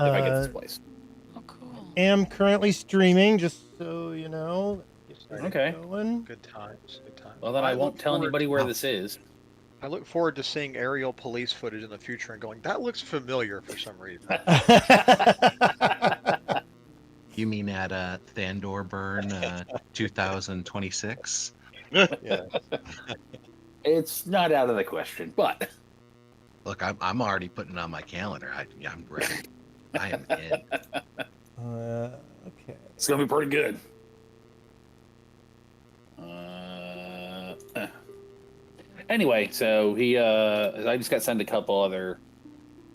if I get this place. Oh, cool. Am currently streaming, just so you know. Okay. Going. Good times. Good times. Well, then I won't look tell forward- anybody where this is. I look forward to seeing aerial police footage in the future and going, that looks familiar for some reason. You mean at Thandor Burn 2026? Yeah. It's not out of the question, but Look, I'm already putting it on my calendar. I'm ready. I am in. Okay. it's gonna be pretty good. Anyway, so I just got sent a couple other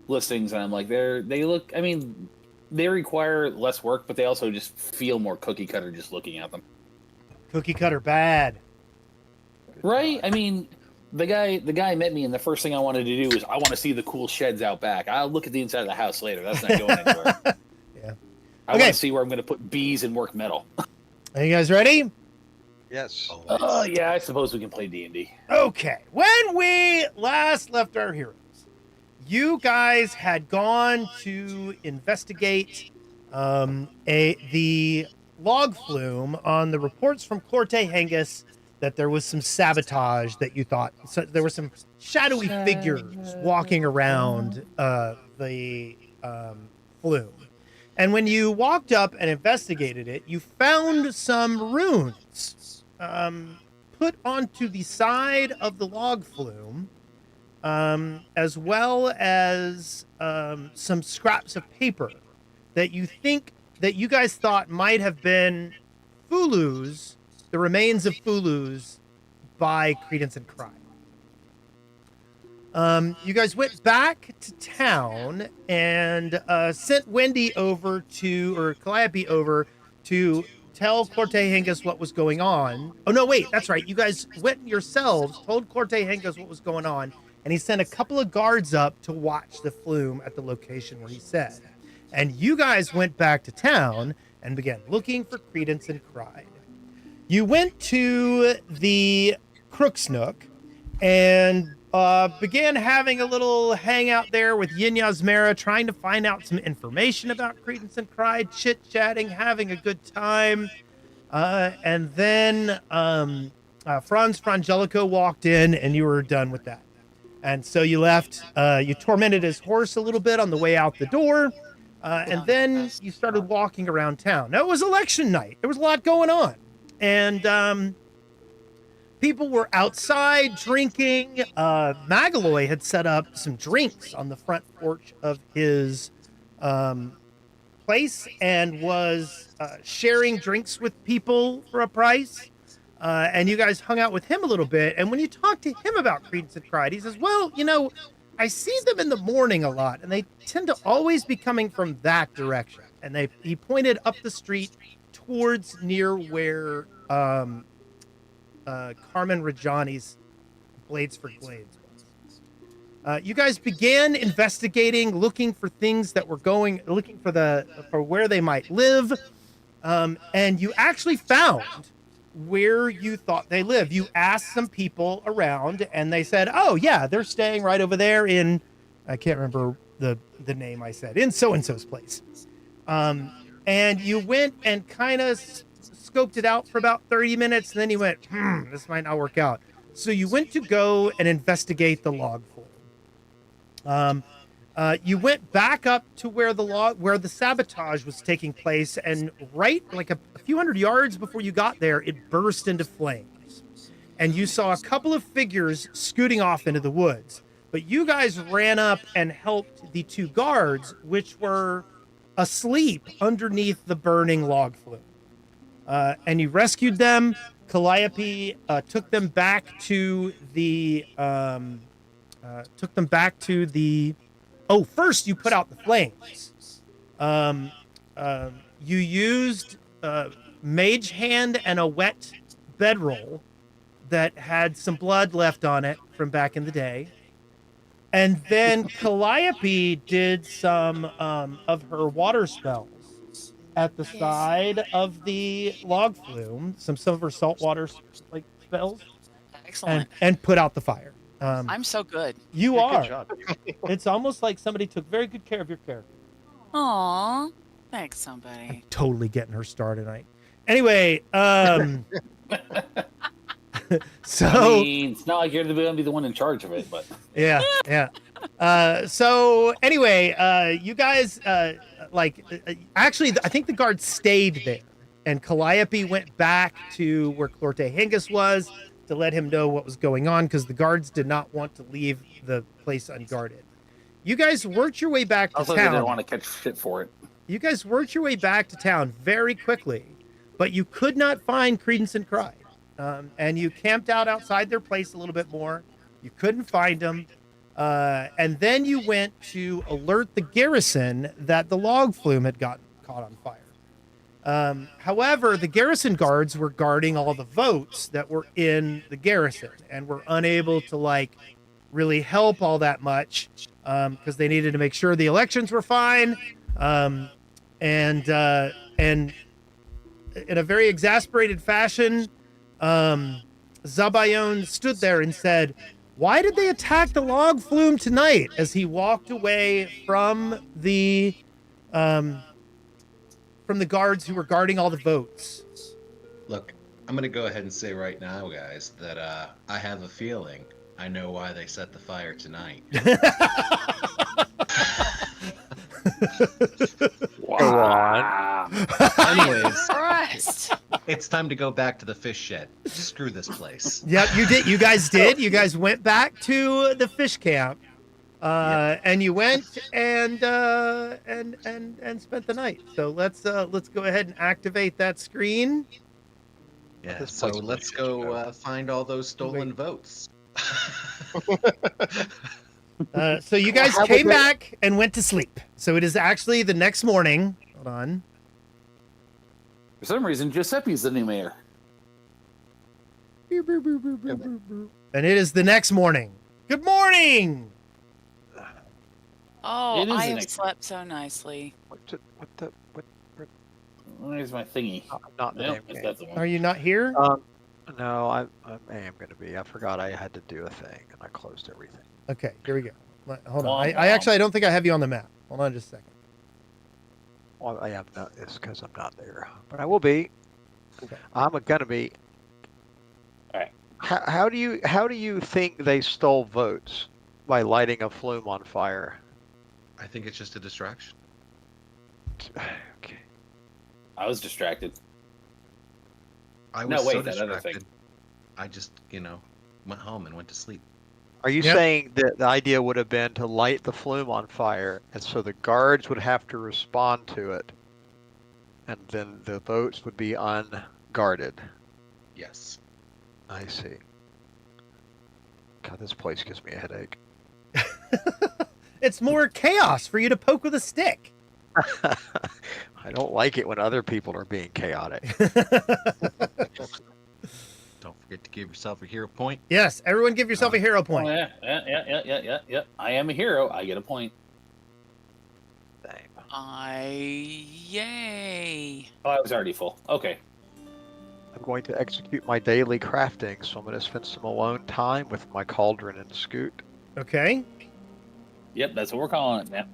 listings, and I'm like, they look. I mean, they require less work, but they also just feel more cookie cutter just looking at them. Cookie cutter bad. Right? I mean, the guy met me, and the first thing I wanted to do is I want to see the cool sheds out back. I'll look at the inside of the house later. That's not going anywhere. Yeah. I want to see where I'm going to put bees and work metal. Are you guys ready? Yes. Oh yeah, I suppose we can play D&D. Okay. When we last left our heroes, you guys had gone to investigate the log flume on the reports from Corte Hengus that there was some sabotage that you thought. So there were some shadowy figures walking around the flume. And when you walked up and investigated it, you found some runes put onto the side of the log flume, as well as some scraps of paper that you guys thought might have been Fulu's, the remains of Fulu's by Credence and Cry. You guys went back to town and sent Wendy over or Calliope over to tell Corte Hengus what was going on. Oh, no, wait, that's right. You guys went yourselves, told Corte Hengus what was going on, and he sent a couple of guards up to watch the flume at the location where he said. And you guys went back to town and began looking for Credence and Cry. You went to the Crook's Nook and began having a little hangout there with Yin Yasmera, trying to find out some information about Credence and Cry, chit-chatting, having a good time. And then Franz Frangelico walked in, and you were done with that. And so you left. You tormented his horse a little bit on the way out the door, and then you started walking around town. Now, it was election night. There was a lot going on. And people were outside drinking. Magaloy had set up some drinks on the front porch of his place and was sharing drinks with people for a price. And you guys hung out with him a little bit. And when you talked to him about Credence and Cry, he says, well, you know, I see them in the morning a lot, and they tend to always be coming from that direction. And he pointed up the street towards near where Carmen Rajani's Blades for Glades was. You guys began investigating, looking for things that were looking for where they might live, and you actually found where you thought they lived. You asked some people around, and they said, "Oh yeah, they're staying right over there in," I can't remember the name I said, in so and so's place. And you went and kind of scoped it out for about 30 minutes, and then you went, this might not work out. So you went to go and investigate the log flume. You went back up to where the sabotage was taking place, and right like a few hundred yards before you got there, it burst into flames. And you saw a couple of figures scooting off into the woods. But you guys ran up and helped the two guards, which were asleep underneath the burning log flume. And you rescued them. Calliope took them back to the Oh, first you put out the flames. You used mage hand and a wet bedroll that had some blood left on it from back in the day. And then Calliope did some of her water spells at the side of the log flume, some of her saltwater spells. Excellent. And put out the fire. I'm so good. You Yeah, are. good job. It's almost like somebody took very good care of your character. Aw. Thanks, somebody. Totally getting her star tonight. Anyway, so I mean, it's not like you're going to be the one in charge of it, but yeah. So anyway, you guys actually, I think the guards stayed there, and Calliope went back to where Clorte Hengist was to let him know what was going on because the guards did not want to leave the place unguarded. You guys worked your way back to also they town. didn't want to catch shit for it. You guys worked your way back to town very quickly, but you could not find Credence and Cry. And you camped out outside their place a little bit more. You couldn't find them. And then you went to alert the garrison that the log flume had gotten caught on fire. However, the garrison guards were guarding all the votes that were in the garrison and were unable to really help all that much because they needed to make sure the elections were fine. And in a very exasperated fashion, Zabayon stood there and said, "Why did they attack the log flume tonight?" As he walked away from the guards who were guarding all the votes. Look, I'm gonna go ahead and say right now, guys, that I have a feeling I know why they set the fire tonight. Wow. Anyways, Christ. it's time to go back to the fish shed. Screw this place. Yep, you did. You guys did. You guys went back to the fish camp, and you went and spent the night. So let's go ahead and activate that screen. Yeah, This so place let's should go go. find all those stolen votes. So you guys came back and went to sleep. So it is actually the next morning. Hold on. For some reason, Giuseppe's the new mayor. And it is the next morning. Good morning. Oh, It is I the have next- slept so nicely. What? Where's my thingy? Not the Nope, damn it's game. that the one. Are you not here? No, I am going to be. I forgot I had to do a thing, and I closed everything. Okay, here we go. Hold on. Womp I womp. don't think I have you on the map. Hold on just a second. Well, I am not. It's because I'm not there, but I will be. Okay. I'm going to be. Alright. How do you think they stole votes by lighting a flume on fire? I think it's just a distraction. Okay. I was distracted. I No, was wait, so that other distracted. thing. I just, went home and went to sleep. Are you Yep. saying that the idea would have been to light the flume on fire, and so the guards would have to respond to it, and then the votes would be unguarded? Yes. I see. God, this place gives me a headache. It's more chaos for you to poke with a stick. I don't like it when other people are being chaotic. Don't forget to give yourself a hero point. Yes, everyone give yourself a hero Oh, point. yeah. I am a hero. I get a point. Yay. Oh, I was already full. Okay. I'm going to execute my daily crafting, so I'm going to spend some alone time with my cauldron and scoot. Okay. Yep, that's what we're calling it, man.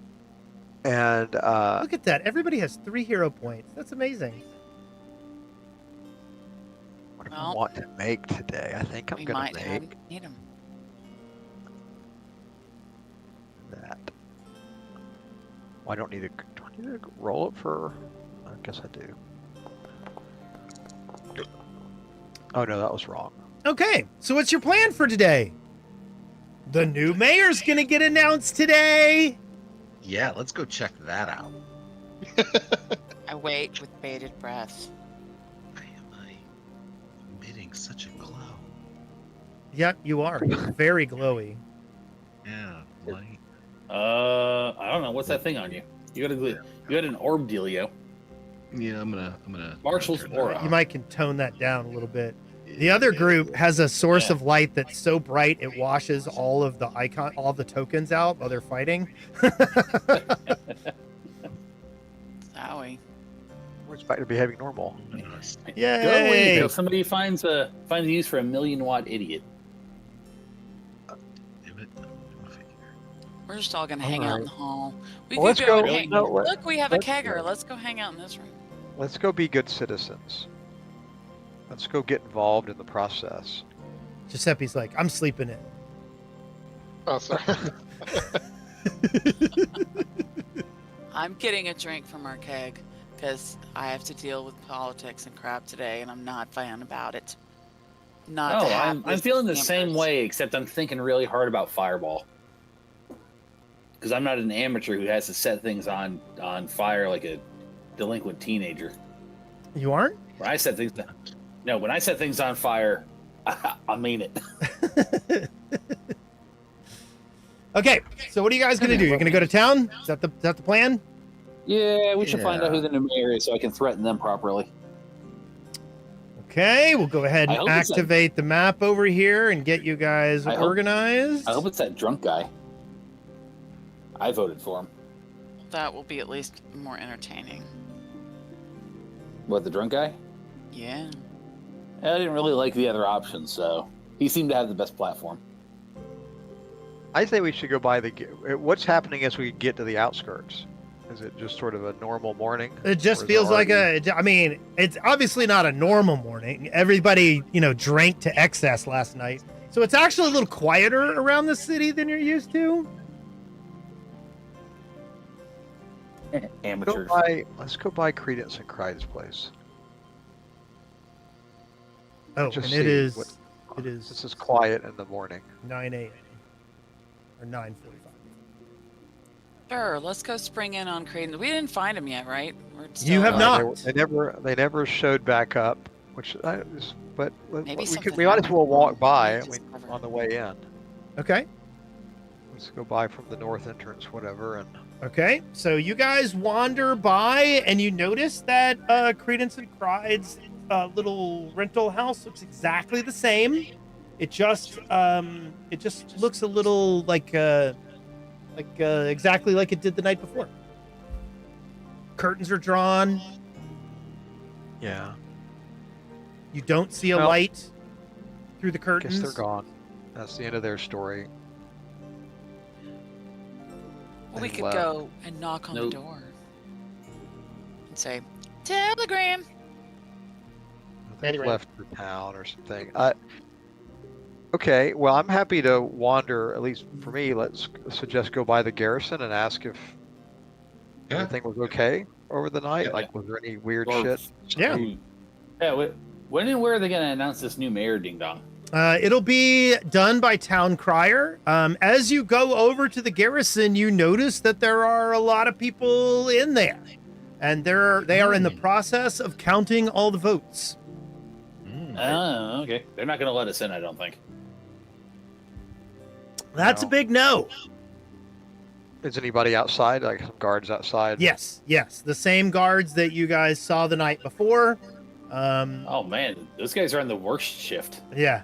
And Look at that. Everybody has 3 hero points. That's amazing. what do I Well, want to make today? I think I'm We going might to have make need them. that. Well, I don't need to. Do I need to roll it for? I guess I do. Oh no, that was wrong. Okay, so what's your plan for today? The new mayor's gonna get announced today. Yeah, let's go check that out. I wait with bated breath. Why am I emitting such a glow? Yep, you are. You're very glowy. Yeah, light. I don't know. What's that thing on you? You got an orb dealio. Yeah, I'm gonna. Marshall's turn that aura. off. You might can tone that down a little bit. The other group has a source Yeah. of light that's so bright it washes all of the tokens out while they're fighting. Zowie. We're back to behaving normal. Yay! Go away until somebody finds a use for a 1,000,000-watt idiot. Damn it. We're just all gonna All hang out in right. the hall. We Well, could let's go. go- Hang, no, look, we have a let's kegger. go. Let's go hang out in this room. Let's go be good citizens. Let's go get involved in the process. Giuseppe's like, I'm sleeping in. Oh, sorry. I'm getting a drink from our keg because I have to deal with politics and crap today, and I'm not fine about it. Not. No, to have I'm this feeling the campers. same way, except I'm thinking really hard about Fireball. Because I'm not an amateur who has to set things on fire like a delinquent teenager. You aren't? When I set things, no, when I set things on fire, I mean it. Okay, so what are you guys gonna do? You're gonna go to town? Is that the plan? Yeah, we should find out Yeah. who the new mayor is so I can threaten them properly. Okay, we'll go ahead I and hope it's activate the map over here and get you guys I hope- organized. I hope it's that drunk guy. I voted for him. That will be at least more entertaining. What, the drunk guy? Yeah. I didn't really like the other options, so he seemed to have the best platform. I think we should go by what's happening as we get to the outskirts. Is it just sort of a normal morning? It just Or is feels like already- I mean, it's obviously not a normal morning. Everybody, drank to excess last night. So it's actually a little quieter around the city than you're used to. Amateurs. Let's go by Credence and Cride's place. Oh, Just and it see is what- it is This is quiet in the morning. 9 a.m. or 9:45. Sure. Let's go spring in on Creighton. We didn't find him yet, right? We're You have alive. not. They never showed back up, but Maybe we something might as well happened. walk by We discovered. on the way in. Okay. Let's go by from the north entrance, whatever, and Okay, so you guys wander by and you notice that Credence and Cride's little rental house looks exactly the same. It just looks a little like exactly like it did the night before. Curtains are drawn. yeah, You don't see a Well, light through the I curtains. guess they're gone. That's the end of their story. Well, we They could left. go and knock on Nope. the door and say, "Telegram." They Anyway. left the town or something. Okay, well, I'm happy to wander. At least for me, let's suggest go by the garrison and ask if Yeah. everything was okay over the night. Yeah. Like, was there any weird Or- shit? Yeah. Yeah. When and where are they going to announce this new mayor, Ding Dong? It'll be done by Town Crier. As you go over to the garrison, you notice that there are a lot of people in there, and they are in the process of counting all the votes. Oh, okay. They're not going to let us in, I don't think. That's No. a big no. Is anybody outside? Like some guards outside? Yes, the same guards that you guys saw the night before. Oh man, those guys are on the worst shift. Yeah.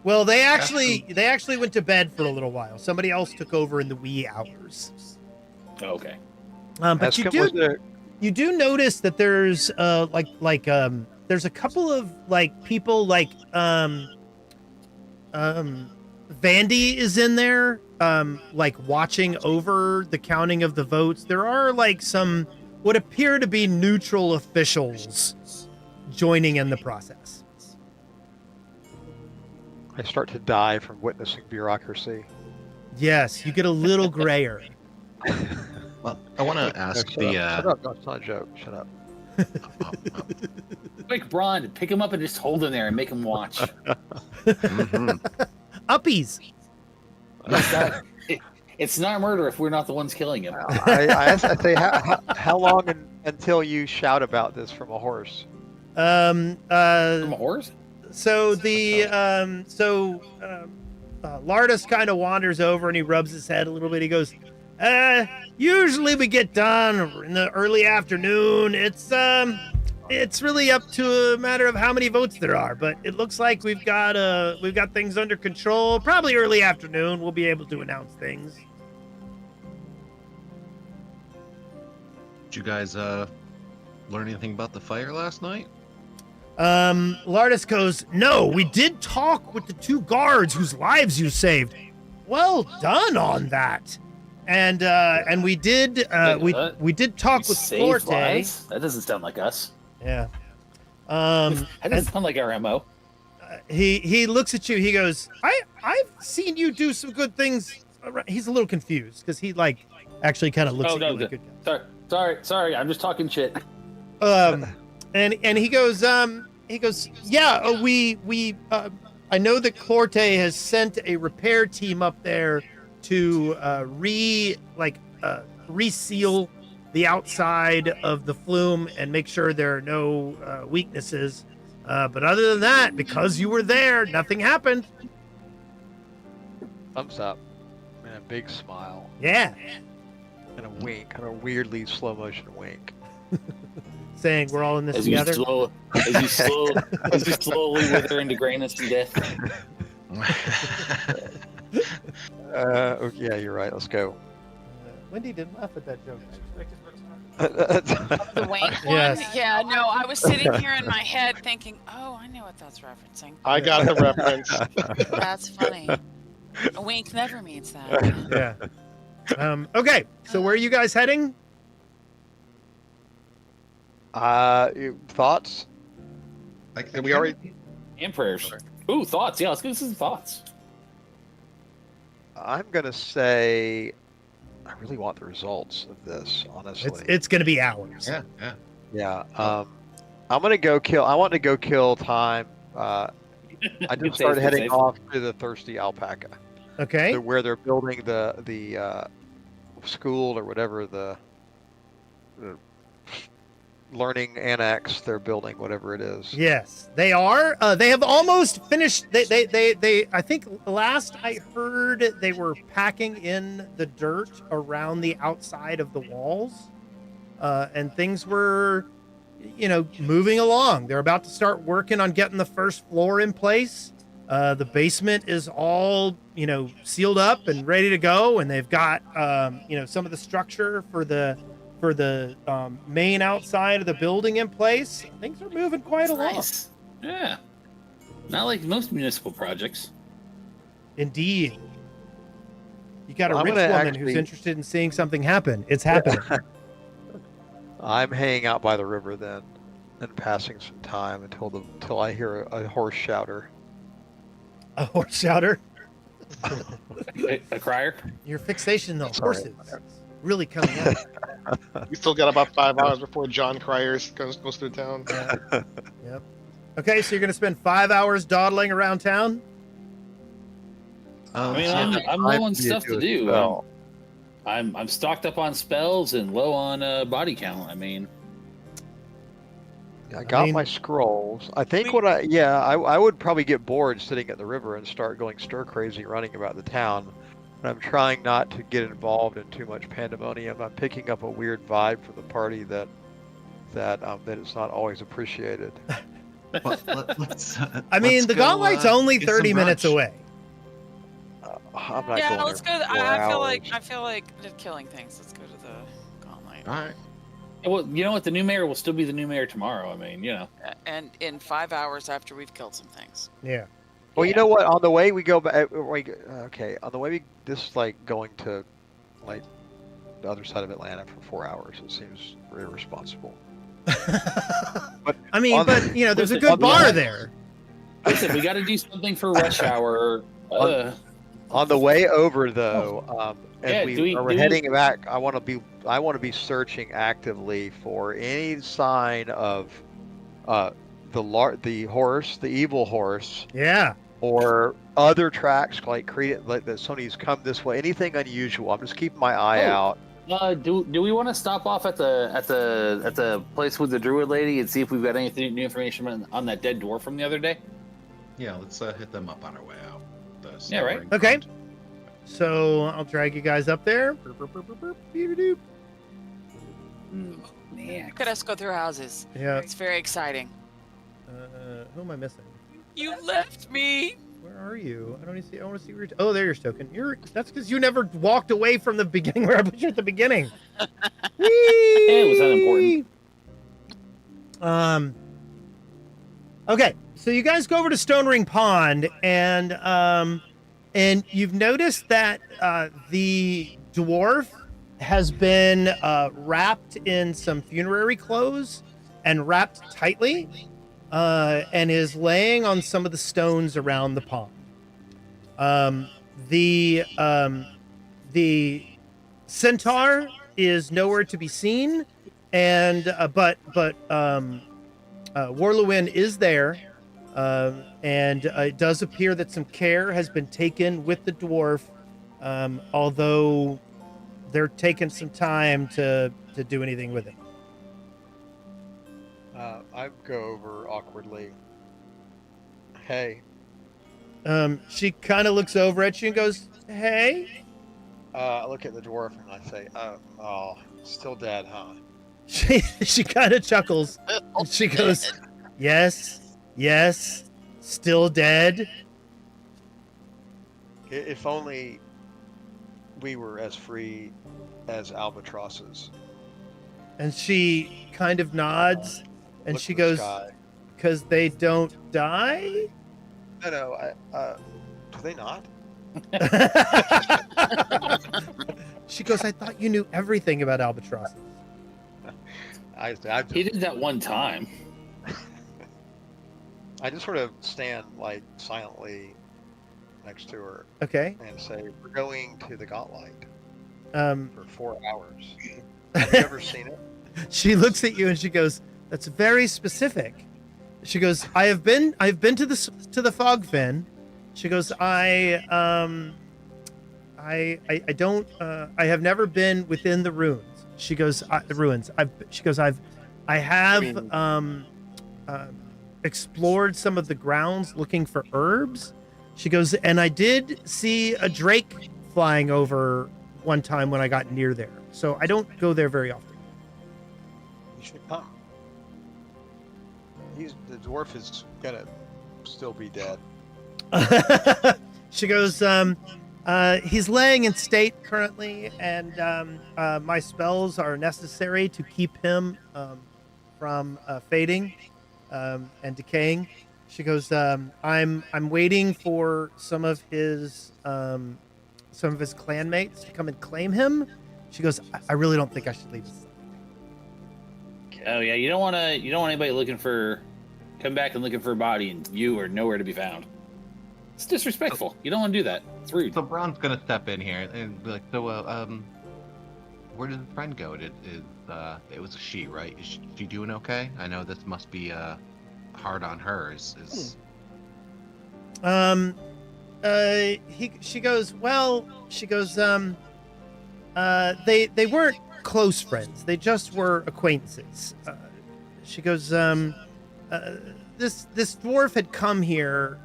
Well, they actually went to bed for a little while. Somebody else took over in the wee hours. Okay. But Ask you him, do was there- you do notice that there's there's a couple of people Vandy is in there watching over the counting of the votes. There are some what appear to be neutral officials joining in the process. I start to die from witnessing bureaucracy. Yes, you get a little grayer. Well, I want to ask Shut the. up. Shut up. No, it's not a joke. Shut up. Quick, Braun, pick him up and just hold him there and make him watch. Mhm. Uppies. It's not murder if we're not the ones killing him. I say, how long until you shout about this from a horse? From a horse? So Lardis kind of wanders over and he rubs his head a little bit. He goes, usually we get done in the early afternoon. It's really up to a matter of how many votes there are, but it looks like we've got things under control. Probably early afternoon we'll be able to announce things. Did you guys learn anything about the fire last night? Lardis goes, no, we did talk with the two guards whose lives you saved. Well done on that. And we did Wait, we did talk We with save Forte. lives? That doesn't sound like us. Yeah. That And doesn't sound like our MO. he looks at you. He goes, I've seen you do some good things. He's a little confused because he like actually kind of looks Oh, at no, you like a good guy. Sorry. I'm just talking shit. And he goes, yeah, I know that Clorte has sent a repair team up there to reseal the outside of the flume and make sure there are no weaknesses. But other than that, because you were there, nothing happened. Thumbs up. And a big smile. Yeah. And a wink. Kind of weirdly slow motion wink. Saying we're all in this As together. as you slowly wither into grayness and death. Yeah, you're right. Let's go. Wendy didn't laugh at that joke. The Wayne one? Yes. Yeah, no, I was sitting here in my head thinking, oh, I know what that's referencing. I got the reference. That's funny. A wink never means that. Yeah. Okay, so where are you guys heading? Thoughts? We already. And prayers. Ooh, thoughts. Yeah, let's get some thoughts. I'm gonna say, I really want the results of this. Honestly, It's going to be hours. Yeah. yeah. I'm gonna go kill. I want to go kill time. I just started heading off to the Thirsty Alpaca, Okay. where they're building the school or whatever the learning annex they're building, whatever it is. Yes, they are. They have almost finished. They I think last I heard they were packing in the dirt around the outside of the walls, and things were, moving along. They're about to start working on getting the first floor in place. The basement is all, sealed up and ready to go, and they've got, some of the structure for the main outside of the building in place. Things are moving quite along. Nice. Yeah. Not like most municipal projects. Indeed. You got a I'm rich gonna woman actually- who's interested in seeing something happen. It's happening. I'm hanging out by the river then, and passing some time until I hear a horse shouter. A horse shouter. A crier? Your fixation on Sorry. horses is really coming out. We still got about 5 hours before John Cryers goes through town. Yep. Okay, so you're going to spend 5 hours dawdling around town? I mean, I'm low on stuff to do. Well, I'm stocked up on spells and low on body count. I mean, I got mean- my scrolls. I think I would probably get bored sitting at the river and start going stir crazy running about the town. But I'm trying not to get involved in too much pandemonium. I'm picking up a weird vibe from the party that is not always appreciated. Let's, I mean, let's the go, Gauntlight's only get some 30 minutes brunch. away. I'm not Yeah, going let's go. there for 4 I hours. feel like the killing things. Let's go to the Gauntlight. All right. well, you know what? The new mayor will still be the new mayor tomorrow. I mean, And in 5 hours after we've killed some things. Yeah. Well, you know what? On the way we go back. Okay, on the way this is like going to like the other side of Atlanta for 4 hours. It seems irresponsible. I mean, on but, the- there's a listen, good on the bar other- there. listen, we got to do something for rush hour. On the way over, though, as Yeah, we are do we- heading back, I want to be searching actively for any sign of the horse, the evil horse, Yeah. or other tracks like that somebody's come this way. Anything unusual? I'm just keeping my eye Oh. out. Do we want to stop off at the place with the druid lady and see if we've got anything new information on that dead dwarf from the other day? Yeah, let's hit them up on our way out. The Yeah, right. Snowring Okay. Pond. So I'll drag you guys up there. Burp, burp, burp, burp, burp, beep-a-doop. Man. Look at us go through houses. Yeah. It's very exciting. Who am I missing? You left me. Where are you? I don't even see. I want to see where. Oh, there you're Stoken. That's because you never walked away from the beginning where I put you at the beginning. Hey, was that important? Okay, so you guys go over to Stone Ring Pond, and you've noticed that the dwarf has been wrapped in some funerary clothes and wrapped tightly, and is laying on some of the stones around the pond. The centaur is nowhere to be seen, and Warlewin is there, and it does appear that some care has been taken with the dwarf, although they're taking some time to do anything with it. I go over awkwardly. Hey. She kind of looks over at you and goes, "Hey." I look at the dwarf and I say, "Oh, still dead, huh?" She kind of chuckles and she goes, "Yes, still dead." If only we were as free as albatrosses. And she kind of nods and Look she at the goes, sky. "Because they don't die?" No, do they not? She goes, "I thought you knew everything about albatrosses." He did that one time. I just sort of stand like silently next to her Okay. and say, "We're going to the Gauntlight Um, for 4 hours. Have you ever seen it?" she looks at you and she goes, "That's very specific." She goes, I've been to the fog fin." She goes, I have never been within the ruins. She goes, ruins. I have explored some of the grounds looking for herbs. She goes, and I did see a drake flying over one time when I got near there. So I don't go there very often. You should come. The dwarf is gonna still be dead. She goes, he's laying in state currently, and my spells are necessary to keep him from fading and decaying. She goes, I'm waiting for some of his clanmates to come and claim him. She goes, I really don't think I should leave. Oh yeah, you don't want anybody come back and looking for a body and you are nowhere to be found. It's disrespectful. You don't want to do that. It's rude. So Braun's gonna step in here and be like, "So, where did the friend go? It was a she, right? Is she doing okay? I know this must be hard on her." She goes, well, they weren't close friends. They just were acquaintances. She goes, this dwarf had come here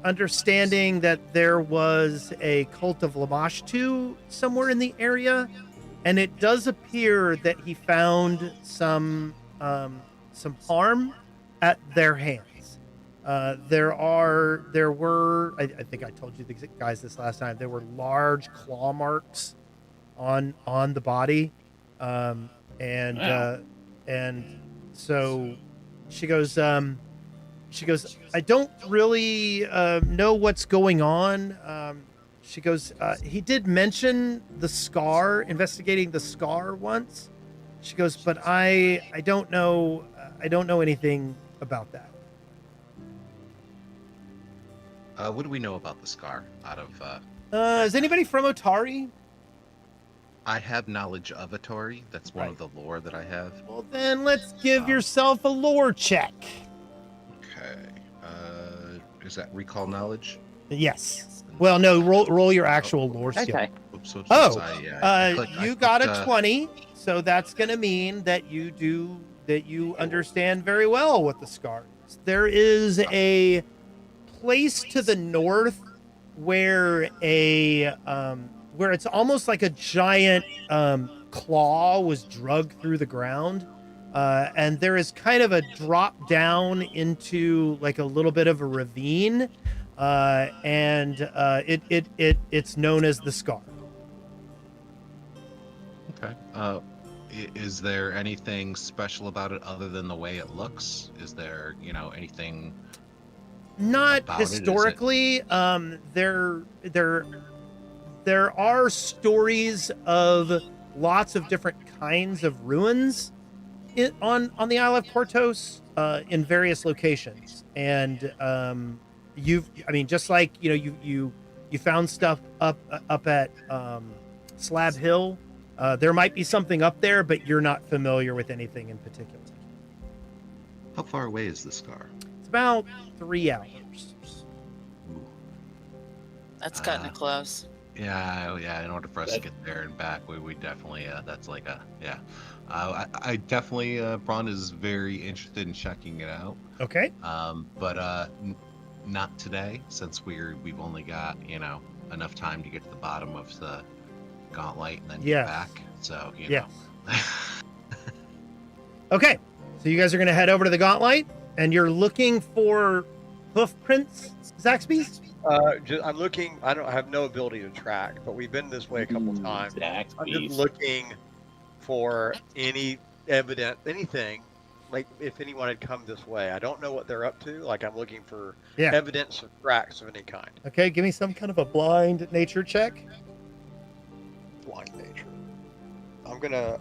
understanding that there was a cult of Lamashtu somewhere in the area, and it does appear that he found some harm at their hands. There were, I think I told you guys this last time, there were large claw marks on the body. And so she goes, I don't really know what's going on. She goes, he did mention the scar, investigating the scar once. She goes, but I don't know anything about that. What do we know about the scar? Out of Is anybody from Otari? I have knowledge of Otari. That's one of the lore that I have. Well, then let's give yourself a lore check. Okay. Is that recall knowledge? Yes. Well, no. Roll your actual lore skill. Okay. Oops, You got a 20, so that's going to mean that you understand very well what the scar is. There is a place to the north where where it's almost like a giant claw was drugged through the ground, and there is kind of a drop down into like a little bit of a ravine, and it's known as the Scar. Okay. Is there anything special about it other than the way it looks? Is there, anything? Not historically. there are stories of lots of different kinds of ruins on the Isle of Portos in various locations, and just like you found stuff up at Slab Hill. There might be something up there, but you're not familiar with anything in particular. How far away is the scar? It's about 3 hours. Ooh. That's cutting it close. Yeah. In order for us to get there and back, we definitely that's like a yeah. I definitely Braun is very interested in checking it out. Okay. But not today, since we've only got enough time to get to the bottom of the Gauntlight and then get back. So you know. Okay. So you guys are going to head over to the Gauntlight, and you're looking for hoof prints, Zaxby's? I'm looking. I have no ability to track, but we've been this way a couple times. I'm just looking for any anything, like if anyone had come this way. I don't know what they're up to. Like I'm looking for evidence of tracks of any kind. Okay, give me some kind of a blind nature check. Blind nature. I'm gonna.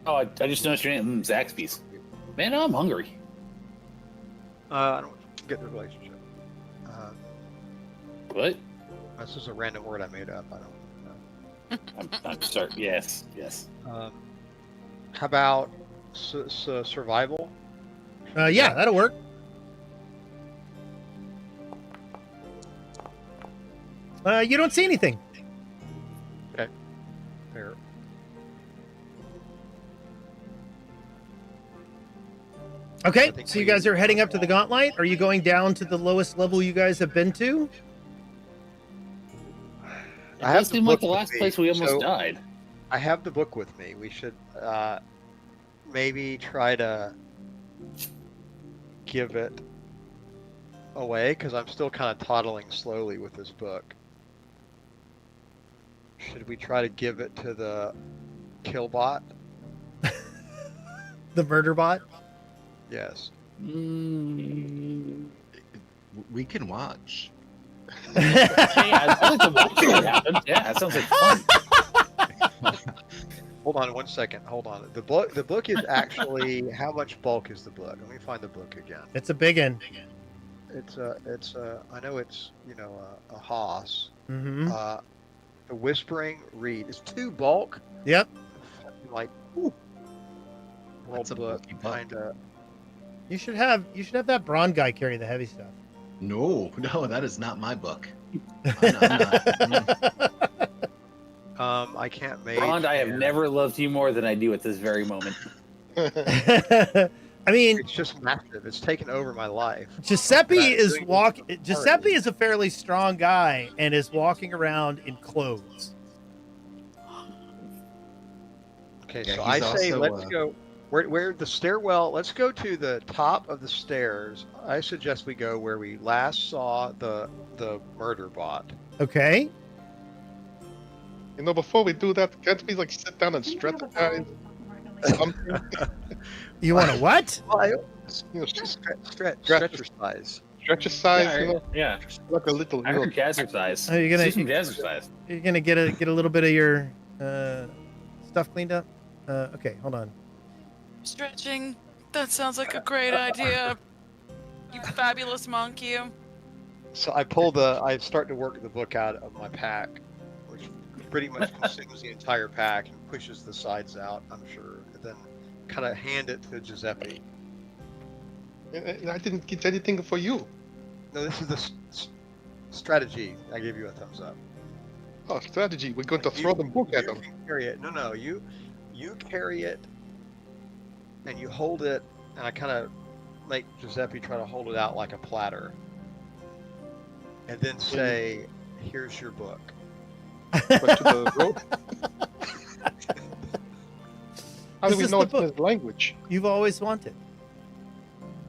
Oh, I just noticed your name, Zaxby's. Man, I'm hungry. I don't get the relationship. What? This is a random word I made up. I don't know. I'm sorry. Yes. How about survival? Yeah, that'll work. You don't see anything. Okay. Fair. Okay, so you guys are heading up to the Gauntlight. Are you going down to the lowest level you guys have been to? It does seem like the last place we almost died. I have the book with me. We should maybe try to give it away, because I'm still kind of toddling slowly with this book. Should we try to give it to the killbot? The murder bot? Yes. We can watch. I'd like to watch what happens. Yeah, that sounds like fun. Hold on 1 second. Hold on. The book is actually how much bulk is the book? Let me find the book again. It's a big one. It's I know it's a Haas. Mm-hmm. The Whispering Reed is 2 bulk. Yep. Like That's a book bulky book. kind of. You should have that Braun guy carry the heavy stuff. No, that is not my book. I'm not. I can't make. Ron, I have never loved you more than I do at this very moment. I mean, It's just massive. It's taken over my life. Giuseppe is doing Giuseppe is a fairly strong guy and is walking around in clothes. Okay, Yeah, so he's I say also, let's go. Where the stairwell? Let's go to the top of the stairs. I suggest we go where we last saw the murder bot. Okay. Before we do that, can't we sit down and strategize? Something? You want to what? Well, Just stretcher size. stretch a size, Yeah. like a little. I heard jazzercise. Are you gonna- Do some jazzercise? You're gonna get a little bit of your stuff cleaned up. Okay, hold on. Stretching. That sounds like a great idea. You fabulous monk, you. So I start to work the book out of my pack, which pretty much consumes the entire pack and pushes the sides out, I'm sure. And then kind of hand it to Giuseppe. I didn't get anything for you. No, this is the strategy. I gave you a thumbs up. Oh, strategy. We're going to throw the book at You them. can carry it. No, you carry it and you hold it, and I kind of make Giuseppe try to hold it out like a platter, and then say, "Here's your book." But to the road. How do This we is know the it's book. his language? You've always wanted.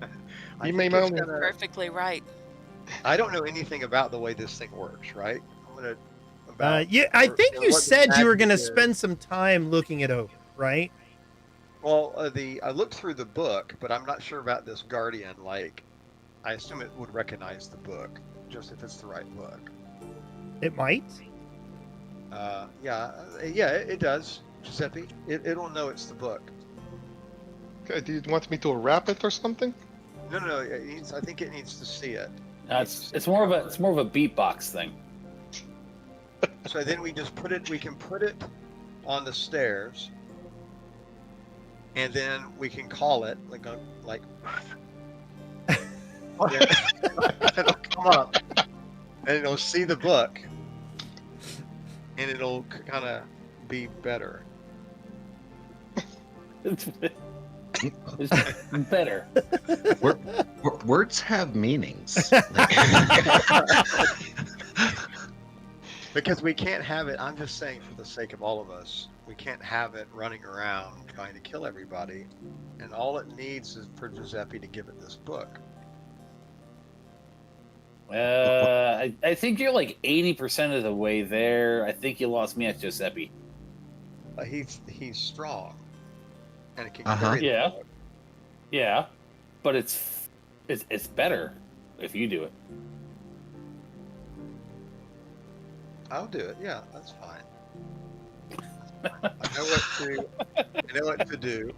I You think may it's know- gonna- Perfectly right. I don't know anything about the way this thing works, right? I'm gonna. I or- think or you what the said you were magic gonna is. spend some time looking it over, right? Well, I looked through the book, but I'm not sure about this guardian. Like, I assume it would recognize the book, just if it's the right book. It might. Yeah, it does, Giuseppe. It'll know it's the book. Okay, do you want me to wrap it or something? No. I think it needs to see it. It's more of a beatbox thing. So then we just put it. We can put it on the stairs, and then we can call it like. It'll come up, and it'll see the book, and it'll kind of be better. It's better. Words have meanings. Because we can't have it. I'm just saying, for the sake of all of us, we can't have it running around trying to kill everybody, and all it needs is for Giuseppe to give it this book. I think you're like 80% of the way there. I think you lost me at Giuseppe. He's strong, and it can Uh-huh. carry the Yeah. book. Yeah, but it's better if you do it. I'll do it. Yeah, that's fine. I know what to do.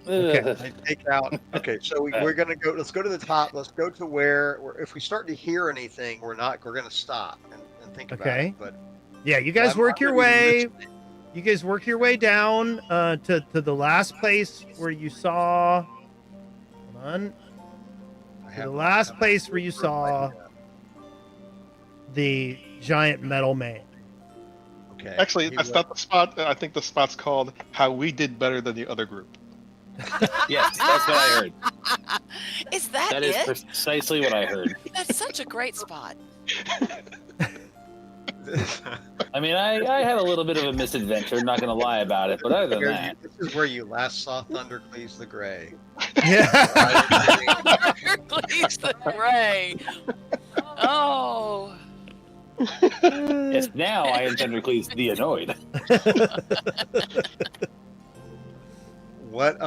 Okay. I take out. Okay, so we're gonna go. Let's go to the top. Let's go to where if we start to hear anything, we're gonna stop and think about Okay. it. But Yeah, you guys I'm work your already way. listening. You guys work your way down to the last place where you saw. Hold on. I The have- last have- place where you saw the giant metal man. Okay. Actually, he that's wa- not the spot. I think the spot's called "How We Did Better Than the Other Group." Yes, that's what I heard. Is that That it? is precisely what I heard. That's such a great spot. I mean, I had a little bit of a misadventure, not going to lie about it, but other than that, This is where you last saw Thundercleese the Gray. Yeah. Please, the Ray. Oh. yes, now I am Thundercleese the Annoyed. What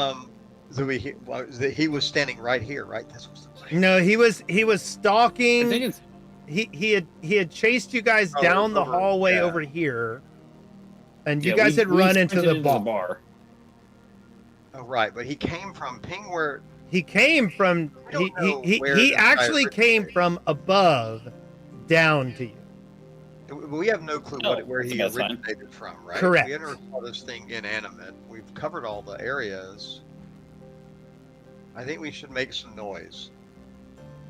so he was standing right here, right? This was the way. No, he was I stalking. think it's He had chased you guys Oh, down the over- hallway yeah. over here, and you yeah, guys we- had we run into sprinted the bar. Oh, right, but he came from where He came from We don't know he where he this guy actually came originated. from above down to you. we have no clue Oh, where I he think that's fine. originated from, right? Correct. We never saw this thing inanimate. We've covered all the areas. I think we should make some noise.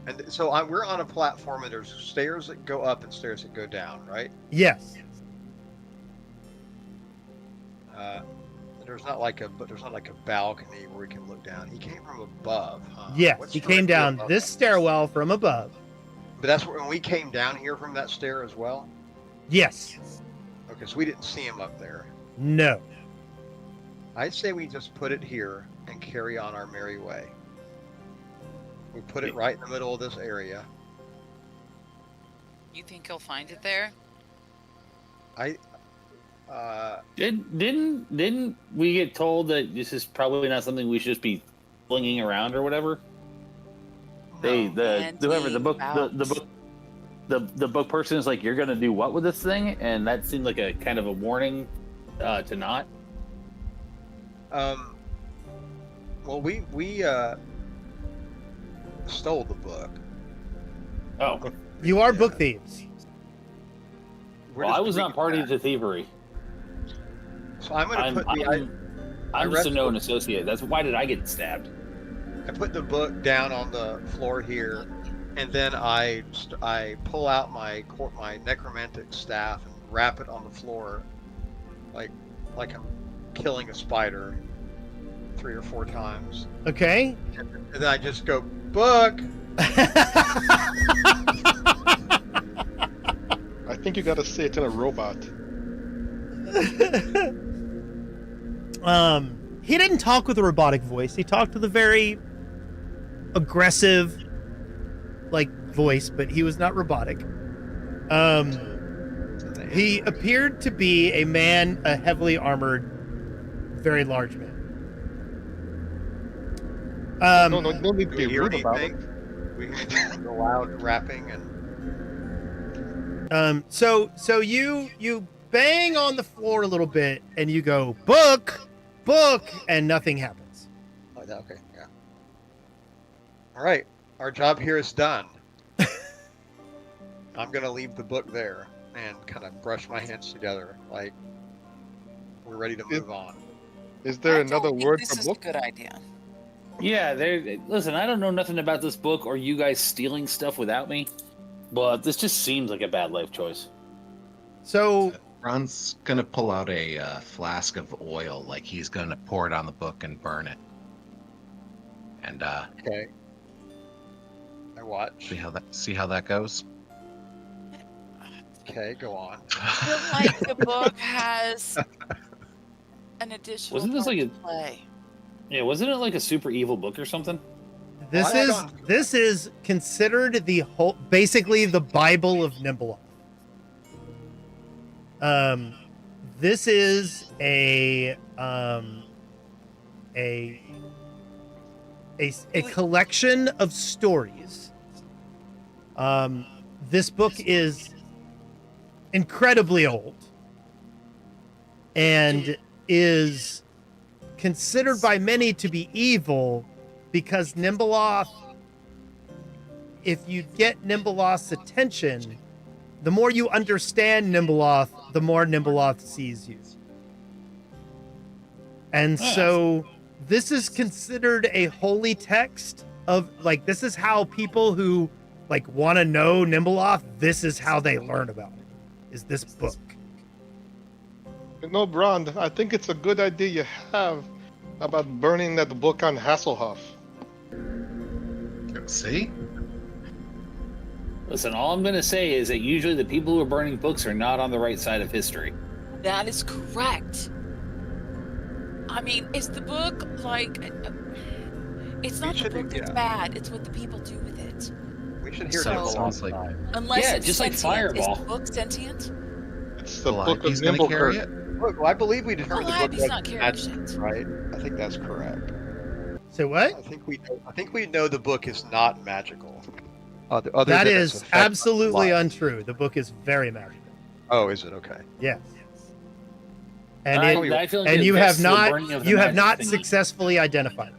And so we're on a platform, and there's stairs that go up and stairs that go down, right? Yes. There's not like a balcony where we can look down. He came from above, huh? Yes, What's he came directly down above this us? stairwell from above. But that's when we came down here from that stair as well. Yes. Okay, so we didn't see him up there. No. I'd say we just put it here and carry on our merry way. We put it right in the middle of this area. You think he'll find it there? Didn't we get told that this is probably not something we should just be flinging around or whatever? No. Whoever the book person is like, you're gonna do what with this thing, and that seemed like a kind of a warning to not. Well, we stole the book. Oh, You are book thieves. We're well, just I was not reading party that. to thievery. So I'm gonna I'm put the I'm just a read- known associate. That's why did I get stabbed? I put the book down on the floor here, and then I pull out my necromantic staff and wrap it on the floor, like I'm killing a spider 3 or 4 times, Okay. and then I just go book. I think you gotta say it in a robot. He didn't talk with a robotic voice. He talked with a very aggressive, like, voice, but he was not robotic. He appeared to be a man, a heavily armored, very large man. No need to Do be we hear rude about it. anything? We hear the loud rapping and So you bang on the floor a little bit, and you go book, and nothing happens. Like that. Okay. Yeah. All right. Our job here is done. I'm gonna leave the book there and kind of brush my hands together, like we're ready to move on. Is there I another don't think word this for is book? a good idea. Yeah, listen, I don't know nothing about this book or you guys stealing stuff without me, but this just seems like a bad life choice. So Ron's gonna pull out a flask of oil, like he's gonna pour it on the book and burn it. And Okay. I watch. see how that goes. Okay, go on. I feel like the book has an additional Wasn't this part like to a- play. Yeah, wasn't it like a super evil book or something? this is considered basically the Bible of Nimbleoff. This is a collection of stories. This book is incredibly old and is considered by many to be evil because Nimbleoff, if you get Nimbleoff's attention, the more you understand Nimbleoff, the more Nimbleoff sees you. And so this is considered a holy text of, like, this is how people who, like, want to know Nimbleoff, this is how they learn about it, is this book. You know, Brand, I think it's a good idea you have about burning that book on Hasselhoff. See? Listen, all I'm going to say is that usually the people who are burning books are not on the right side of history. That is correct. I mean, is the book like... It's not the book that's bad, it's what the people do with it. We should hear So- Nimble Sounds like Unless Yeah, it's just like sentient. Is Fireball. the book sentient? It's the book of Calliope's gonna carry Nimblekirk. it. Look, I believe we determined the book Calliope's not was carrying magic, shit. right? I think that's correct. So what? I think we know the book is not magical. Other That than its is effect on absolutely life. untrue. The book is very magical. Oh, is it okay? Yes. And I it, feel like and it you have affects the not burning of the magic not thingy. successfully identified it.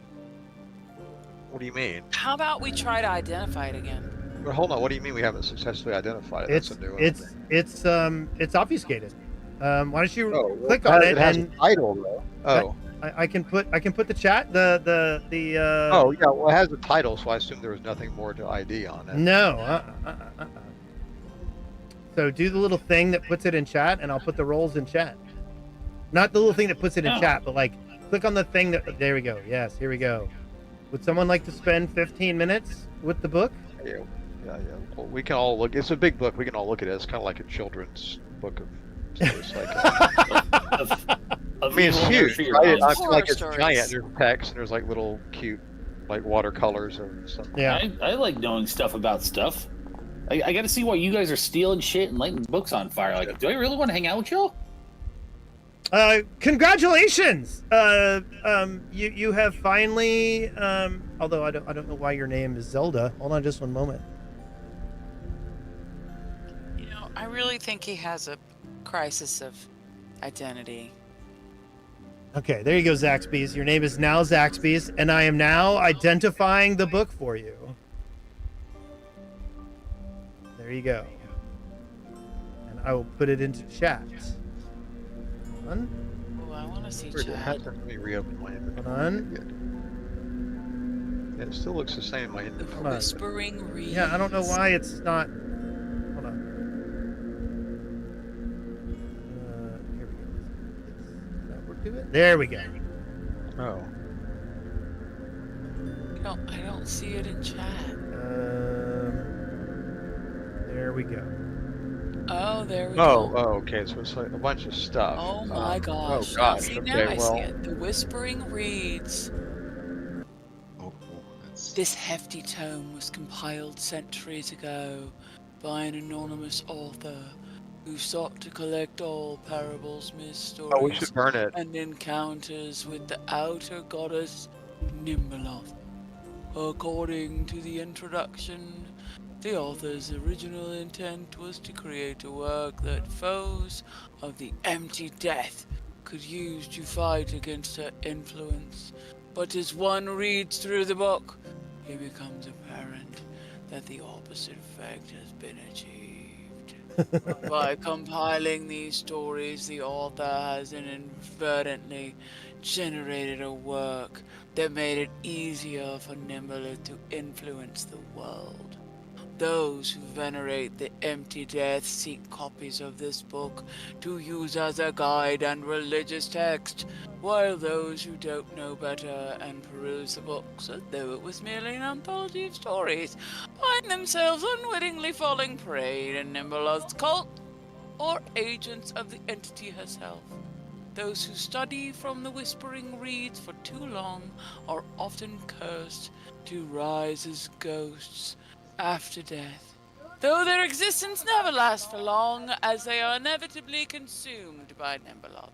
What do you mean? How about we try to identify it again? But hold on. What do you mean we haven't successfully identified it? That's a new one. It's obfuscated. Why don't you Oh, well, click on it has and a title though. Oh. I can put the chat the Oh yeah. Well, it has a title, so I assume there was nothing more to ID on it. No. So do the little thing that puts it in chat, and I'll put the roles in chat. Not the little thing that puts it in Oh. chat, but like click on the thing that. There we go. Yes, here we go. Would someone like to spend 15 minutes with the book? Yeah. Well, we can all look. It's a big book. We can all look at it. It's kind of like a children's book of. So it's like. I mean, it's huge. Right? I feel like it's Horror giant. stories. There's text, and there's like little cute, like watercolors and stuff. Yeah. I like knowing stuff about stuff. I got to see why you guys are stealing shit and lighting books on fire. Like, do I really want to hang out with y'all? Congratulations! You have finally. Although I don't know why your name is Zelda. Hold on, just one moment. You know, I really think he has a crisis of identity. Okay, there you go, Zaxby's. Your name is now Zaxby's, and I am now identifying the book for you. There you go. And I will put it into chat. Hold on. Oh, I want to see Weird, it chat. hasn't really reopened my inventory. Hold on. Yeah, it still looks the same in my The inventory. on. Whispering Reeds. Yeah, I don't know why it's not. Hold on. Here we go. Does that work to it? There we go. Oh. No, I don't see it in chat. There we go. Oh, there we Oh, go. okay. So it's like a bunch of stuff. Oh my gosh. Oh gosh. See, now Okay, I well. see it. The Whispering Reeds. Oh, that's This hefty tome was compiled centuries ago by an anonymous author who sought to collect all parables, myths, stories, Oh, we should burn it. and encounters with the outer goddess Nimbeloth. According to the introduction, The author's original intent was to create a work that foes of the empty death could use to fight against her influence. But as one reads through the book, it becomes apparent that the opposite effect has been achieved. By compiling these stories, the author has inadvertently generated a work that made it easier for Nimbleth to influence the world. Those who venerate the empty death seek copies of this book to use as a guide and religious text, while those who don't know better and peruse the books as though it was merely an anthology of stories find themselves unwittingly falling prey to Nimbleth's cult or agents of the entity herself. Those who study from the Whispering Reeds for too long are often cursed to rise as ghosts after death, though their existence never lasts for long, as they are inevitably consumed by Nimbleth.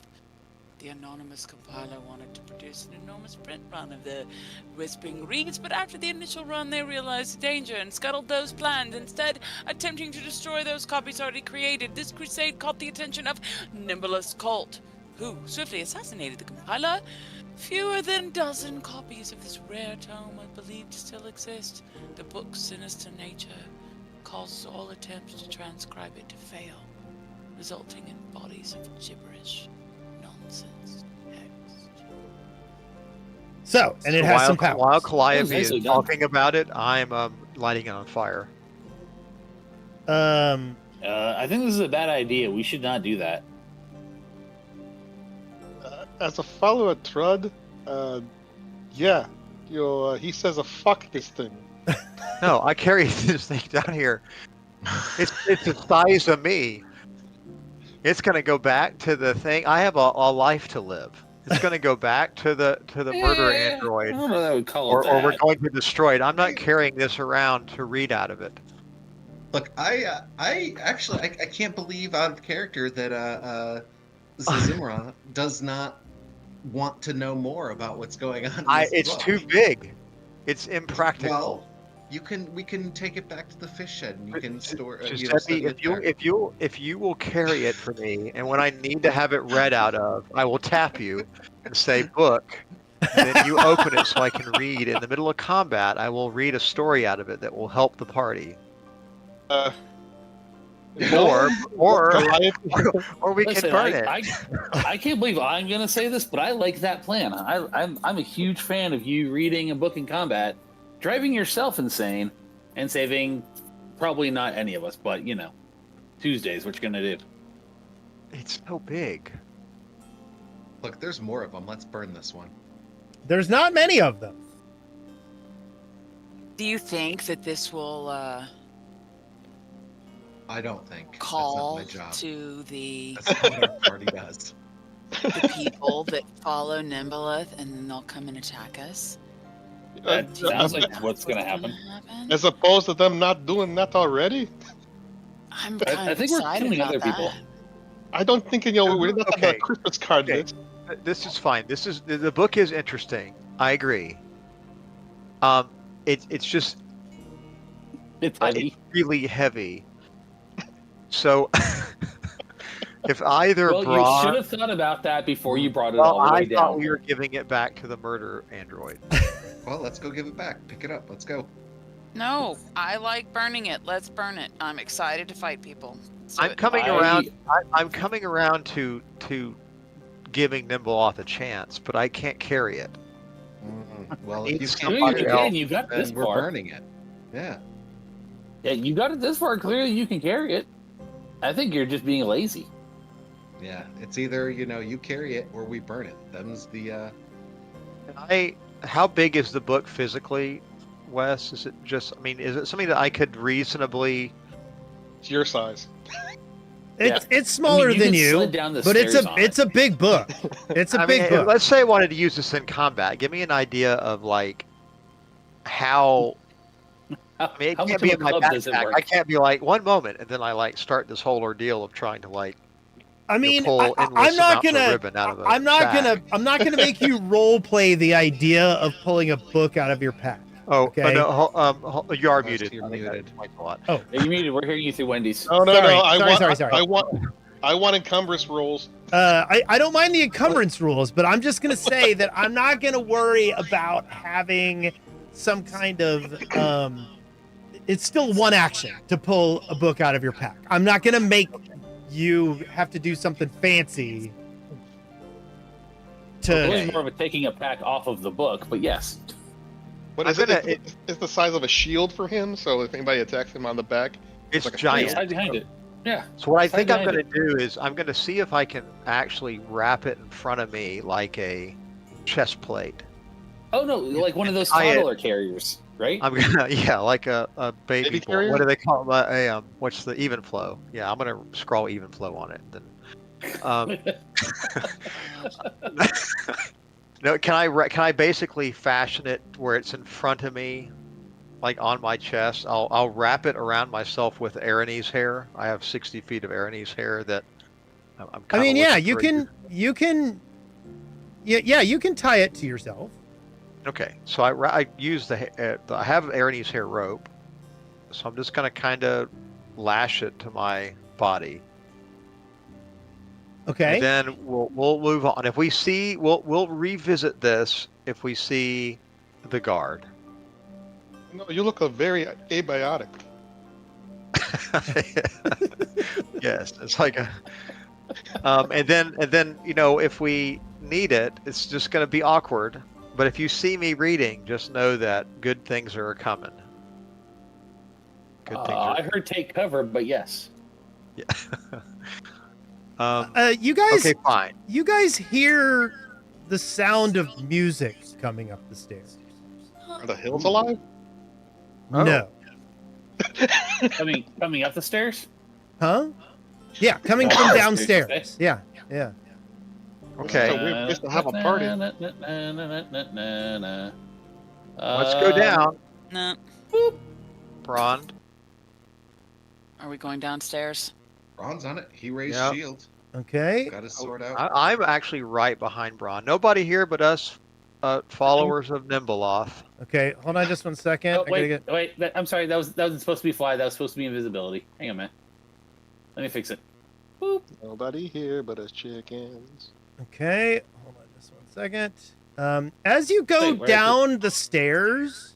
The anonymous compiler wanted to produce an enormous print run of the Whispering Reeds, but after the initial run they realized the danger and scuttled those plans, instead attempting to destroy those copies already created. This crusade caught the attention of Nimbleth's cult, who swiftly assassinated the compiler. Fewer than a dozen copies of this rare tome are believed to still exist. The book's sinister nature causes all attempts to transcribe it to fail, resulting in bodies of gibberish, nonsense text. So, and it has some power. While That was Calliope nicely is done. talking about it, I'm lighting it on fire. I think this is a bad idea. We should not do that. As a follower Trud, yeah, he says a fuck this thing. No, I carry this thing down here. It's the size of me. It's gonna go back to the thing. I have a life to live. It's gonna go back to the murder I android, don't know that I would call or it that. we're going to destroy it. I'm not carrying this around to read out of it. Look, I actually I can't believe out of character that Zazimra does not want to know more about what's going on. In this It's book. too big. It's impractical. Well, we can take it back to the fish shed and you can store. Giuseppe, set it there. if you will carry it for me, and when I need to have it read out of, I will tap you and say book. And then you open it so I can read. In the middle of combat, I will read a story out of it that will help the party. Or we Listen, can burn it. I can't believe I'm going to say this, but I like that plan. I'm a huge fan of you reading a book in combat, driving yourself insane, and saving probably not any of us, but Tuesdays. What you going to do? It's so big. Look, there's more of them. Let's burn this one. There's not many of them. Do you think that this will I don't think. call That's not my job. to the That's not what our party does. people that follow Nimbleth, and then they'll come and attack us? That sounds like what's going to happen. As opposed to them not doing that already. I'm I kind of think we're excited killing about other people. that. I don't think we're not talking about Okay. a Christmas card. Okay. Bitch. This is fine. The book is interesting. I agree. It's just It's heavy. it's really heavy. So if either Well, you brought, should have thought about that before you brought it well, all the way I thought down. we were giving it back to the murder android. Well, let's go give it back. Pick it up. Let's go. No, I like burning it. Let's burn it. I'm excited to fight people. So I'm coming I- around. I'm coming around to giving Nimbleoth a chance, but I can't carry it. Well, Need if you somebody can't Clearly you carry can. it, You got this then we're far. burning it. Yeah. Yeah, you got it this far. Clearly you can carry it. I think you're just being lazy. Yeah. It's either, you carry it or we burn it. Them's the How big is the book physically, Wes? Is it just? I mean, is it something that I could reasonably? It's your size. It's smaller you than can you, slid down the but it's stairs on a big book. It's a big book. Let's say I wanted to use this in combat. Give me an idea of how. I mean, it How can't much be of in a my club does it backpack. work? I can't be like one moment and then I start this whole ordeal of trying to I mean, pull I'm endless not amounts of gonna. ribbon out of a I'm not bag. gonna make you role play the idea of pulling a book out of your pack. Oh, Okay. no, you are Last muted. you're I think that muted. explains a lot. Oh, Yeah, you muted. We're hearing you through Wendy's. No, no, Sorry, no. sorry. I want encumbrance rules. I don't mind the encumbrance rules, but I'm just gonna say that I'm not gonna worry about having some kind of it's still one action to pull a book out of your pack. I'm not gonna make you have to do something fancy It was to more of a taking a pack off of the book, but yes. What I'm is it? gonna- It's the size of a shield for him, so if anybody attacks him on the back, It's like a giant. It's hide behind it. Yeah. So what I think I'm behind going to do is I'm going to see if I can actually wrap it in front of me like a chest plate. Oh no, like one of those I- toddler carriers, right? I'm gonna, yeah, like a baby Baby boy. carrier? What do they call it? What's the even flow? Yeah, I'm gonna scroll even flow on it. Then, no, can I basically fashion it where it's in front of me, like on my chest? I'll wrap it around myself with Erinny's hair. I have 60 feet of Erinny's hair that I'm. I kinda mean, yeah, looking you for a can you can tie it to yourself. Okay, so I use I have Erinny's hair rope, so I'm just gonna kind of lash it to my body. Okay. And then we'll move on. If we see, we'll revisit this if we see the guard. no, you look a very abiotic. Yes, it's like a. And then if we need it, it's just gonna be awkward. But if you see me reading, just know that good things are coming. Good things are. I heard take cover, but yes. Yeah. You guys Okay, fine. you guys hear the sound of music coming up the stairs. Are the hills alive? Oh. No. Coming up the stairs? Huh? Yeah, coming from Downstairs. downstairs. Yeah. Yeah. Okay. It's a weird place to have a party. Let's go down, Nah. Brond. Are we going downstairs? Ron's on it. He raised Yep. shield. Okay. Got his sword out. I'm actually right behind Brond. Nobody here but us, followers of Nimbleoth. Okay, hold on just 1 second. Oh, I gotta get wait. I'm sorry. That wasn't supposed to be fly. That was supposed to be invisibility. Hang on, man. Let me fix it. Boop. Nobody here but us chickens. Okay, hold on just 1 second. As you go Wait, where is down the stairs,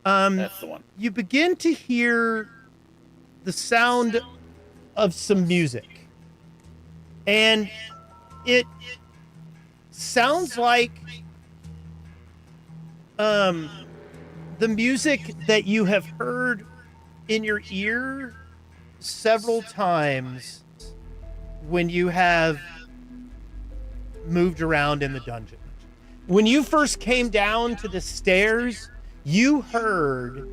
That's the one. you begin to hear the sound of some music. And it sounds like the music that you have heard in your ear several times when you have moved around in the dungeon. When you first came down to the stairs, you heard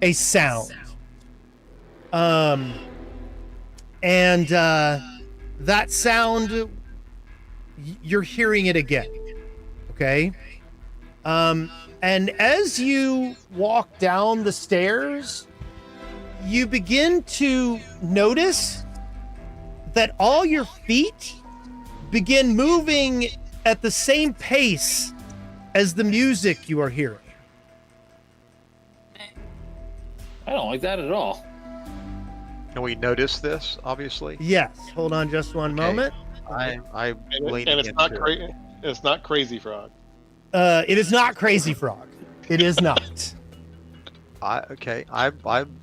a sound. And that sound, you're hearing it again. Okay? And as you walk down the stairs, you begin to notice that all your feet begin moving at the same pace as the music you are hearing. I don't like that at all. Can we notice this? Obviously, Yes. Hold on just one moment. I'm And, leaning and it's not into it. crazy. It's not Crazy Frog. It is not Crazy Frog. It is not. I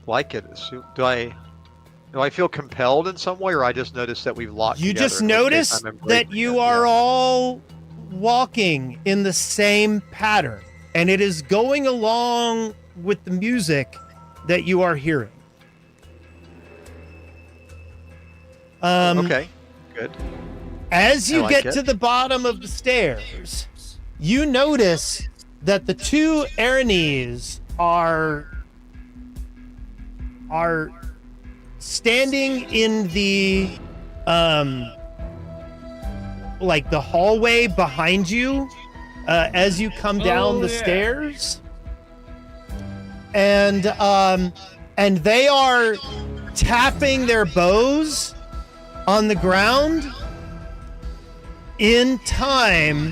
like it. So, do I feel compelled in some way, or I just noticed that we've locked? You together, just in which case notice I'm embracing that you it, are yeah. all walking in the same pattern, and it is going along with the music that you are hearing. Okay, good. As I you like get it. to the bottom of the stairs, you notice that the two Erinny's are standing in the like the hallway behind you as you come down the stairs, and they are tapping their bows on the ground in time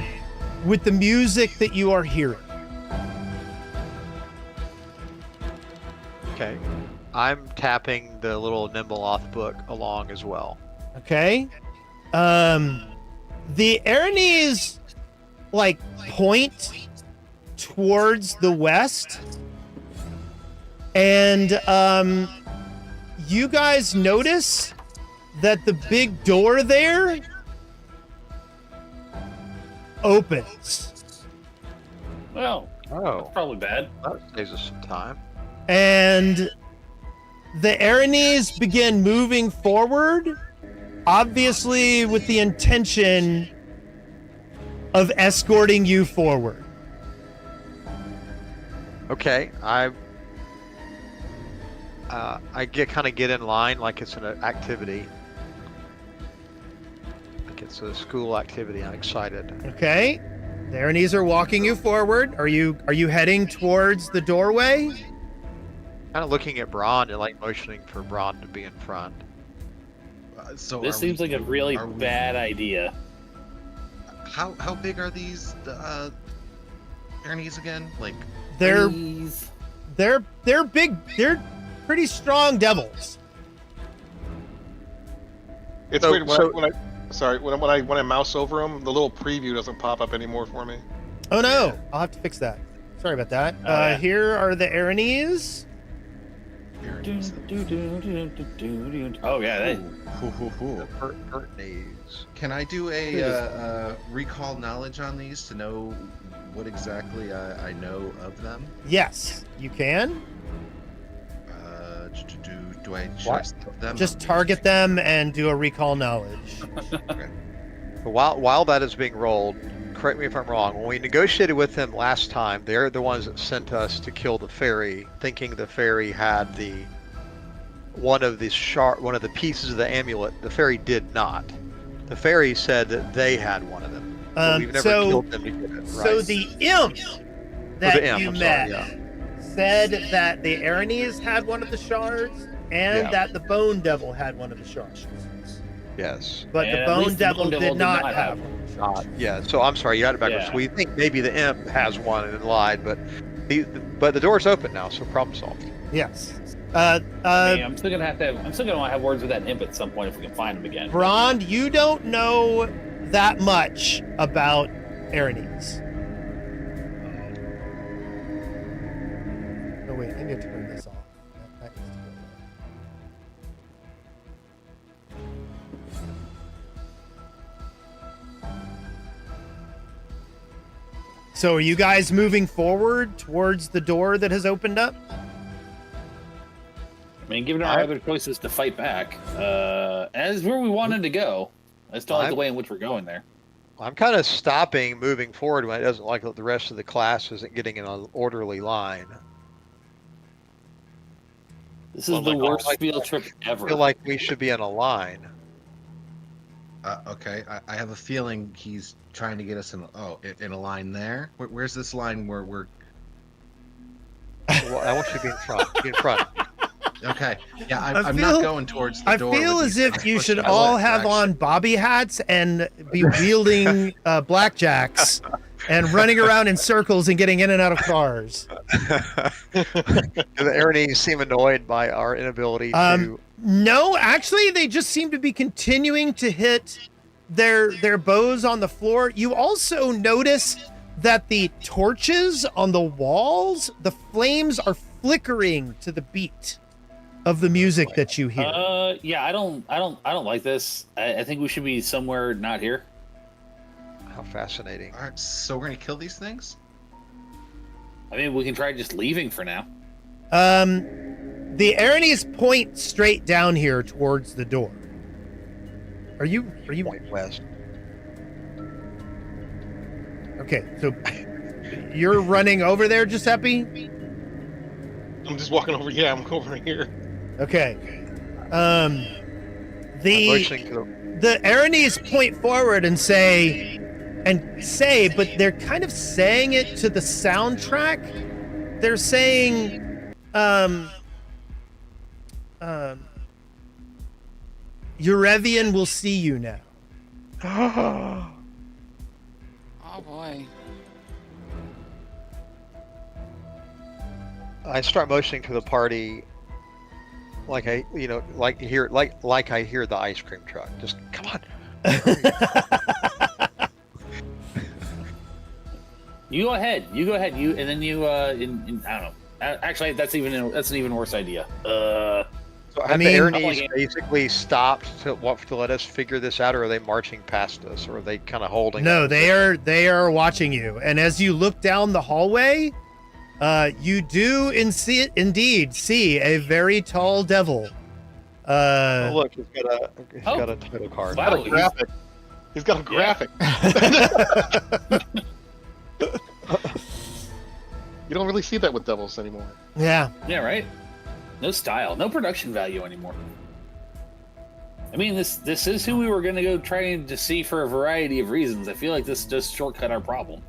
with the music that you are hearing. Okay. I'm tapping the little Nimble-Oth book along as well. Okay. The Aranese like point towards the west, and you guys notice that the big door there opens, Well, Oh, that's probably bad. that saves us some time. and the Aranese begin moving forward, obviously with the intention of escorting you forward. Okay, I kind of get in line like it's an activity, like it's a school activity. I'm excited. Okay. The Aranese are walking you forward. Are you heading towards the doorway? Kind of looking at Braun and like motioning for Braun to be in front. So This seems like a really bad idea. How big are these Aranese again? Like They're Please. they're big. They're pretty strong devils. It's So- weird so- when I mouse over them, the little preview doesn't pop up anymore for me. Oh no, I'll have to fix that. Sorry about that. Oh, yeah. Here are the Aranese. Oh yeah, they, Curtnays. Can I do a recall knowledge on these to know what exactly I know of them? Yes, you can. Do I What? just them? Just target them and do a recall knowledge. But while that is being rolled, correct me if I'm wrong. When we negotiated with them last time, they're the ones that sent us to kill the fairy, thinking the fairy had one of the pieces of the amulet. The fairy did not. The fairy said that they had one of them. But we've never killed them to get it. Right? So the imp that the imp, you I'm met sorry, said that the Aranese had one of the shards and Yeah. that the Bone Devil had one of the shards. Yes. But And the at Bone least the Devil Bone did Devil not did not have have one. of the Not, shards. yeah. So I'm sorry, you got it backwards. Yeah. We think maybe the imp has one and lied, but the door's open now, so problem solved. Yes. I mean, I'm still gonna want to have words with that imp at some point if we can find him again. Brond, you don't know that much about Aranese. Oh wait, I need to turn this off. That needs to go away. So are you guys moving forward towards the door that has opened up? I mean, given our other choices to fight back, as where we wanted to go, I just don't like the way in which we're going there. I'm kind of stopping moving forward when it doesn't like that the rest of the class isn't getting in an orderly line. This is the worst field trip ever. I feel like we should be in a line. Okay, I have a feeling he's trying to get us in a line there. Where's this line where we're? Well, I want you to be in front. Be in front. Okay, yeah, I I'm feel- not going towards the I door. feel with as these if you guys should pushing all us have direction. on bobby hats and be wielding blackjacks and running around in circles and getting in and out of cars. Do the Aranese seem annoyed by our inability to? No, actually, they just seem to be continuing to hit their bows on the floor. You also notice that the torches on the walls, the flames are flickering to the beat of the music that you hear. Yeah, I don't like this. I think we should be somewhere not here. How fascinating. All right, so we're gonna kill these things. I mean, we can try just leaving for now. The Aranese point straight down here towards the door. Are you Point west. okay? So you're running over there, Giuseppe? I'm just walking over. Yeah, I'm over here. Okay. I'm motioning to The Aranese point forward and say, but they're kind of saying it to the soundtrack. They're saying, Eurevian will see you now. Oh boy. I start motioning to the party, like I hear the ice cream truck. Just come on. You go ahead. And then you. I don't know. Actually, that's an even worse idea. So have the Aranese basically stopped to let us figure this out, or are they marching past us, or are they kind of holding? No, they are watching you. And as you look down the hallway, you do indeed see a very tall devil. Oh, look, he's got a title card. Wow, He's got a graphic. You don't really see that with devils anymore. Yeah. Yeah, right? No style, no production value anymore. I mean, this is who we were going to go trying to see for a variety of reasons. I feel like this just shortcut our problem.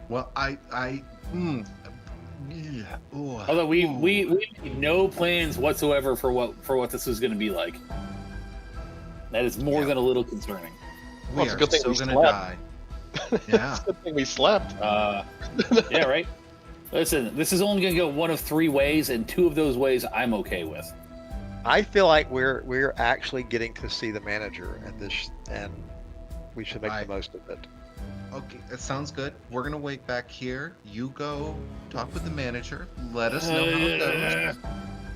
Well, yeah. Ooh, Although we made no plans whatsoever for what this was going to be like. That is more than a little concerning. we Well, it's a are good thing so we gonna slept. die. Yeah. It's a good thing we slept. Yeah, right? Listen, this is only going to go one of 3 ways, and 2 of those ways I'm okay with. I feel like we're actually getting to see the manager and we should make the most of it. Okay, that sounds good. We're gonna wait back here. You go talk with the manager. Let us know how it goes.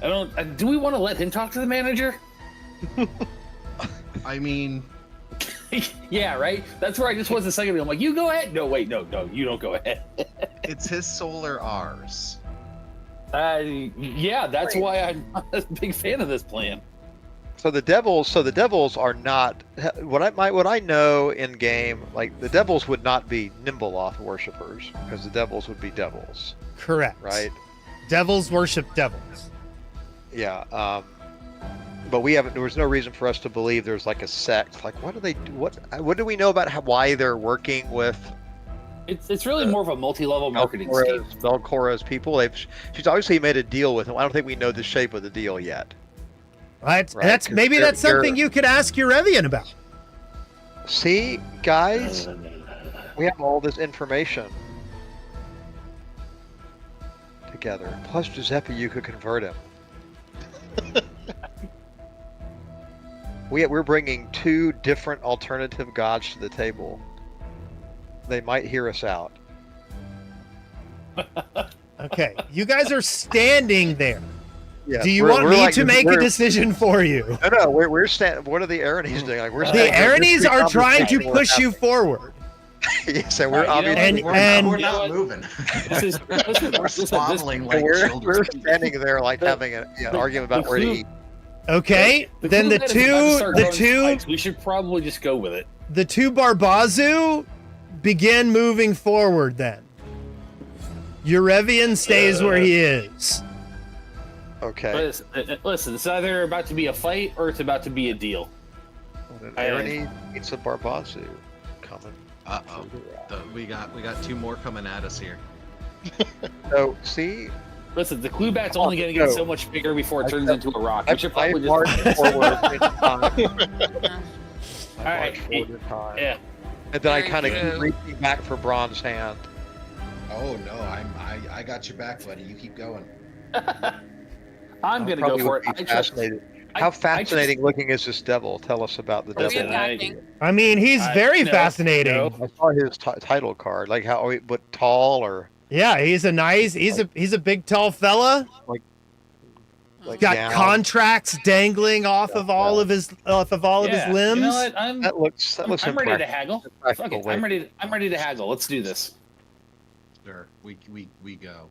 I don't. Do we want to let him talk to the manager? I mean, Yeah, right. That's where I just was a second ago. I'm like, you go ahead. No, wait, no, you don't go ahead. it's his soul or ours. Yeah, that's why I'm not a big fan of this plan. So the devils are not what I know in game. Like the devils would not be Nimbleoth worshippers because the devils would be devils. Correct. Right. Devils worship devils. Yeah. But there was no reason for us to believe there's like a sect. Like, what do they do? What do we know about why they're working with? It's really more of a multi-level marketing scheme. Velcora's people. She's obviously made a deal with them. I don't think we know the shape of the deal yet. Right. Right, That's 'cause maybe that's something you could ask your Evian about. See, guys, we have all this information together. Plus, Giuseppe, you could convert him. We're bringing 2 different alternative gods to the table. They might hear us out. Okay, you guys are standing there. Yeah, Do you want me to make a decision for you? No, we're standing. What are the Aranese doing? Like, we're The standing there, Aranese this are trying to conversation push we're you forward. having. Yes, and we're All right, you know obviously what? And- We're You know not what? moving. Listen, We're squabbling like we're children. standing there like having an argument about where to eat. Okay, then the clue that is about to start growing two spikes, we should probably just go with it. the 2 Barbazu begin moving forward. Then Eurevian stays where he is. Okay. Listen, it's either about to be a fight or it's about to be a deal. Aranese meets a Barbazu coming. Uh-oh. We got 2 more coming at us here. So see, Listen, the clue bat's only going to get so much bigger before it turns into a rock. We should I probably march just. forward in time. All right. March forward in time. Yeah. And then I Very kind of good. keep reaching back for Bronze Hand. Oh no, I got your back, buddy. You keep going. I'm going to go Probably for would it. be I trust- fascinating. I- How I fascinating looking is this devil? Tell us about the Are we devil. attacking? I mean, he's very No, fascinating. no. I saw his title card. Like how, but tall or Yeah, he's a big tall fella. like Got gown? contracts dangling off of all of his Yeah, limbs. You know what? I'm That looks ready to impressive. haggle. Fuck Practical it. way. I'm ready to haggle. Let's do this. Sure. We go.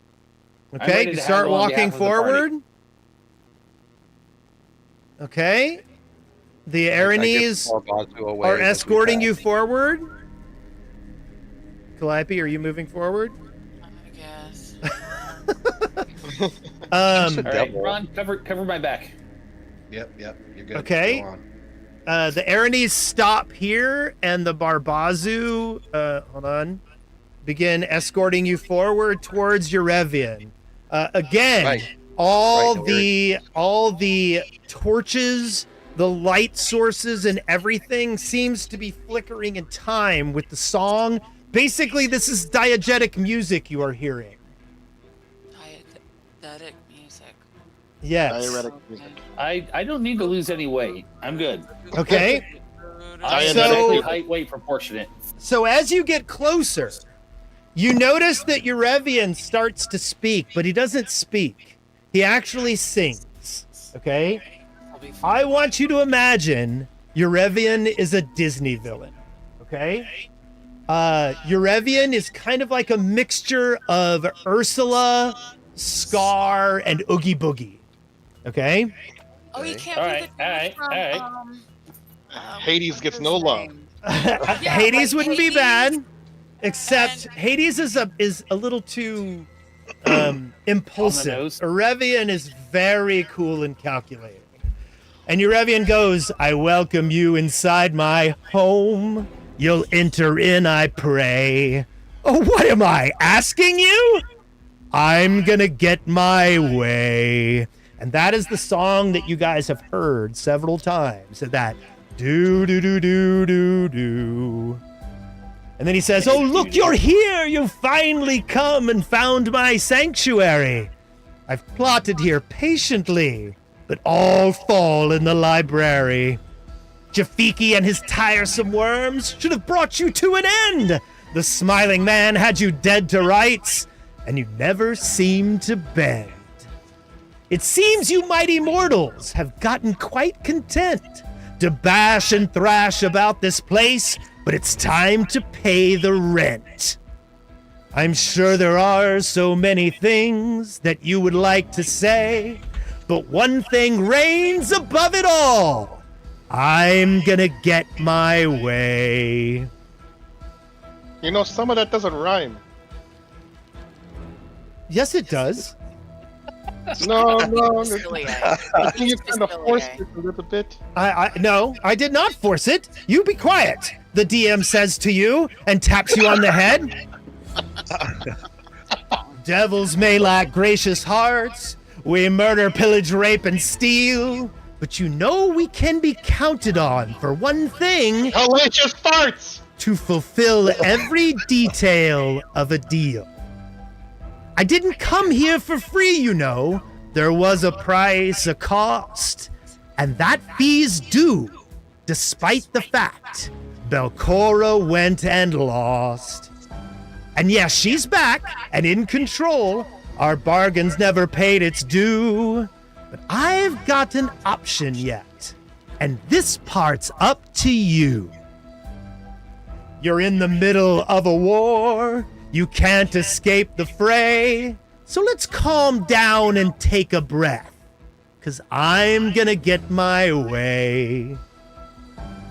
Okay, ready you to start haggle on walking behalf of the party. forward. Okay. The Aranese are escorting you forward. Calliope, are you moving forward? I guess. All right, Devil. Ron, cover my back. Yep. You're good. Okay. Go on. The Aranese stop here, and the Barbazu, hold on, begin escorting you forward towards Eurevian. Again, Right. all Right, the torches, the light sources, and everything seems to be flickering in time with the song. Basically, this is diegetic music you are hearing. diuretic music. Yes. Diuretic music. I don't need to lose any weight. I'm good. Okay. I am So- exactly height weight proportionate. So as you get closer, you notice that Eurevian starts to speak, but he doesn't speak. He actually sings. Okay? I'll be fine. I want you to imagine Eurevian is a Disney villain. Okay? Eurevian is kind of like a mixture of Ursula, Scar, and Oogie Boogie. Okay? Oh, you can't All be right, the all right, from, all right. Hades gets what's no his love. name? Hades like wouldn't be Hades bad, except and- Hades is a little too impulsive. nose. Eurevian is very cool and calculating. And Eurevian goes, I welcome you inside my home. You'll enter in, I pray. Oh, what am I asking you? I'm gonna get my way. And that is the song that you guys have heard several times. That do do do do do do. And then he says, oh, look, you're here. You've finally come and found my sanctuary. I've plotted here patiently, but all fall in the library. Jafiki and his tiresome worms should have brought you to an end. The smiling man had you dead to rights, and you never seemed to bend. It seems you mighty mortals have gotten quite content to bash and thrash about this place, but it's time to pay the rent. I'm sure there are so many things that you would like to say, but one thing reigns above it all. I'm gonna get my way. You know, some of that doesn't rhyme. Yes, it does. No, no. Silly, I think you kind of Silly, forced it a little bit. No, I did not force it. You be quiet, the DM says to you and taps you on the head. Devils may lack gracious hearts. We murder, pillage, rape, and steal. But you know we can be counted on for one thing, Hellacious farts! to fulfill every detail of a deal. I didn't come here for free, you know. There was a price, a cost, and that fee's due, despite the fact Belcora went and lost. And yes, she's back and in control. Our bargain's never paid its due. But I've got an option yet, and this part's up to you. You're in the middle of a war. You can't escape the fray. So let's calm down and take a breath, 'cause I'm gonna get my way.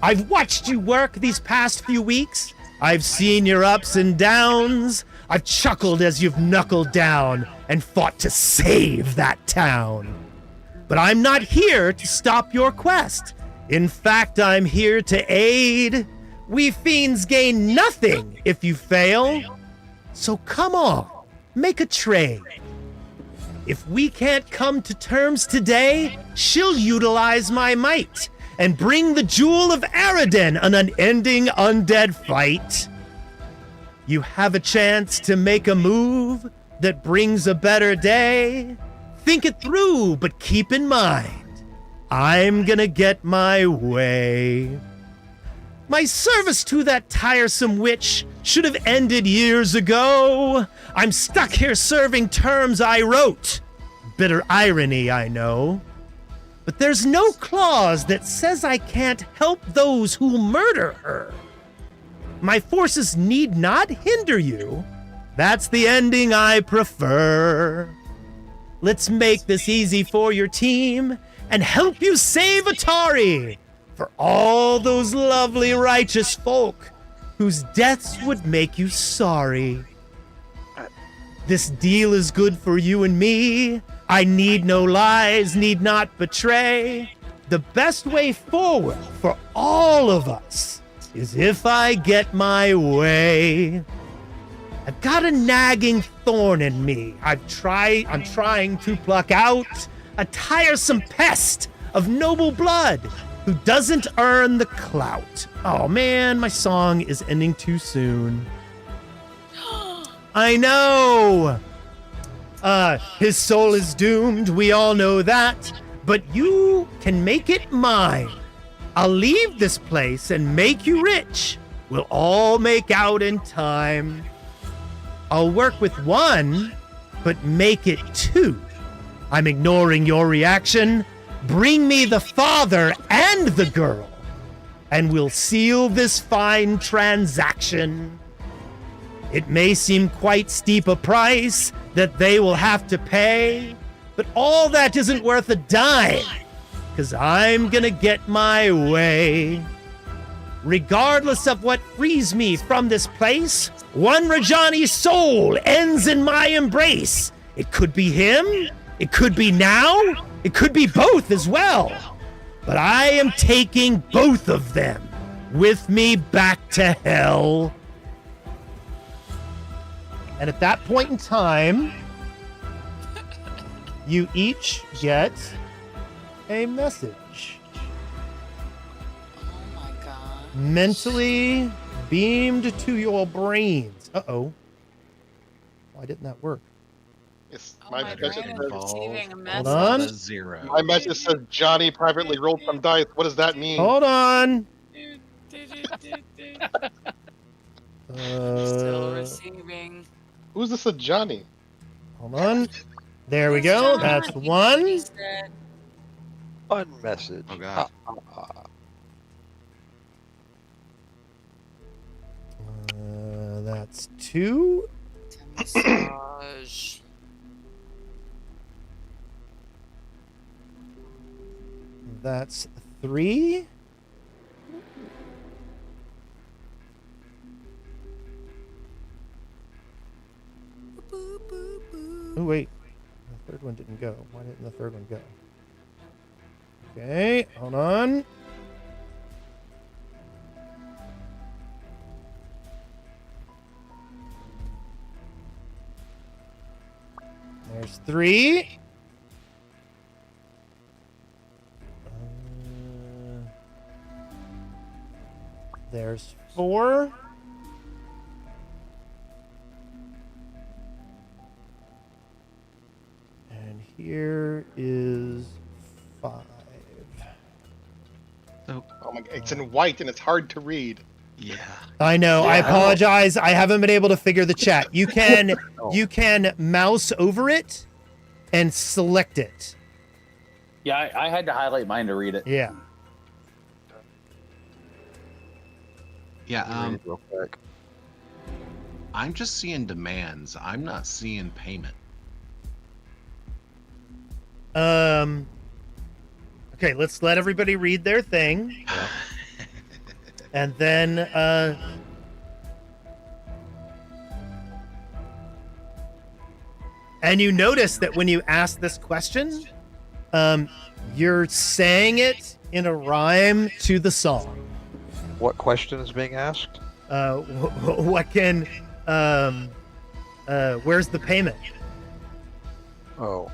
I've watched you work these past few weeks. I've seen your ups and downs. I've chuckled as you've knuckled down and fought to save that town. But I'm not here to stop your quest. In fact, I'm here to aid. We fiends gain nothing if you fail. So come on, make a trade. If we can't come to terms today, she'll utilize my might and bring the Jewel of Aridin an unending undead fight. You have a chance to make a move that brings a better day. Think it through, but keep in mind, I'm gonna get my way. My service to that tiresome witch should have ended years ago. I'm stuck here serving terms I wrote. Bitter irony, I know. But there's no clause that says I can't help those who murder her. My forces need not hinder you. That's the ending I prefer. Let's make this easy for your team and help you save Otari for all those lovely righteous folk whose deaths would make you sorry. This deal is good for you and me. I need no lies, need not betray. The best way forward for all of us is if I get my way. I've got a nagging thorn in me. I'm trying to pluck out a tiresome pest of noble blood who doesn't earn the clout. Oh man, my song is ending too soon. I know. His soul is doomed, we all know that. But you can make it mine. I'll leave this place and make you rich. We'll all make out in time. I'll work with one, but make it two. I'm ignoring your reaction. Bring me the father and the girl, and we'll seal this fine transaction. It may seem quite steep a price that they will have to pay, but all that isn't worth a dime, 'cause I'm gonna get my way. Regardless of what frees me from this place, one Rajani's soul ends in my embrace. It could be him, it could be now, it could be both as well. But I am taking both of them with me back to hell. And at that point in time, you each get a message. Oh my god. Mentally beamed to your brains. Uh-oh. Why didn't that work? It's, Oh, my my message brain is says, receiving a Hold message. on. A 0. my message says Johnny privately rolled some dice. What does that mean? Hold on. Still Uh, receiving. Who's this a Johnny? hold on. There we go. That's one. He said, Unmessage. Oh, God. That's two. massage. That's three. Oh, wait. The third one didn't go. Why didn't the third one go? Okay, hold on. There's three. There's four. And here is five. So, Oh my! It's in white and it's hard to read. yeah. I know. I Yeah. apologize. I haven't been able to figure the chat. You can Oh. you can mouse over it and select it. Yeah, I had to highlight mine to read it. Yeah. Yeah, Read it real quick. I'm just seeing demands. I'm not seeing payment. Okay, let's let everybody read their thing. And then and you notice that when you ask this question, you're saying it in a rhyme to the song. What question is being asked? What can where's the payment? Oh.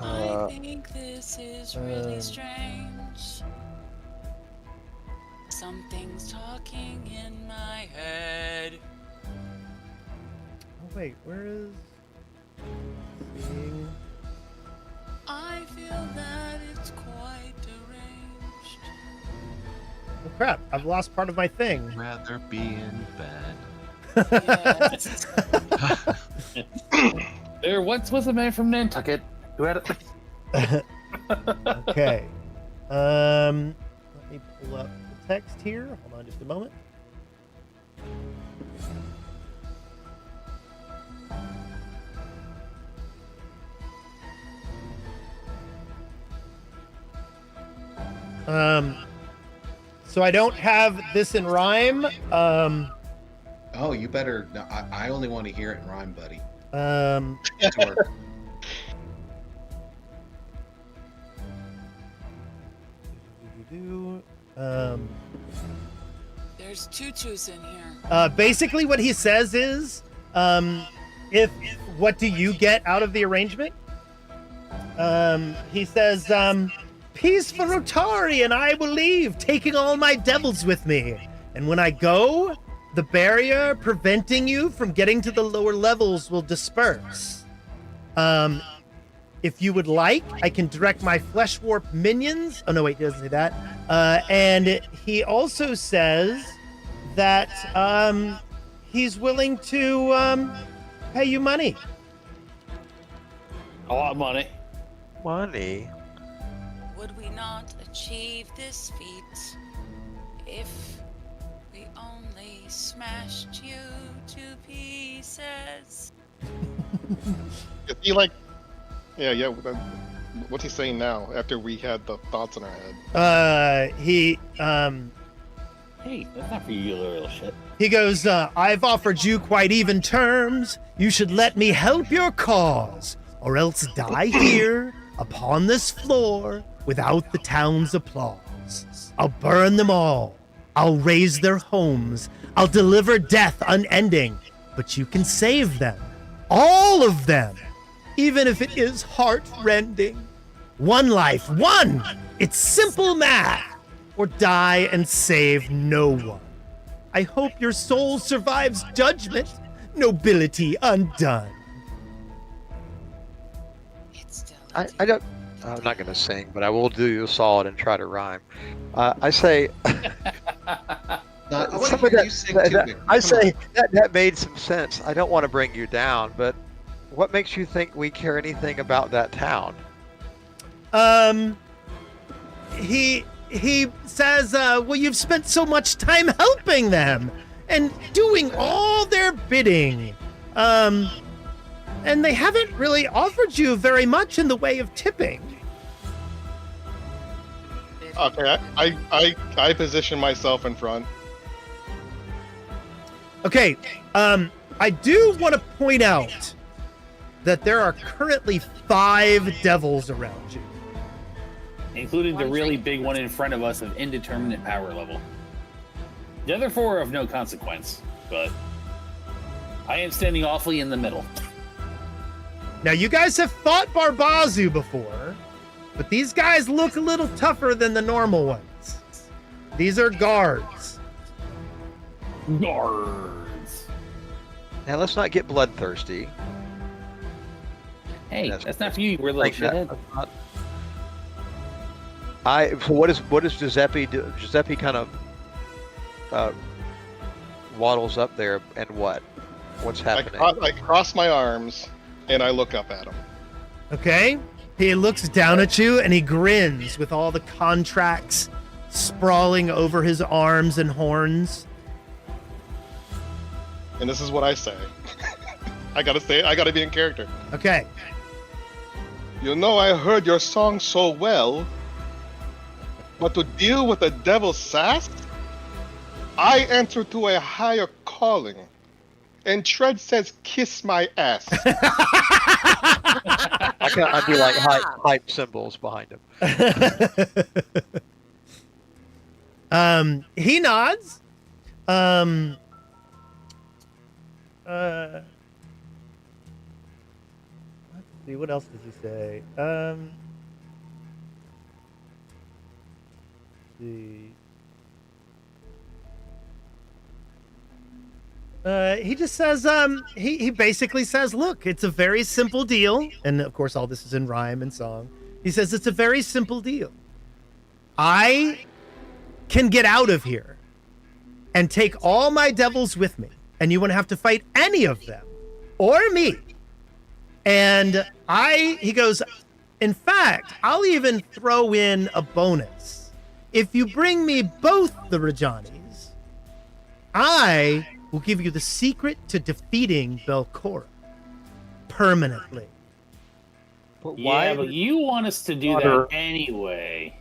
I think this is really uh, strange. Something's talking in my head. Oh wait, where is seeing I feel that it's quite deranged. oh crap, I've lost part of my thing. Rather be in bed. Yes. There once was a man from Nantucket who had a... Okay. Let me pull up the text here. Hold on just a moment. So I don't have this in rhyme. Oh, you better. No, I only want to hear it in rhyme, buddy. Sure. There's tutus in here. Basically, what he says is, if what do you get out of the arrangement? He says, peace for Otari, and I will leave, taking all my devils with me. And when I go, the barrier preventing you from getting to the lower levels will disperse. If you would like, I can direct my flesh warp minions. Oh no, wait, he doesn't say that. And he also says that he's willing to pay you money. A lot of money. Money. Would we not achieve this feat if we only smashed you to pieces? Is he like, yeah. What's he saying now? After we had the thoughts in our head. Hey, that's not for you, little shit. He goes, I've offered you quite even terms. You should let me help your cause, or else die here upon this floor without the town's applause. I'll burn them all. I'll raze their homes. I'll deliver death unending. But you can save them. All of them. Even if it is heart-rending. One life, one! It's simple math. Or die and save no one. I hope your soul survives judgment. Nobility undone. It's still I don't. I'm not going to sing, but I will do you a solid and try to rhyme. I say. I want to some of hear that- you sing that- too, that- Victor. I Come say on. that made some sense. I don't want to bring you down, but what makes you think we care anything about that town? He says, well, you've spent so much time helping them and doing all their bidding. And they haven't really offered you very much in the way of tipping. Okay, I position myself in front. Okay, I do want to point out that there are currently 5 devils around you. Including the really big one in front of us of indeterminate power level. The other 4 are of no consequence, but I am standing awfully in the middle. Now, you guys have fought Barbazu before, but these guys look a little tougher than the normal ones. These are guards. Guards. Now let's not get bloodthirsty. Hey, Yes. that's not for you, you little Like that. shithead. So what does Giuseppe do? Giuseppe kind of waddles up there, and what's happening? I cross my arms and I look up at him. Okay? He looks down at you and he grins with all the contracts sprawling over his arms and horns. And this is what I say. I gotta be in character. Okay. You know, I heard your song so well, but to deal with the devil's sass, I answer to a higher calling. And Tread says, kiss my ass. I do like hype symbols behind him. He nods. Let's see, what else does he say? Let's see. He just says, he basically says, look, it's a very simple deal. And of course, all this is in rhyme and song. He says, it's a very simple deal. I can get out of here and take all my devils with me. And you wouldn't have to fight any of them or me. And he goes, in fact, I'll even throw in a bonus. If you bring me both the Rajanis, I will give you the secret to defeating Belcora permanently. But Yeah, but you want us to do Water. that anyway.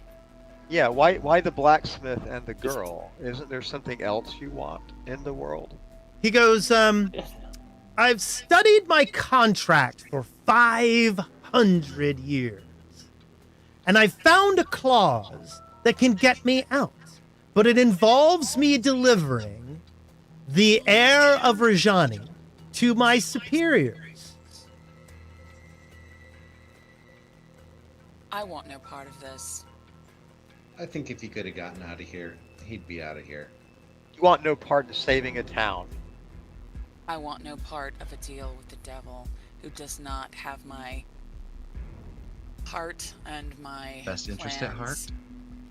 Yeah, why the blacksmith and the girl? Isn't there something else you want in the world? He goes, I've studied my contract for 500 years, and I found a clause that can get me out, but it involves me delivering the heir of Rajani to my superiors. I want no part of this. I think if he could have gotten out of here, he'd be out of here. You want no part in saving a town. I want no part of a deal with the devil who does not have my heart and my Best interest at heart? plans.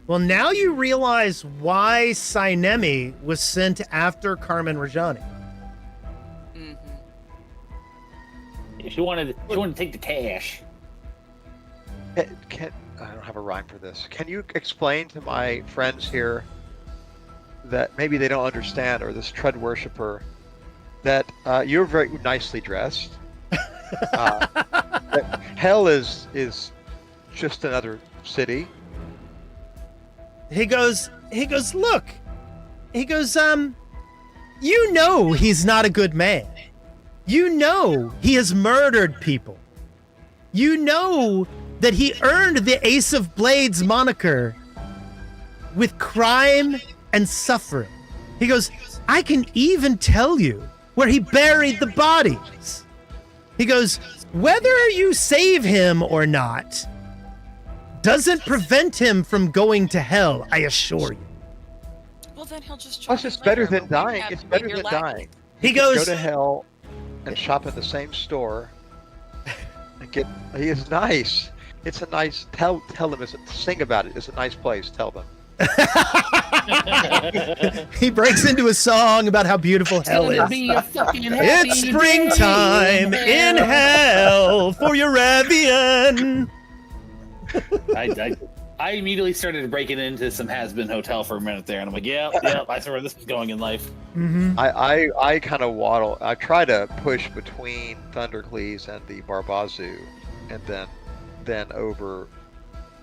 Well, now you realize why Sinemi was sent after Carmen Rajani. Mm-hmm. She wanted to take the cash. I don't have a rhyme for this. Can you explain to my friends here that maybe they don't understand, or this tread worshiper, that you're very nicely dressed. That hell is just another city. He goes, look. He goes, you know he's not a good man. You know he has murdered people. You know that he earned the Ace of Blades moniker with crime and suffering. He goes, I can even tell you where he buried the bodies. He goes, whether you save him or not doesn't prevent him from going to hell, I assure you. Well, then he'll just. Plus, it's better than dying. It's better than dying. He Go goes, to hell and shop at the same store and get. He is nice. It's a nice. Tell them. Sing about it. It's a nice place. Tell them. he breaks into a song about how beautiful hell is. It's springtime in hell for your Evian. I immediately started breaking into some has-been hotel for a minute there, and I'm like, yeah, I saw where this is going in life. Mm-hmm. I kind of waddle. I try to push between Thundercleese and the Barbazu, and then over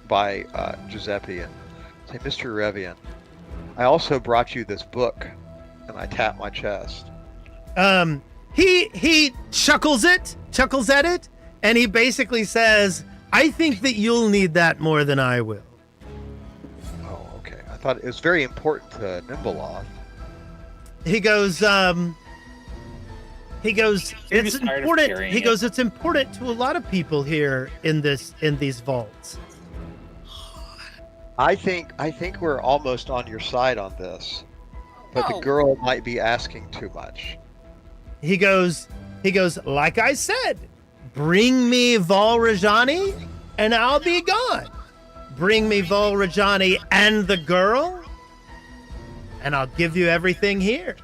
by Giuseppe and say, Mr. Revian, I also brought you this book, and I tap my chest. He chuckles at it, and he basically says, I think that you'll need that more than I will. Oh, okay. I thought it was very important to Nimbleoth. He goes, it's important. He goes, it's important to a lot of people here in these vaults. I think we're almost on your side on this, but the girl might be asking too much. He goes, like I said, bring me Val Rajani and I'll be gone. Bring me Val Rajani and the girl and I'll give you everything here.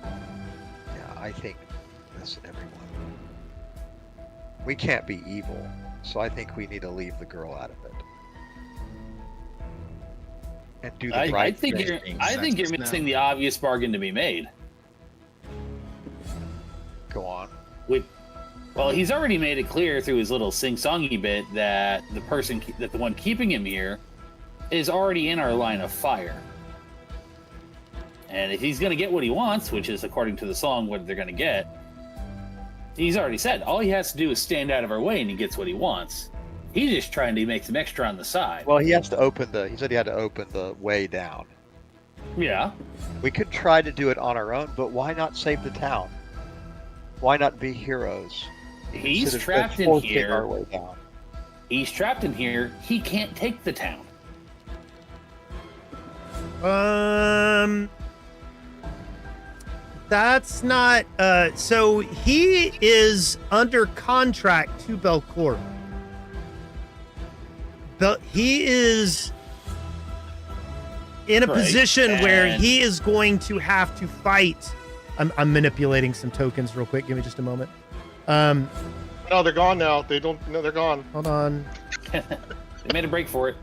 Yeah, I think, listen, everyone, we can't be evil, so I think we need to leave the girl out of it. And do the right I think thing. I think you're missing the obvious bargain to be made. Go on. Well, he's already made it clear through his little sing-songy bit that the one keeping him here is already in our line of fire. And if he's going to get what he wants, which is according to the song what they're going to get, he's already said all he has to do is stand out of our way and he gets what he wants. He's just trying to make some extra on the side. Well, he has to he said he had to open the way down. Yeah. We could try to do it on our own, but why not save the town? Why not be heroes? He's trapped in here. Our way down. He's trapped in here. He can't take the town. That's not, so he is under contract to Belcora. But he is in a position where he is going to have to fight. I'm manipulating some tokens real quick. Give me just a moment. No, they're gone now. They don't. No, they're gone. Hold on. They made a break for it.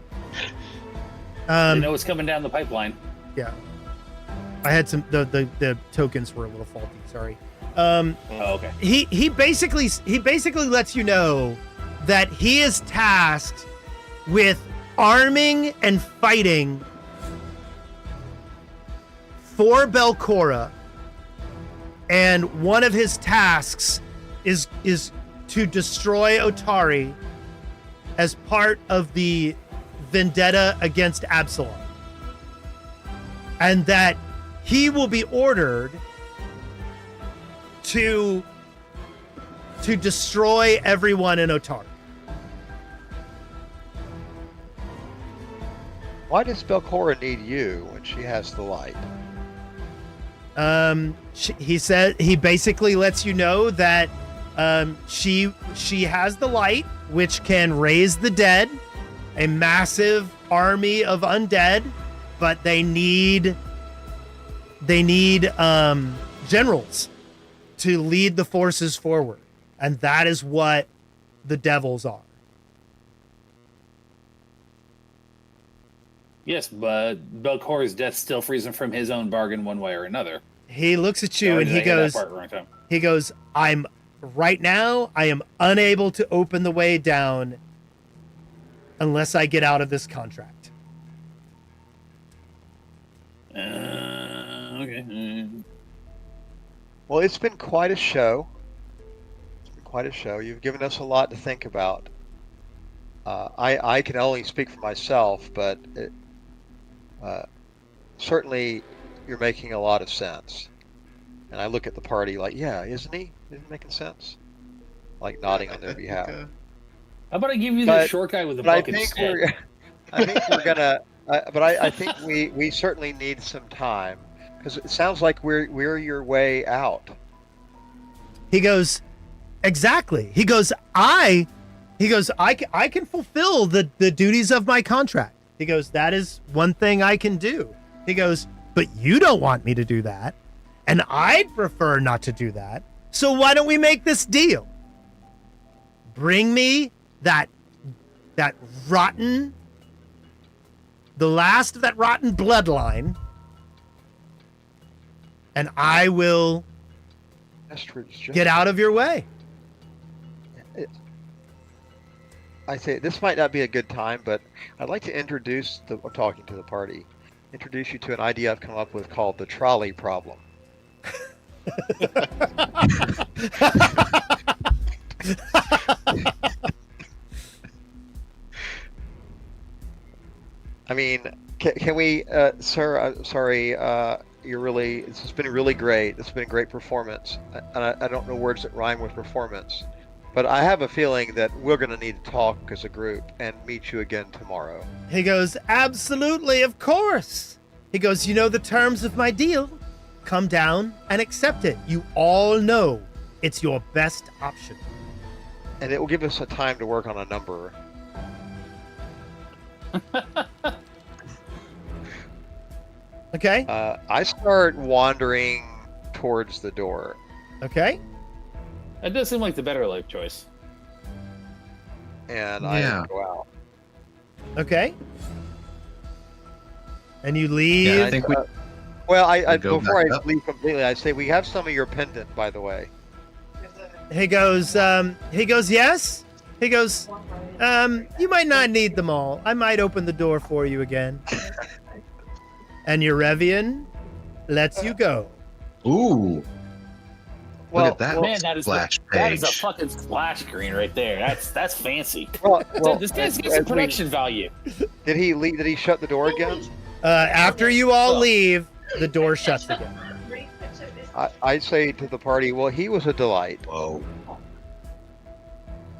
They know it's coming down the pipeline. Yeah. I had some. The tokens were a little faulty. Sorry. Okay. He basically lets you know that he is tasked with arming and fighting for Belcora, and one of his tasks is to destroy Otari as part of the vendetta against Absalom, and that he will be ordered to destroy everyone in Otari. Why does Belcora need you when she has the light? He said he basically lets you know that she has the light, which can raise the dead, a massive army of undead, but they need generals to lead the forces forward, and that is what the devils are. Yes, but Belcor's death still frees him from his own bargain one way or another. He looks at you Or and did he I hear that goes, part wrong time? right now, I am unable to open the way down unless I get out of this contract. Okay. Well, it's been quite a show. You've given us a lot to think about. I can only speak for myself, but certainly you're making a lot of sense. And I look at the party like, yeah, isn't he? Isn't he making sense? Like nodding on their behalf. How about I give you the short guy with the But book I instead? think we're gonna. But I think we certainly need some time because it sounds like we're your way out. He goes, exactly. He goes, I can fulfill the duties of my contract. He goes, that is one thing I can do. He goes, but you don't want me to do that. And I'd prefer not to do that. So why don't we make this deal? Bring me that rotten, the last of that rotten bloodline, and I will get out of your way. I say this might not be a good time, but I'd like to introduce talking to the party. Introduce you to an idea I've come up with called the trolley problem. I mean, can we, sir? I'm sorry. This has been really great. It's been a great performance, and I don't know words that rhyme with performance, but I have a feeling that we're going to need to talk as a group and meet you again tomorrow. He goes, absolutely, of course. He goes, you know the terms of my deal. Come down and accept it. You all know it's your best option. And it will give us a time to work on a number. Okay. I start wandering towards the door. Okay. That does seem like the better life choice. And Yeah. I go out. Okay. And you leave. Yeah, I think we. Well, I go before I back up. leave completely, I say we have some of your pendant, by the way. He goes, yes. He goes, you might not need them all. I might open the door for you again. And Eurevian lets you go. Ooh. Well, Look at that Man, that is splash that is a page. fucking splash screen right there. That's fancy. well, This guy's got some production value. Did he leave? Did he shut the door again? After you all leave, the door shuts again. I say to the party, well, he was a delight. Whoa.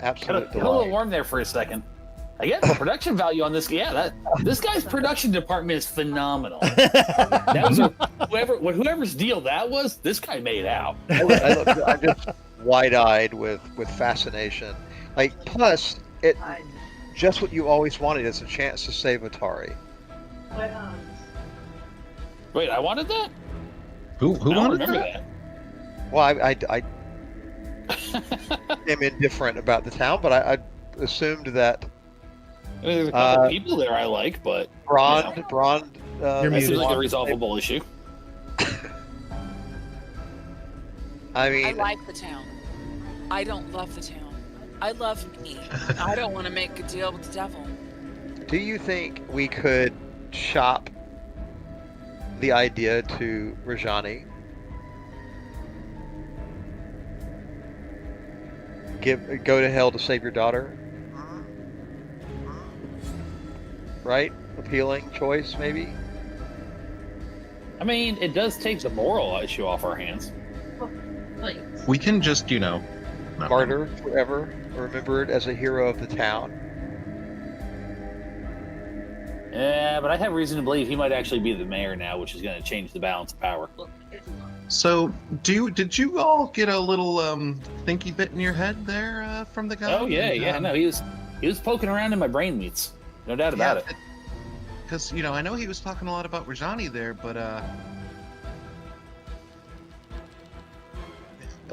Absolute Got a little delight. warm there for a second. I get the production value on this. Yeah, this guy's production department is phenomenal. That was whoever's deal that was. This guy made out. I'm just wide-eyed with fascination. Like, plus, it just what you always wanted is a chance to save Otari. Wait, I wanted that. Who I don't wanted remember that? Well, I am indifferent about the town, but I assumed that I mean, there's a couple people there I like, but Brond, You're that muted. seems like a resolvable issue. I mean, I like the town. I don't love the town. I love me. I don't want to make a deal with the devil. do you think we could shop the idea to Rajani? Go to hell to save your daughter? Right? Appealing choice, maybe? I mean, it does take the moral issue off our hands. We can just, no. Martyr forever, remembered as a hero of the town. Yeah, but I have reason to believe he might actually be the mayor now, which is going to change the balance of power. So, did you all get a little thinky bit in your head there from the guy? Oh yeah. No, he was poking around in my brain meats. No doubt about it. Because I know he was talking a lot about Rajani there, but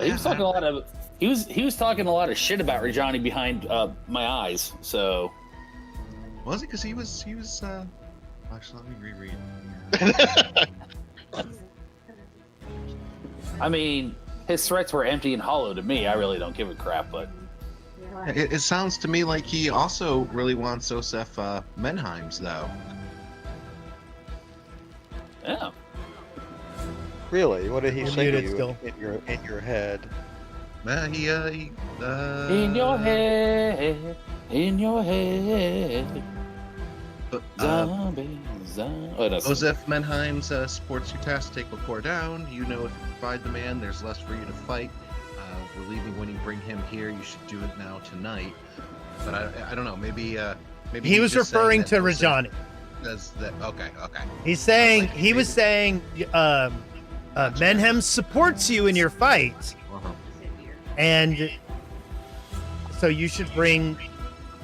He was talking a lot of he was talking a lot of shit about Rajani behind my eyes. So was it? Because he was actually, let me reread. I mean, his threats were empty and hollow to me. I really don't give a crap, but It sounds to me like he also really wants Osef Menheims, though. yeah. Really? What did he You're say to muted you still. in your head? He In your head, in your head, zombie. Oh, no, Osef Menheim's supports your task to take Bakor down. You know, if you provide the man, there's less for you to fight. We're leaving when you bring him here. You should do it now tonight. But I don't know. Maybe He he's was just saying referring that to Osef Rajani. Does that? Okay. He's saying Like, he was saying Menhem supports you in your fight, Uh-huh. and so you should bring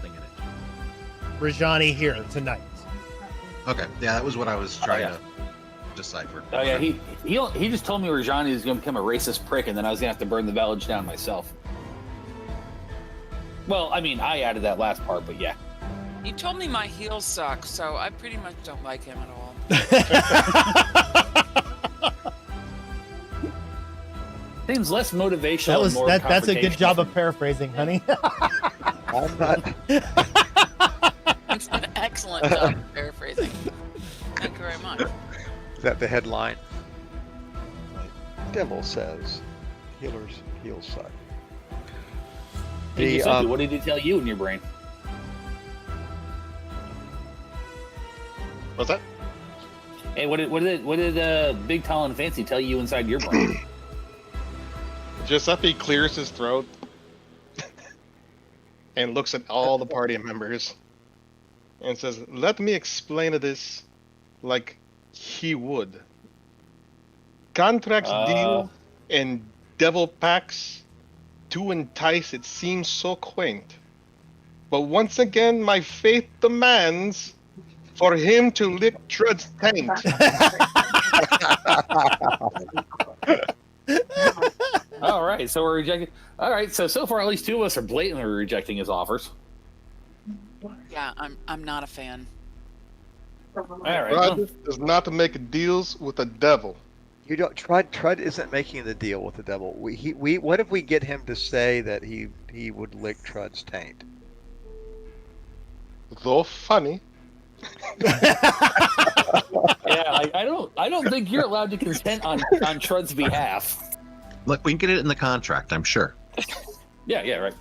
Something in it. Rajani here tonight. Okay. Yeah, that was what I was trying yeah. to decipher. Oh yeah, he just told me Rajani was going to become a racist prick, and then I was going to have to burn the village down myself. Well, I mean, I added that last part, but yeah. He told me my heels suck, so I pretty much don't like him at all. Seems less motivational. That and more that's a good confrontational. job of paraphrasing, honey. I'm not. It's an excellent job of paraphrasing. Thank you very much. Is that the headline? Devil says, "Healers heal suck." Hey, Giuseppe, what did he tell you in your brain? What's that? Hey, what did Big Tall and Fancy tell you inside your brain? Giuseppe clears his throat and looks at all the party members and says, "Let me explain this like he would. Contracts, deal, and devil pacts to entice, it seems so quaint. But once again, my faith demands for him to lick Trud's taint." All right, so we're rejecting. All right, so far at least two of us are blatantly rejecting his offers. Yeah, I'm not a fan. All right, well, Trud does not make deals with the devil. You don't. Trud isn't making the deal with the devil. We what if we get him to say that he would lick Trud's taint? Though funny, yeah, I don't think you're allowed to consent on Trud's behalf. Look, we can get it in the contract, I'm sure. Yeah, right.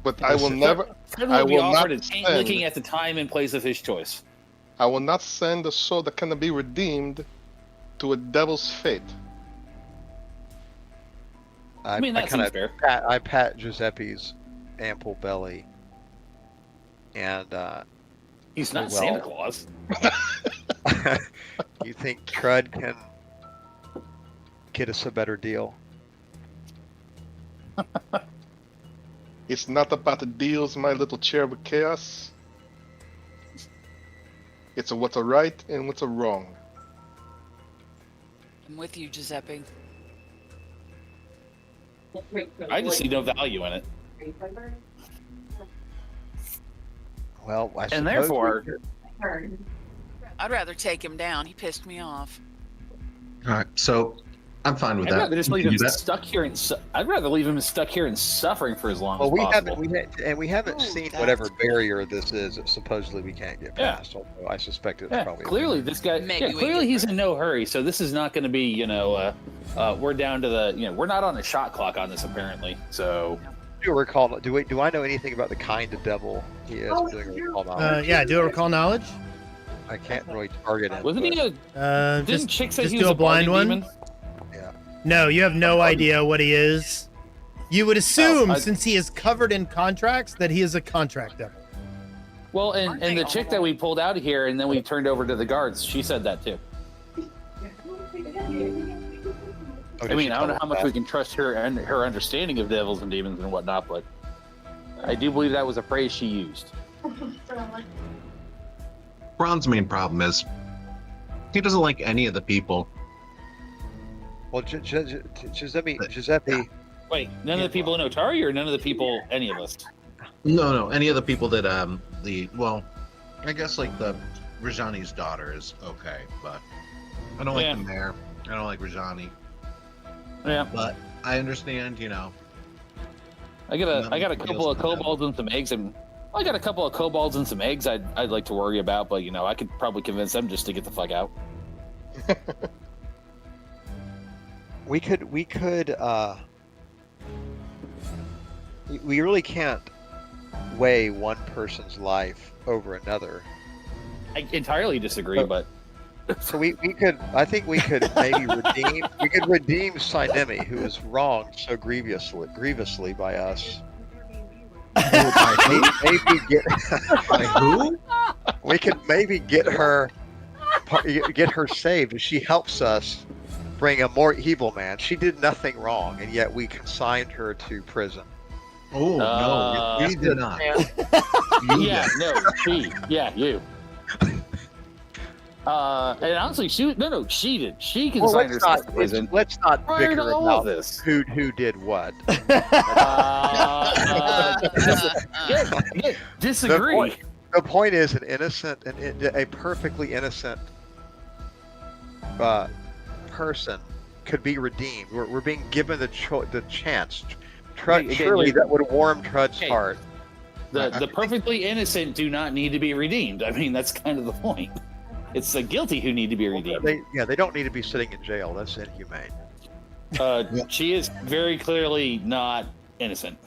but I will never. Trud I will be will offered not a taint send- licking at the time and place of his choice. I will not send a soul that cannot be redeemed to a devil's fate. I mean, that kinda seems fair. I pat Giuseppe's ample belly, and He's not well. Santa Claus. you think Trud can get us a better deal? It's not about the deals, my little cherub of chaos. It's a what's a right and what's a wrong. I'm with you, Giuseppe. I just see no value in it. Well, I And suppose therefore, I'd rather take him down. He pissed me off. All right, so I'm fine with I'd that. rather just We leave can him do that. stuck here and I'd rather leave him stuck here and suffering for as long Well, as we possible. we haven't Ooh, seen that's whatever barrier this is that supposedly we can't get Yeah. past. Although I suspect it's Yeah, probably clearly this guy. Maybe we Clearly get he's there. in no hurry. So this is not going to be, we're down to the, we're not on the shot clock on this apparently. So Do you recall? Do I know anything about the kind of devil he is? Doing a recall knowledge? Yeah, do a recall knowledge. I can't really target him. wasn't he but- a? Didn't Just Chick say just he do was a blind party one. demon? No, you have no idea what he is. You would assume, I- since he is covered in contracts, that he is a contract devil. Well, and the chick that we pulled out of here and then we turned over to the guards, she said that too. Oh, I mean, I don't know how much we can trust her and her understanding of devils and demons and whatnot, but I do believe that was a phrase she used. Ron's main problem is he doesn't like any of the people. Well, Giuseppe. Wait, none of the people in Otari, or none of the people, any of us? No, any of the people that I guess like the Rajani's daughter is okay, but I don't like the mayor. I don't like Rajani. Yeah, but I understand, I got a couple of kobolds and some eggs, and I got a couple of kobolds and some eggs I'd like to worry about, but I could probably convince them just to get the fuck out. We really can't weigh one person's life over another. I entirely disagree, but so I think we could maybe redeem Sinemi, who was wronged so grievously by us. Maybe get by who? We could maybe get her saved if she helps us bring a more evil man. She did nothing wrong, and yet we consigned her to prison. Oh no, we did not. You. And honestly, she did. She consigned herself to prison. Let's not bicker about this. Who did what. Disagree. The point is, a perfectly innocent person could be redeemed. We're being given the chance. Truly, that would warm Trud's heart. The perfectly innocent do not need to be redeemed. I mean, that's kind of the point. It's the guilty who need to be redeemed. They don't need to be sitting in jail. That's inhumane. She is very clearly not innocent.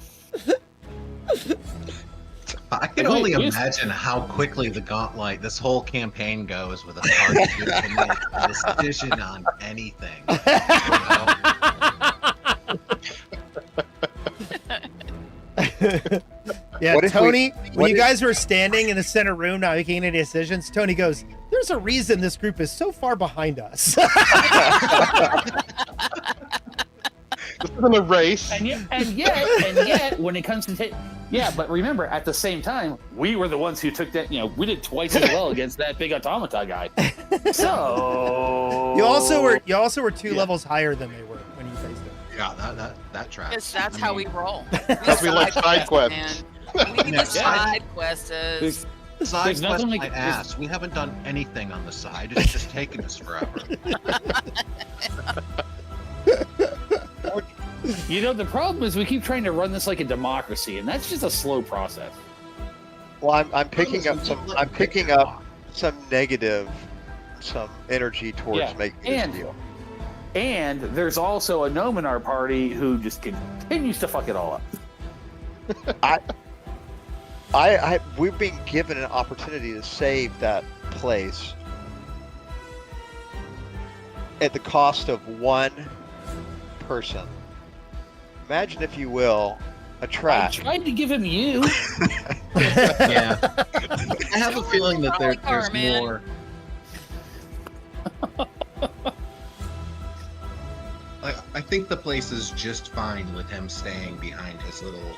I can only imagine how quickly the Gauntlight, this whole campaign goes with a party who can make a decision on anything. Yeah, Tony, when you guys were standing in the center room not making any decisions, Tony goes, "There's a reason this group is so far behind us." This isn't a race. And yet, when it comes to but remember, at the same time, we were the ones who took that. We did twice as well against that big automata guy. So you also were two levels higher than they were when you faced them. Yeah, that tracks. Because that's how we roll. We like side quests. We need the side quests. Side quest my ass. We haven't done anything on the side. It's just taken us forever. The problem is we keep trying to run this like a democracy, and that's just a slow process. Well, I'm picking up some negative, some energy towards making this deal. And there's also a gnome in our party who just continues to fuck it all up. We've been given an opportunity to save that place at the cost of one person. Imagine, if you will, a trash. I tried to give him you. Yeah. I have a feeling that there's more. I think the place is just fine with him staying behind his little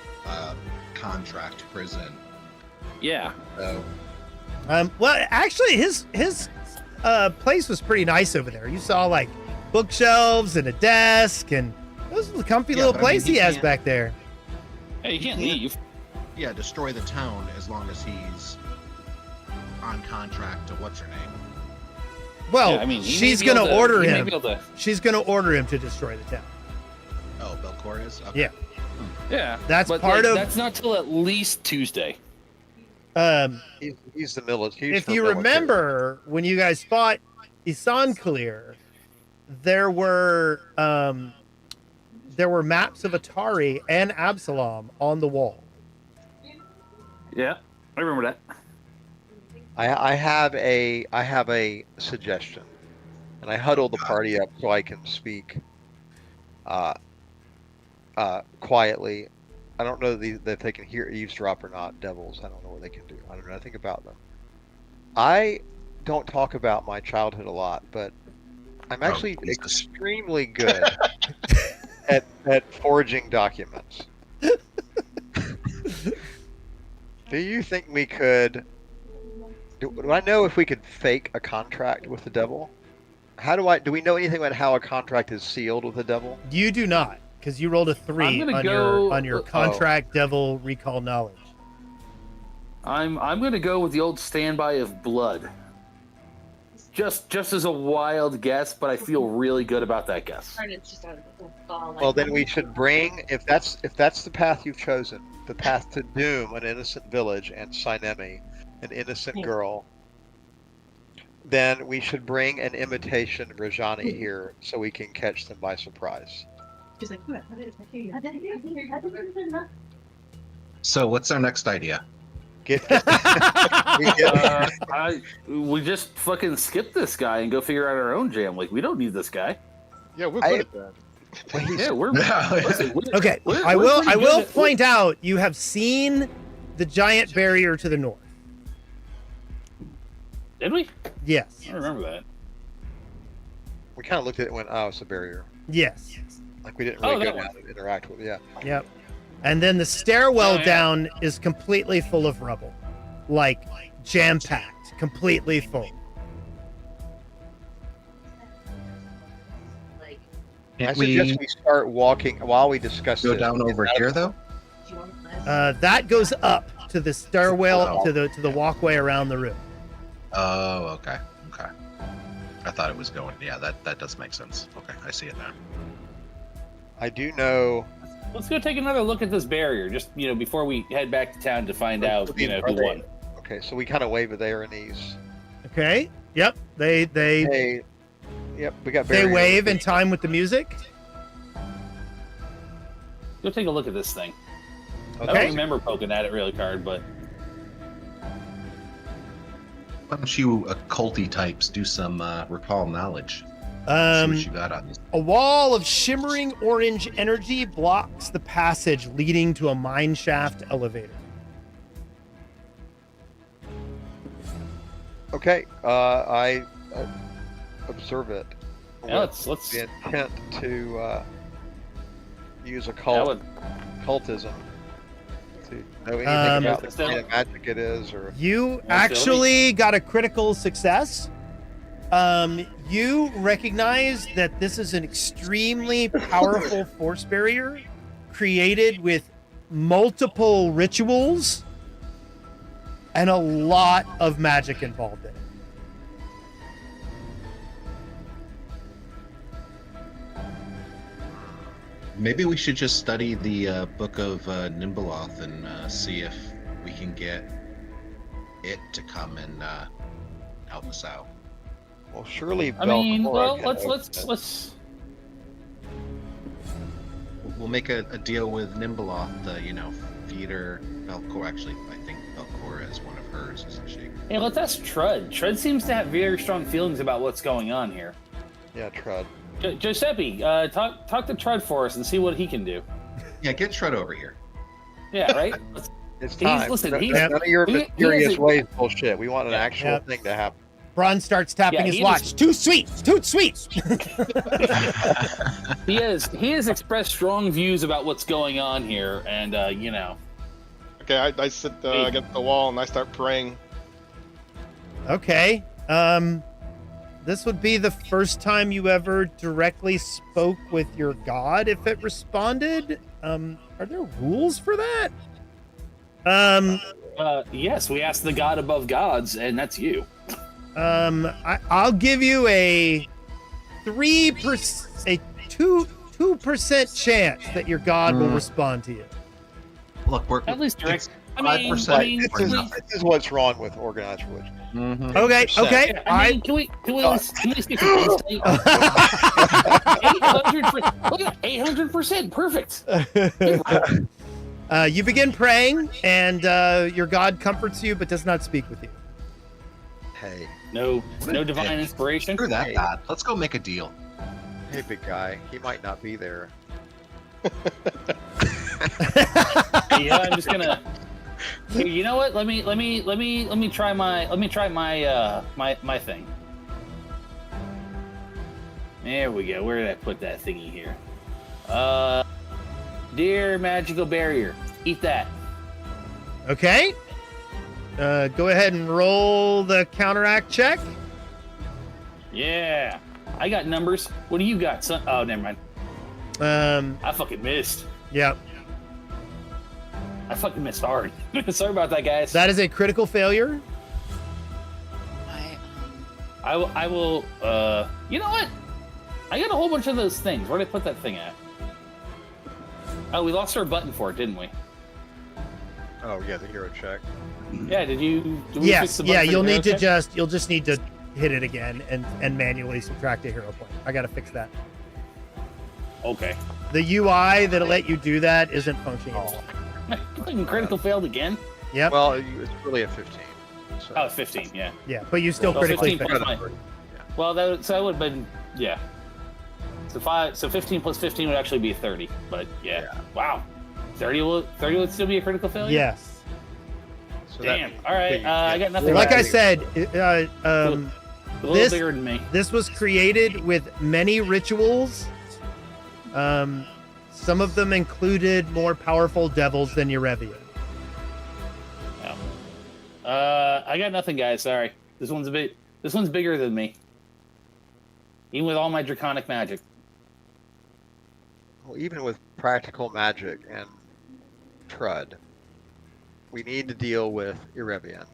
contract prison. Yeah. So. Well, actually, his place was pretty nice over there. You saw like bookshelves and a desk, and it was a comfy little place he has back there. Hey, you can't leave. Yeah, destroy the town as long as he's on contract to what's her name. Well, she's going to order him. She's going to order him to destroy the town. Oh, Belcor is? Okay. Yeah. Yeah. That's part of. That's not till at least Tuesday. He's the military. If you remember, when you guys fought Isan Clear, there were maps of Otari and Absalom on the wall. Yeah, I remember that. I have a suggestion, and I huddle the party up so I can speak quietly. I don't know that they can hear eavesdrop or not. Devils, I don't know what they can do. I don't know nothing about them. I don't talk about my childhood a lot, but I'm actually Jesus. extremely good at forging documents. Do you think we could? Do I know if we could fake a contract with the devil? Do we know anything about how a contract is sealed with the devil? You do not, because you rolled a 3 I'm gonna on go- your contract devil recall knowledge. I'm gonna go with the old standby of blood. Just as a wild guess, but I feel really good about that guess. Well, then we should bring, if that's the path you've chosen, the path to doom an innocent village and Sinemi, an innocent girl, then we should bring an imitation Rajani here so we can catch them by surprise. So what's our next idea? We just fucking skip this guy and go figure out our own jam. Like, we don't need this guy. Yeah, we're good at that. Yeah, listen, Okay, I will point out you have seen the giant barrier to the north. Did we? Yes. I don't remember that. We kind of looked at it and went, oh, it's a barrier. Yes. Like we didn't really that go down and interact with it. Yeah. Yep. And then the stairwell Oh, yeah. down is completely full of rubble. Like jam-packed, completely full. I Can't suggest we we start walking while we discuss go this. down over here though? That goes up to the stairwell, Oh. to the walkway around the room. Oh, okay. Okay. I thought it was going. Yeah, that does make sense. Okay, I see it now. I do know. Let's go take another look at this barrier, just before we head back to town to find out, who won. Okay, so we kind of wave at their knees. Okay. Yep. They Hey. Yep, we got. they barrier. wave in time with the music. Go take a look at this thing. I Okay. don't remember poking at it really hard, but Why don't you occulty types do some recall knowledge? See what you got on this. A wall of shimmering orange energy blocks the passage leading to a mine shaft elevator. Okay, I observe it. yeah, with let's the intent to use that occultism to know anything about Let's the do kind it. of magic it is, or You Yeah, actually got a critical success. You recognize that this is an extremely powerful force barrier created with multiple rituals and a lot of magic involved in it. Maybe we should just study the book of Nimbaloth and see if we can get it to come and help us out. well, surely. I mean, Belcor well, can let's open let's it. let's. We'll make a deal with Nimbaloth to, feed her. Belcor, actually, I think Belcor is one of hers, isn't she? Hey, let's ask Trud. Trud seems to have very strong feelings about what's going on here. Yeah, Trud. Giuseppe, talk to Trud for us and see what he can do. Yeah, get Trud over here. Yeah, right. It's He's- time. listen, none he's- of your he- he mysterious is a- ways bullshit. We want an actual Yeah. thing to happen. Bron starts tapping Yeah, his he watch. just- Too sweet, too sweet. He has expressed strong views about what's going on here, and Okay, I sit against the wall and I start praying. Okay. This would be the first time you ever directly spoke with your god if it responded. Are there rules for that? yes, we asked the god above gods, and that's you. I'll give you a 2% chance that your god will respond to you. Look, we're At least direct. I 5%. mean, This is what's wrong with organized religion. Mhm. Okay, 2%. okay. I mean, can we stick to insight? 800%, perfect. You begin praying, and your god comforts you, but does not speak with you. Hey, No divine inspiration. Screw that bad. Let's go make a deal. hey, big guy. He might not be there. Yeah, I'm just gonna. Here, you know what? Let me try my thing. There we go. Where did I put that thingy here? Dear magical barrier, eat that. Okay. Go ahead and roll the counteract check. Yeah, I got numbers. What do you got, son? Oh, never mind. I fucking missed. Yeah. I fucking missed hard. Sorry about that, guys. That is a critical failure. I will. You know what? I got a whole bunch of those things. Where did I put that thing at? Oh, we lost our button for it, didn't we? Oh yeah, the hero check. Yeah. Did we fix Yes. the button Yeah. for You'll the need to hero check? you'll just need to hit it again and manually subtract a hero point. I got to fix that. Okay. The UI that let you do that isn't functioning at all. Fucking critical failed again. Yep. Well, it's really a 15. So. Oh, 15. Yeah. Yeah, but you still So critically 15 failed. plus Well, that would have been yeah. So 15 plus 15 would actually be 30. But yeah. Wow. 30 would still be a critical failure. Yes. So Damn. All right. I got nothing. Like I to said, a little this- bigger than me. this was created with many rituals. Some of them included more powerful devils than Erevian. I got nothing, guys. Sorry. This one's bigger than me. Even with all my draconic magic. Well, even with practical magic and Trud, we need to deal with Erevian.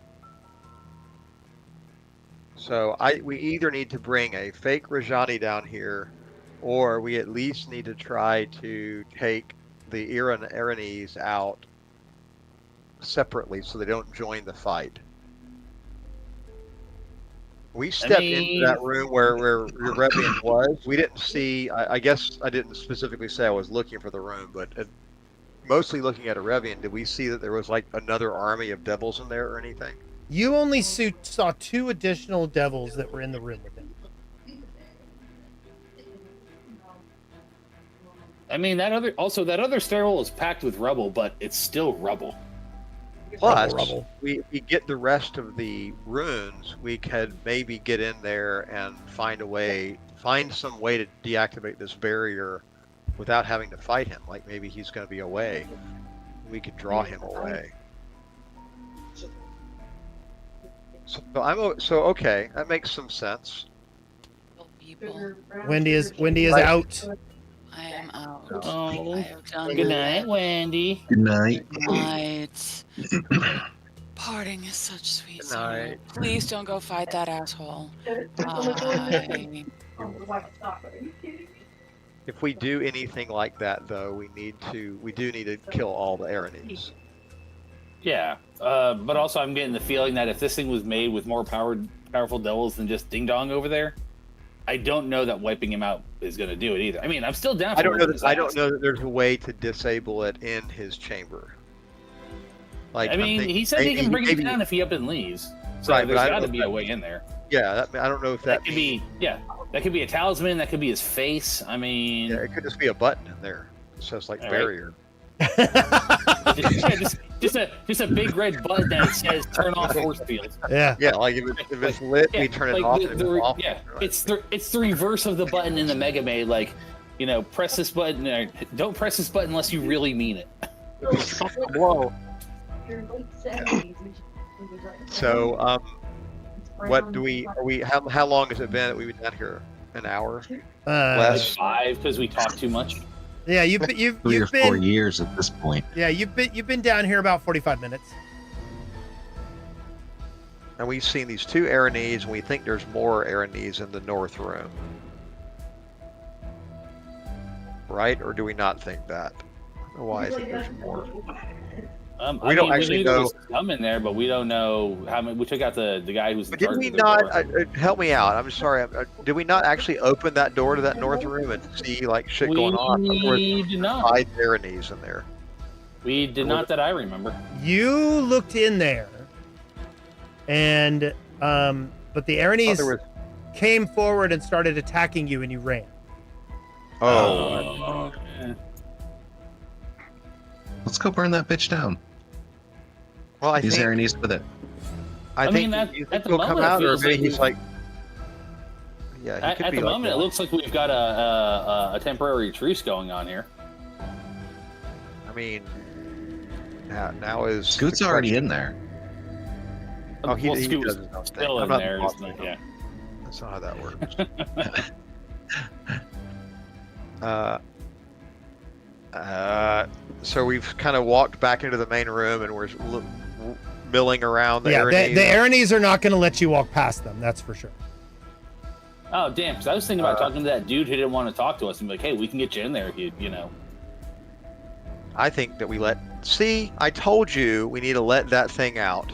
So we either need to bring a fake Rajani down here, or we at least need to try to take the Aranese out separately so they don't join the fight. We stepped into that room where Erevian was. We didn't see. I guess I didn't specifically say I was looking for the room, but mostly looking at Erevian. Did we see that there was like another army of devils in there or anything? You only saw 2 additional devils that were in the room with him. I mean, that other stairwell is packed with rubble, but it's still rubble. Plus, Rubble. we get the rest of the runes. We could maybe get in there and find some way to deactivate this barrier without having to fight him. Like maybe he's going to be away. We could draw him away. So okay, that makes some sense. People, Wendy is out. I am out. Oh, I have done good my night, Wendy. Good night. night. Parting is such sweet Good sorrow. night. Please don't go fight that asshole. If we do anything like that, though, we do need to kill all the Aranese. Yeah, but also I'm getting the feeling that if this thing was made with more powerful devils than just Ding Dong over there, I don't know that wiping him out is going to do it either. I mean, I'm still down. I don't know that there's a way to disable it in his chamber. Like I mean, he said he can bring it down if he up and leaves. So Right, but there's I got don't to know be if a way in there. Yeah, I don't know if That could be, that could be a talisman. That could be his face. I mean, Yeah, it could just be a button in there. It says like All right. barrier. just a big red button that says "Turn off force field." Yeah. Yeah, like if it's lit, we turn it like off. the- and the- it's off. yeah, it's the reverse of the button in the Mega Man. Like, press this button. Don't press this button unless you really mean it. Whoa. So, what do we? Are we? How long has it been that we've been down here? An hour? Uh, Like Less. 5 because we talk too much. yeah, you've 3 or you've 4 been years at this point. you've been down here about 45 minutes. And we've seen these 2 Aranese, and we think there's more Aranese in the north room. Right? Or do we not think that? Or why I think there's more? We don't actually we knew there know- was some in there, but we don't know how many. We took out the guy who's in But charge did we of the not? door. Help me out. I'm sorry. Did we not actually open that door to that north room and see like shit going on? Or We did not. 5 Aranese in there. We did not that I remember. You looked in there, and but the I thought Aranese there was- came forward and started attacking you, and you ran. Oh. let's go burn that bitch down. Well, I These think Aranese with it. I mean, think at you the think he'll come moment, it out, or feels maybe like he's like, yeah, he could At be the like moment, that. it looks like we've got a temporary truce going on here. I mean, now is Scoot's the already question- in there. Oh, he Well, does Scoot his was own thing. still I'm in not there. the boss isn't of it? him. Yeah. That's not how that works. So we've kind of walked back into the main room, and we're milling around the Yeah, Aranese. the Aranese are not going to let you walk past them. That's for sure. Oh, damn. Because I was thinking about talking to that dude who didn't want to talk to us and be like, hey, we can get you in there if you know. I think that we let. See, I told you we need to let that thing out.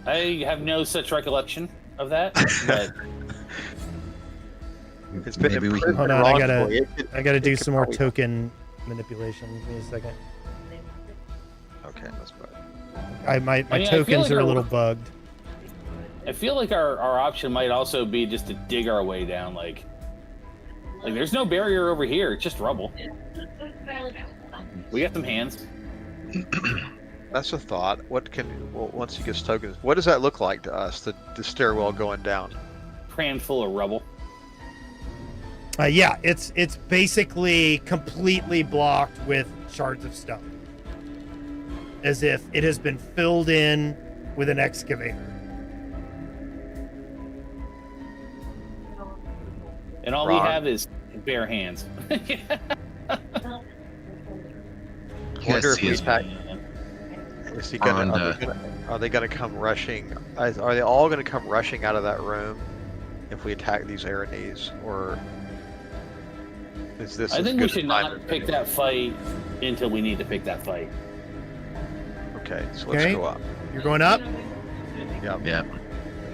I have no such recollection of that, but It's been Maybe we can- imprisoned Hold on, wrongfully. I got to do could some more probably- token manipulation. Give me a second. Okay, that's fine. My I mean, I feel tokens like are a our- little bugged. I feel like our option might also be just to dig our way down. Like there's no barrier over here. It's just rubble. We got some hands. That's a thought. Once he gets tokens, what does that look like to us? The stairwell going down. Crammed full of rubble. Yeah, it's basically completely blocked with shards of stone, as if it has been filled in with an excavator. And all Ron. we have is bare hands. Wonder if we Yes, attack. Is he gonna, Ron, are they going to come rushing? Are they all going to come rushing out of that room if we attack these Aranese, or is this? I as think we good a should time not as pick any? that fight until we need to pick that fight. Okay, so let's Okay. go up. You're going up? Yeah.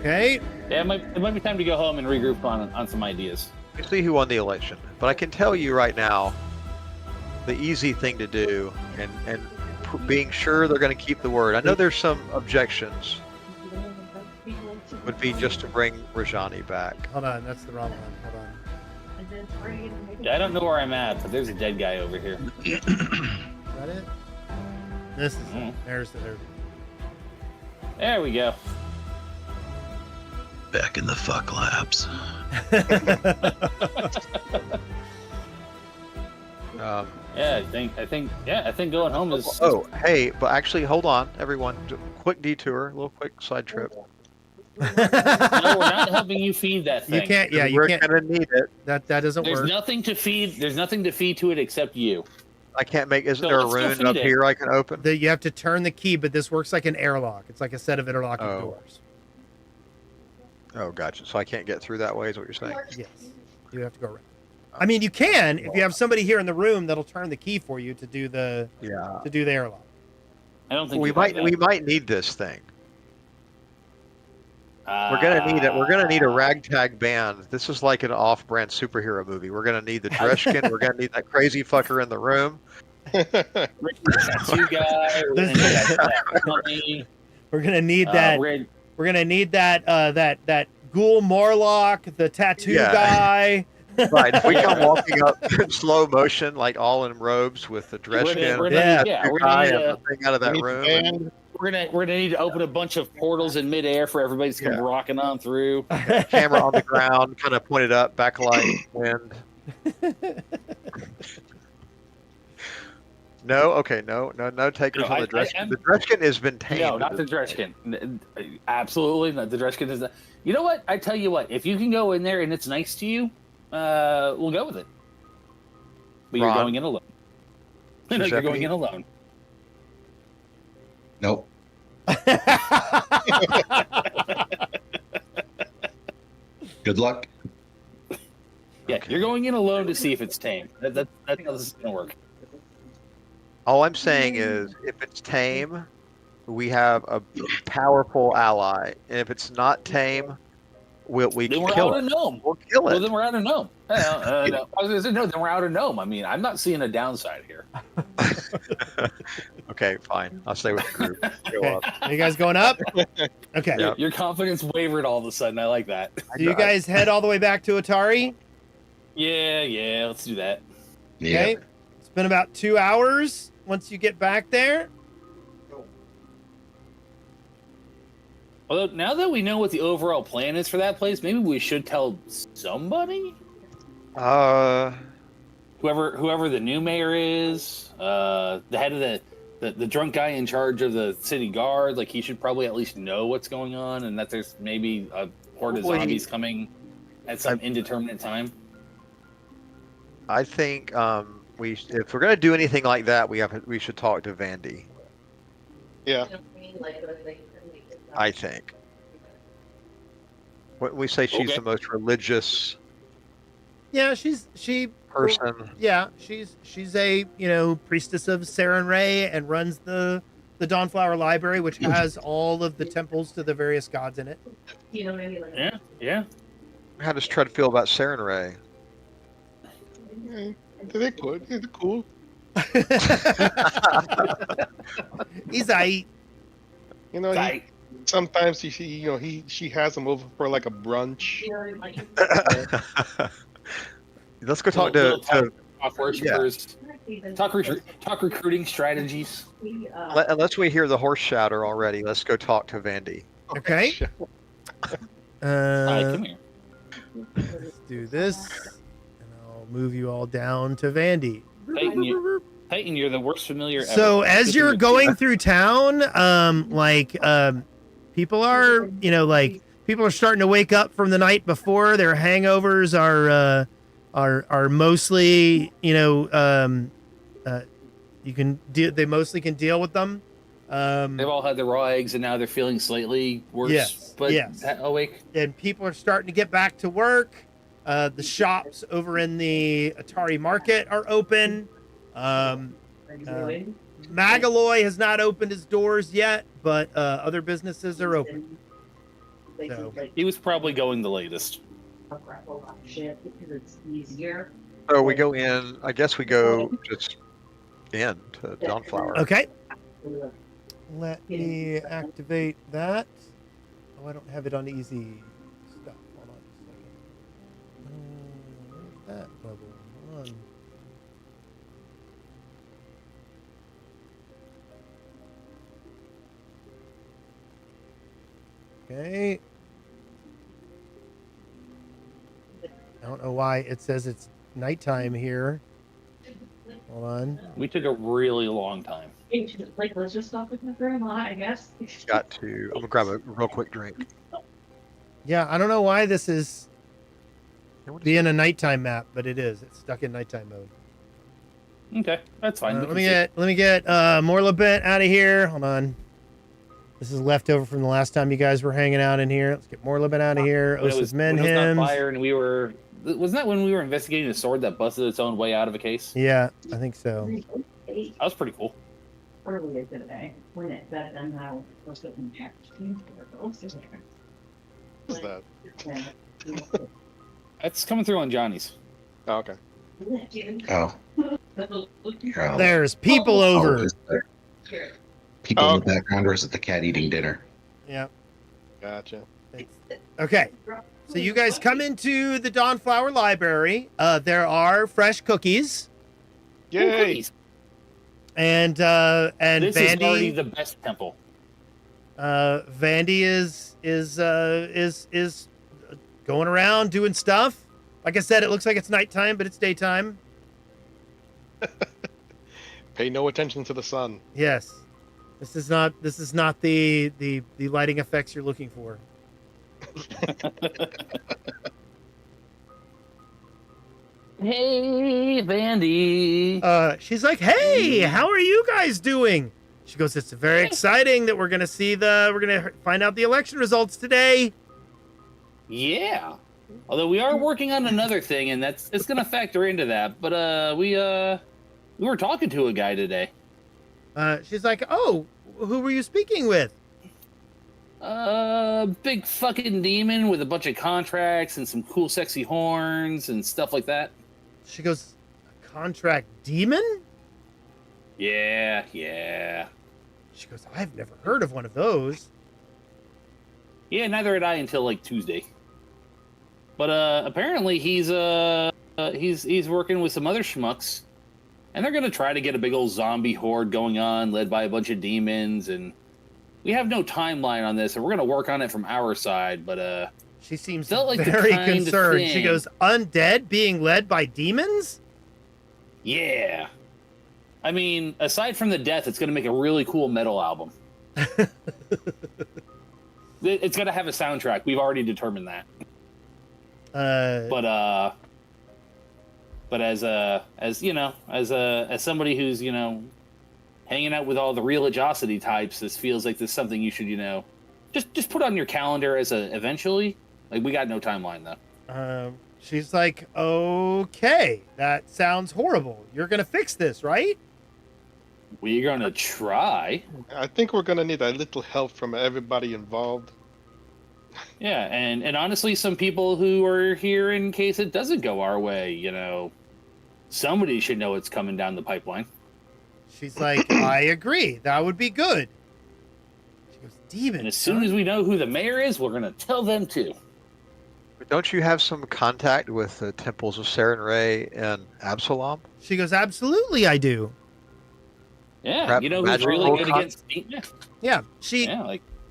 Okay. Yeah, it might be time to go home and regroup on some ideas. We'll see who won the election, but I can tell you right now, the easy thing to do, and being sure they're going to keep the word. I know there's some objections. Would be just to bring Rajani back. Hold on, that's the wrong one. Hold on. Yeah, I don't know where I'm at, but there's a dead guy over here. Is that it? This is Mm. it. There's the there. There we go. Back in the fuck labs. Yeah, I think going home is. Oh, hey, but actually, hold on, everyone. Quick detour, a little quick side trip. No, we're not helping you feed that thing. You can't. Yeah, you We're can't. gonna need it. That doesn't There's work. nothing to feed. There's nothing to feed to it except you. I can't make. Isn't So there a let's go rune feed up it. here I can open? You have to turn the key, but this works like an airlock. It's like a set of interlocking Oh. doors. Oh, gotcha. So I can't get through that way, is what you're saying? Yes. You have to go around. I mean, you can if you have somebody here in the room that'll turn the key for you to do the Yeah. airlock. I don't think We you have might. that. We might need this thing. We're gonna need it. We're gonna need a ragtag band. This is like an off-brand superhero movie. We're gonna need the Dreshkin. We're gonna need that crazy fucker in the room. Tattoo guy. We're gonna need that company. We're gonna need that. We're We're gonna need that. That Ghoul Morlock, the tattoo Yeah. guy. Right. If we come walking up in slow motion, like all in robes with the Dreshkin, we're Yeah. gonna, yeah, tattoo we're guy, gonna, need and the thing out of that room. And we're gonna need to open a bunch of portals in midair for everybody to come Yeah. rocking on through. Camera on the ground, kind of pointed up, backlight, wind. No, okay, no takers No, on the I Dreshkin. am- The Dreshkin has been tamed. No, not the Dreshkin. Absolutely not. The Dreshkin is. You know what? I tell you what. If you can go in there and it's nice to you, we'll go with it. But you're Ron? going in alone. No, you're Giuseppe? going in alone. Nope. Good luck. Yeah, Okay. you're going in alone to see if it's tame. That's how this is gonna work. All I'm saying is, if it's tame, we have a powerful ally, and if it's not tame, we Then can we're kill out it. of Gnome. We'll kill Well, it. then we're out of Gnome. No, I was gonna say no. Then we're out of Gnome. I mean, I'm not seeing a downside here. Okay, fine. I'll stay with the group. Go Okay. up. Are you guys going up? Okay. Yeah. Your confidence wavered all of a sudden. I like that. Do you guys head all the way back to Otari? Yeah, let's do that. Yeah. Okay. been about 2 hours once you get back there. Although now that we know what the overall plan is for that place, maybe we should tell somebody. Whoever the new mayor is, the head of the drunk guy in charge of the city guard, like he should probably at least know what's going on and that there's maybe a horde of zombies coming at some indeterminate time. I think if we're gonna do anything like that, we should talk to Vandy. Yeah. I think. When we say she's Okay. the most religious Yeah, she person. Yeah, she's a priestess of Saren Ray and runs the Dawnflower Library, which has all of the temples to the various gods in it. Yeah. How does Tread feel about Saren Ray? They could. It's cool. He's aight. You know, sometimes she has him over for like a brunch. Let's go talk to talk worshippers. Talk recruiting strategies. Unless we hear the horse chatter already, let's go talk to Vandy. Okay. Hi, come here. Let's do this, and I'll move you all down to Vandy. Titan, you're the worst familiar ever. So as you're going through town, people are, people are starting to wake up from the night before. Their hangovers are mostly, they mostly can deal with them. They've all had the raw eggs and now they're feeling slightly worse. Yes. Awake. And people are starting to get back to work. The shops over in the Otari market are open. Magaloy has not opened his doors yet, but other businesses are open. So He was probably going the latest. So we go in. I guess we go just in to Dawnflower. okay, let me activate that. Oh, I don't have it on easy stuff. Hold on a second. Where's that bubble? Hold on. Okay. I don't know why it says it's nighttime here. Hold on. We took a really long time. Let's just stop with my grandma, I guess. Got to. I'm gonna grab a real quick drink. Yeah, I don't know why this is Hey, what is being a nighttime map, but it is. It's stuck in nighttime mode. Okay, that's fine. Let me get Morlabent out of here. Hold on. This is leftover from the last time you guys were hanging out in here. Let's get Morlabent out of here. Osa's Menhims. Fire, and wasn't that when we were investigating a sword that busted its own way out of a case? Yeah, I think so. That was pretty cool. Earlier today, when it said and how was it in there? What's that? That's coming through on Johnny's. Oh, okay. Oh. There's people over. Is there people in the background, or is it the cat eating dinner? Yeah. Gotcha. Okay. So you guys come into the Dawnflower Library. There are fresh cookies, Yay! Cookies. and This is already Vandy. the best temple. Vandy is going around doing stuff. Like I said, it looks like it's nighttime, but it's daytime. Pay no attention to the sun. Yes. This is not the lighting effects you're looking for. Hey, Vandy. She's like, "Hey, how are you guys doing?" She goes, "It's very exciting that we're gonna find out the election results today." Yeah. Although we are working on another thing, and it's gonna factor into that. But we were talking to a guy today. She's like, "Oh, who were you speaking with?" Big fucking demon with a bunch of contracts and some cool, sexy horns and stuff like that. She goes, "A contract demon?" Yeah. She goes, "I've never heard of one of those." Yeah, neither had I until like Tuesday. But apparently he's working with some other schmucks, and they're going to try to get a big old zombie horde going on, led by a bunch of demons, and we have no timeline on this, and we're going to work on it from our side, but She seems felt like the very kind of concerned. She thing- goes, undead being led by demons? yeah. I mean, aside from the death, it's going to make a really cool metal album. It's going to have a soundtrack. We've already determined that. But as somebody who's, hanging out with all the religiosity types, this feels like this is something you should, just put on your calendar as eventually. Like, we got no timeline though. She's like, okay, that sounds horrible. You're going to fix this, right? We're going to try. I think we're gonna need a little help from everybody involved. Yeah, and honestly, some people who are here in case it doesn't go our way, somebody should know it's coming down the pipeline. She's like, I agree. That would be good. She goes, demons. And as soon as we know who the mayor is, we're going to tell them too. But don't you have some contact with the temples of Saren Ray and Absalom? She goes, absolutely, I do. Yeah, Perhaps you know who's magical really good con- against... Yeah,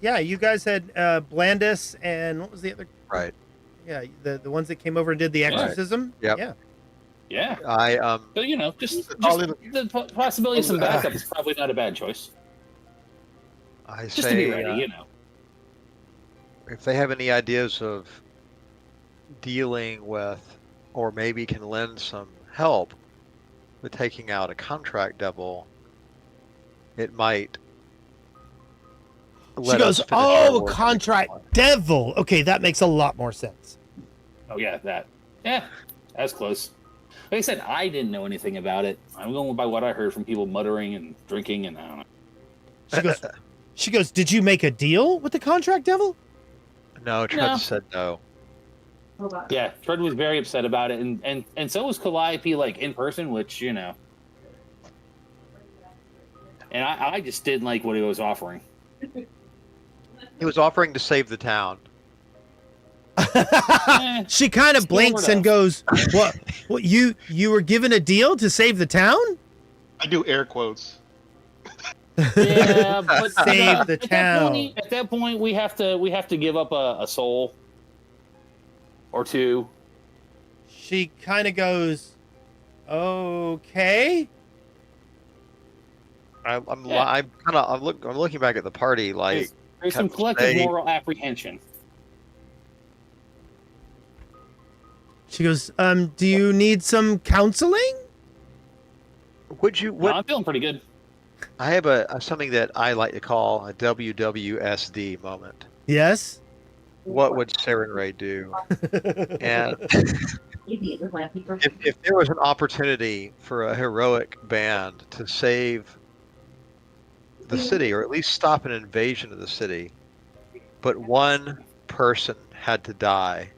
yeah, you guys had Blandis and what was the other? Right. Yeah, the ones that came over and did the exorcism. Yep. Yeah. Yeah. So, just the possibility of some backup is probably not a bad choice. I Just say, to be ready, if they have any ideas of dealing with, or maybe can lend some help with taking out a contract devil, it might. She goes, oh, contract devil. Okay, that makes a lot more sense. Oh, yeah, that. Yeah, that's close. Like I said, I didn't know anything about it. I'm going by what I heard from people muttering and drinking, and I don't know. She goes, did you make a deal with the contract devil? No, Trent said no. Yeah, Fred was very upset about it, and so was Calliope, like, in person, which, And I just didn't like what he was offering. He was offering to save the town. She kind of blinks and goes, what you were given a deal to save the town? I do air quotes. Yeah, but save the town. At that point, we have to give up a soul or two. She kind of goes, okay. I'm looking back at the party like There's some collective moral apprehension. She goes, do you need some counseling? No, I'm feeling pretty good. I have something that I like to call a WWSD moment. Yes. What would Saren Ray do? And if there was an opportunity for a heroic band to save the city, or at least stop an invasion of the city, but one person had to die,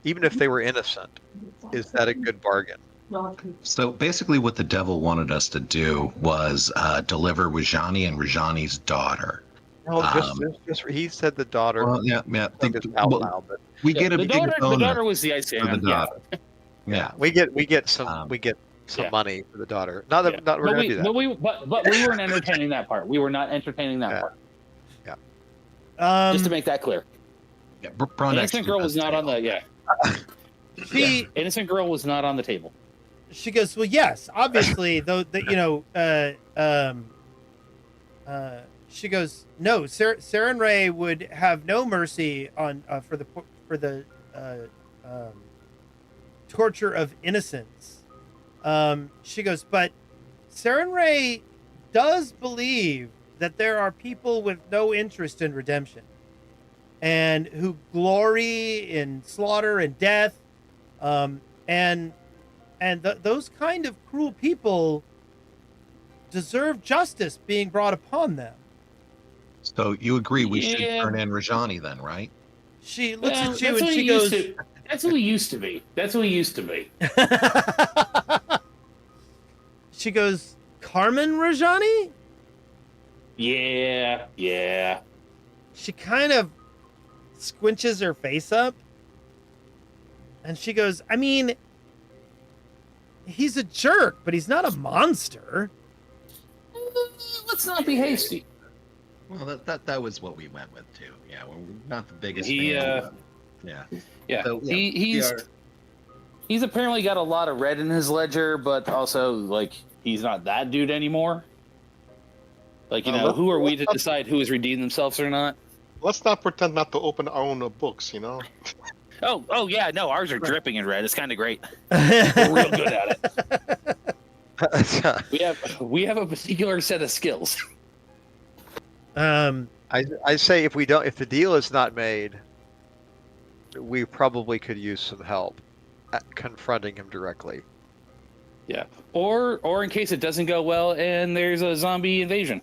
even if they were innocent, is that a good bargain? So basically what the devil wanted us to do was deliver Rajani and Rajani's daughter. No, just he said the daughter. Well, yeah. I think it's out loud, but we get a big the bonus daughter was the icing. for the daughter. Yeah. we get some money for the daughter. Not that we're gonna do that. But we weren't entertaining that part. We were not entertaining that part. Yeah. Just to make that clear. Yeah. Innocent girl was not on the Innocent girl was not on the table. She goes, well, yes, obviously, though, she goes, no, Saren Ray would have no mercy on for the torture of innocence. She goes, but Saren Ray does believe that there are people with no interest in redemption and who glory in slaughter and death, and those kind of cruel people deserve justice being brought upon them. So you agree we should turn in Rajani then, right? She looks at you and she goes, that's who he used to be. That's who he used to be. She goes, Carmen Rajani? Yeah. She kind of squinches her face up. And she goes, I mean, He's a jerk, but he's not a monster. Let's not be hasty. Well, that was what we went with too. Yeah, we're not the biggest He, fan. But yeah. So, he's apparently got a lot of red in his ledger, but also like he's not that dude anymore. Like, you know, who are we to decide who has redeemed themselves or not? Let's not pretend not to open our own books, you know? Oh yeah, no, ours are dripping in red. It's kind of great. We're real good at it. We have a particular set of skills. I say if the deal is not made, we probably could use some help at confronting him directly. Yeah. Or in case it doesn't go well and there's a zombie invasion.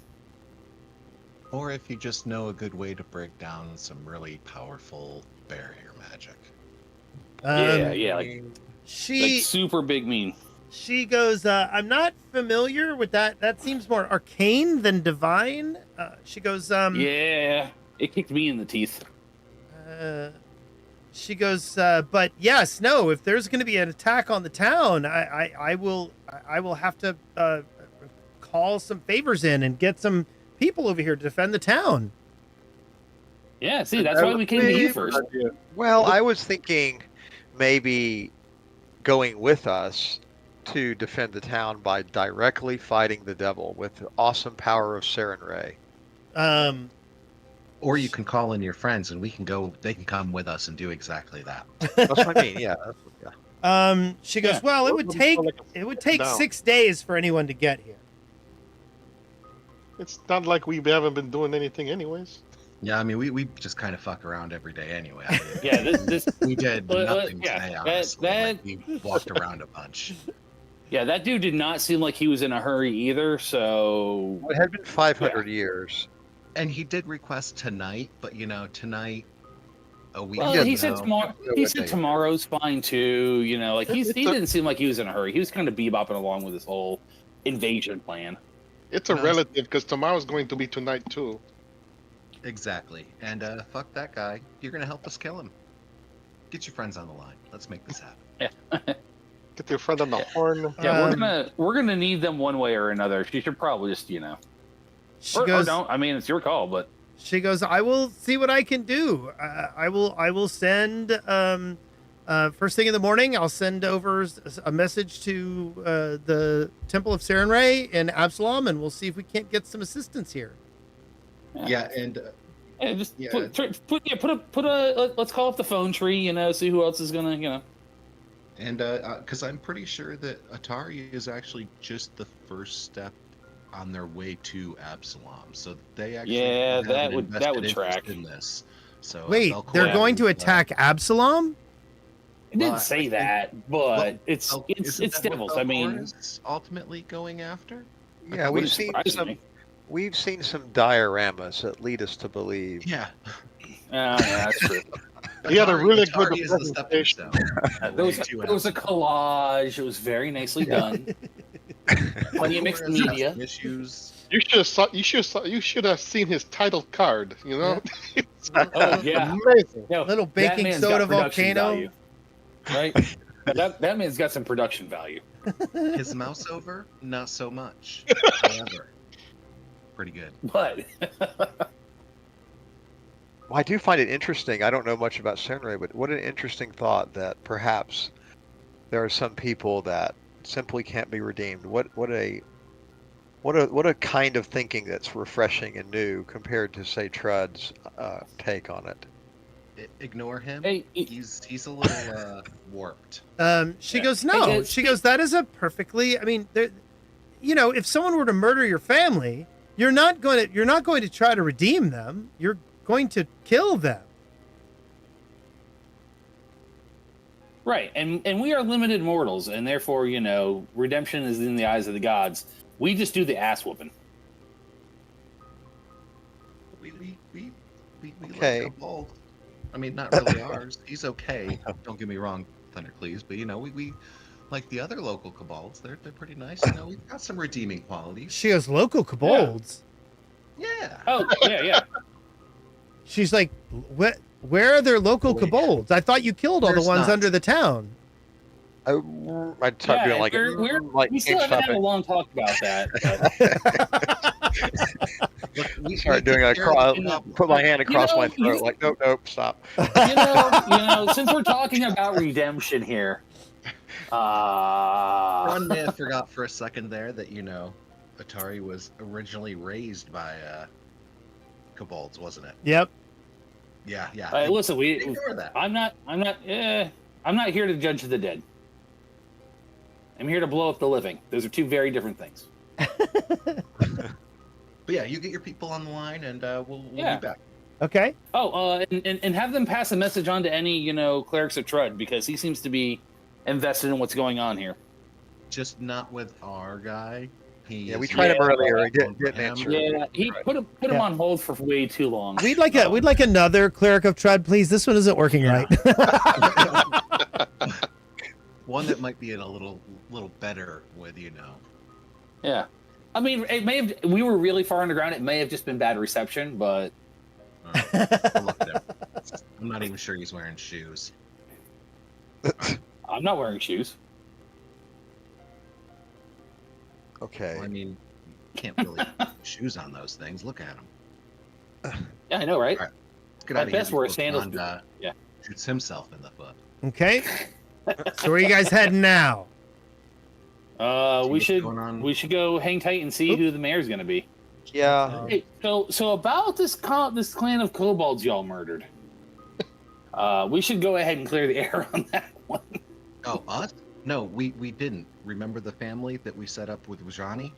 Or if you just know a good way to break down some really powerful barrier magic. Like super big mean. She goes, I'm not familiar with that. That seems more arcane than divine. She goes, yeah, it kicked me in the teeth. She goes, but yes, no, if there's going to be an attack on the town, I will have to call some favors in and get some people over here to defend the town. Yeah, see, that's why we came to you first. Well, I was thinking maybe going with us to defend the town by directly fighting the devil with the awesome power of Saren Ray. Or you can call in your friends and we can go. They can come with us and do exactly that. That's what I mean. Yeah. She goes, well, it would take 6 days for anyone to get here. It's not like we haven't been doing anything anyways. Yeah, I mean, we just kind of fuck around every day anyway. Yeah, this we did nothing today, honestly. that we walked around a bunch. Yeah, that dude did not seem like he was in a hurry either, so... It had been 500 years. And he did request tonight, but, you know, tonight, a week Well, he said tomorrow. He said tomorrow's fine, too, you know, like, he didn't seem like he was in a hurry. He was kind of bebopping along with his whole invasion plan. It's a relative, because tomorrow's going to be tonight, too. Exactly. And, fuck that guy. You're gonna help us kill him. Get your friends on the line. Let's make this happen. Yeah. Get your friend on the horn. Yeah, we're gonna need them one way or another. She should probably just, you know, or don't. I mean, it's your call, but she goes, I will see what I can do. I will send first thing in the morning. I'll send over a message to the Temple of Saren Ray in Absalom, and we'll see if we can't get some assistance here. Yeah, and put a let's call up the phone tree, you know, see who else is gonna, you know. And because I'm pretty sure that Otari is actually just the first step on their way to Absalom, so they actually that would track in this. So wait, they're going to attack Absalom? It didn't say that, but it's devils. I mean, ultimately going after. Yeah, we've seen some dioramas that lead us to believe. Yeah. Yeah, that's true. He had a really good presentation. It was a collage. It was very nicely done. Plenty of mixed media. Issues. You should have seen his title card. You know. Oh yeah, amazing. No, little baking soda volcano. Value, right. that man's got some production value. His mouse over, not so much. However, pretty good. But. Well, I do find it interesting. I don't know much about Saren Ray, but what an interesting thought that perhaps there are some people that simply can't be redeemed. What a kind of thinking that's refreshing and new compared to, say, Trud's take on it. Ignore him. Hey, he's a little warped. She goes, no. She goes, that is a perfectly. I mean, you know, if someone were to murder your family, you're not going to try to redeem them. You're going to kill them. Right, and we are limited mortals, and therefore, you know, redemption is in the eyes of the gods. We just do the ass whooping. We okay. like Kobold. I mean, not really ours. He's okay. Don't get me wrong, Thundercleaves, but you know, we like the other local Kobolds. They're pretty nice. You know, we've got some redeeming qualities. She goes, local Kobolds. Yeah. Oh yeah. She's like, where are their local Kobolds? I thought you killed all the ones under the town. I start doing like we still haven't had a long talk about that. Look, we start doing take a care of cross, the problem. put my hand across my throat, you- like nope, stop. Since we're talking about redemption here, Ron may have forgot for a second there that Otari was originally raised by kobolds, wasn't it? Yep. Yeah. listen, Ignore that. I'm not here to judge the dead. I'm here to blow up the living. Those are two very different things. But yeah, you get your people on the line, and we'll be back. Okay. Oh, and have them pass a message on to any clerics of Trud, because he seems to be invested in what's going on here. Just not with our guy. We tried him earlier and get an answer. Yeah, he put him on hold for way too long. We'd like another cleric of Trud, please. This one isn't working right. One that might be in a little better with Yeah. I mean, it may have. We were really far underground. It may have just been bad reception, but I'll look at him. I'm not even sure he's wearing shoes. I'm not wearing shoes. Okay. Well, I mean, you can't really put shoes on those things. Look at him. Yeah, I know, right? All right. Get At out of here best, wear before sandals. Bond, Yeah. Shoots himself in the foot. Okay. So where are you guys heading now? We what's going on. go hang tight and see who the mayor's gonna be. Yeah. Hey, so about this clan of kobolds y'all murdered. We should go ahead and clear the air on that one. Oh, us? No, we didn't. Remember the family that we set up with Rajani?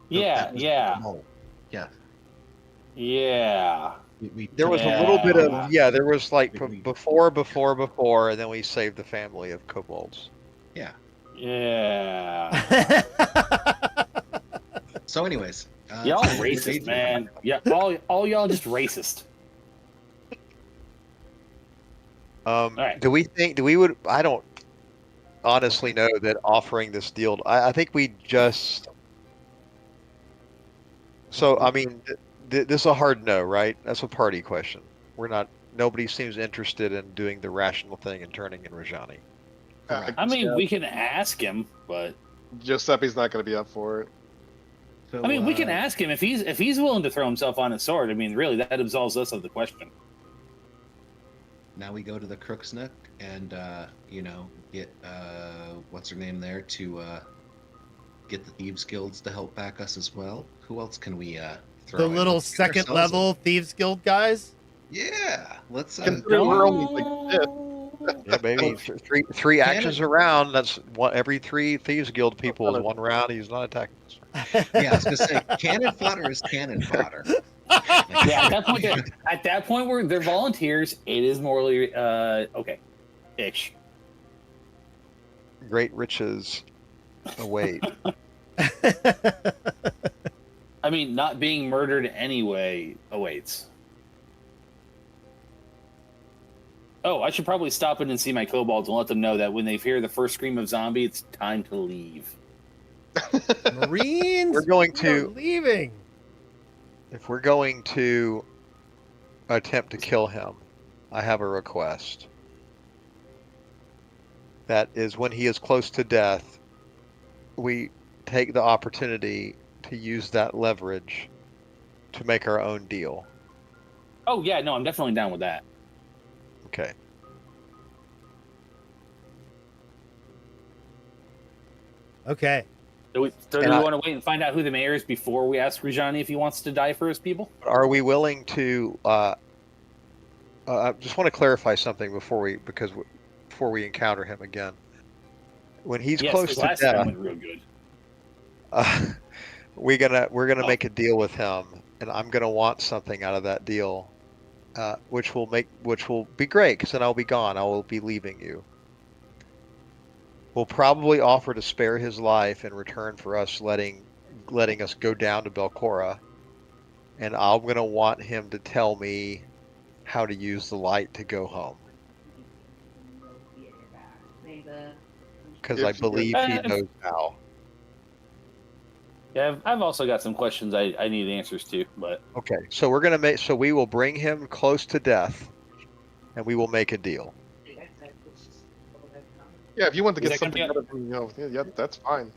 Yeah. Yeah. There was a little bit of there was like before, and then we saved the family of kobolds. Yeah. Yeah. So, anyways, Y'all racist, man. Yeah, all y'all just racist. right. Do we would? I don't honestly know that offering this deal. I think we just. So I mean, this is a hard no, right? That's a party question. We're not. Nobody seems interested in doing the rational thing and turning in Rajani. I mean, we can ask him, but Giuseppe's not going to be up for it. So, I mean, we can ask him if he's willing to throw himself on his sword. I mean, really, that absolves us of the question. Now we go to the Crook's Nook and get what's her name there to get the Thieves Guilds to help back us as well. Who else can we throw? The in? little Let's get second ourselves level Thieves Guild guys? Yeah, let's. Considering we're only like this. Yeah, maybe three actions around. That's one every 3 Thieves Guild people is 1 round. He's not attacking us. Yeah, I was gonna say cannon fodder is cannon fodder. Yeah, at that point, where they're volunteers, it is morally okay, ish. Great riches await. I mean, not being murdered anyway awaits. Oh, I should probably stop in and see my kobolds and let them know that when they hear the first scream of zombie, it's time to leave. Marines, We're going we to- are leaving. If we're going to attempt to kill him, I have a request. That is, when he is close to death, we take the opportunity to use that leverage to make our own deal. Oh yeah, no, I'm definitely down with that. Okay. Okay. Do we want to wait and find out who the mayor is before we ask Rajani if he wants to die for his people? Are we willing to? I just want to clarify something before we encounter him again. When he's Yes, close his to last time death, went real good. we're gonna make a deal with him, and I'm gonna want something out of that deal, which will be great because then I'll be gone. I will be leaving you. We'll probably offer to spare his life in return for us letting us go down to Belcora, and I'm gonna want him to tell me how to use the light to go home, because I believe he knows how. Yeah, I've also got some questions I need answers to, but Okay, so we will bring him close to death, and we will make a deal. Yeah, if you want to Is get that gonna something out of me, yeah, that's fine.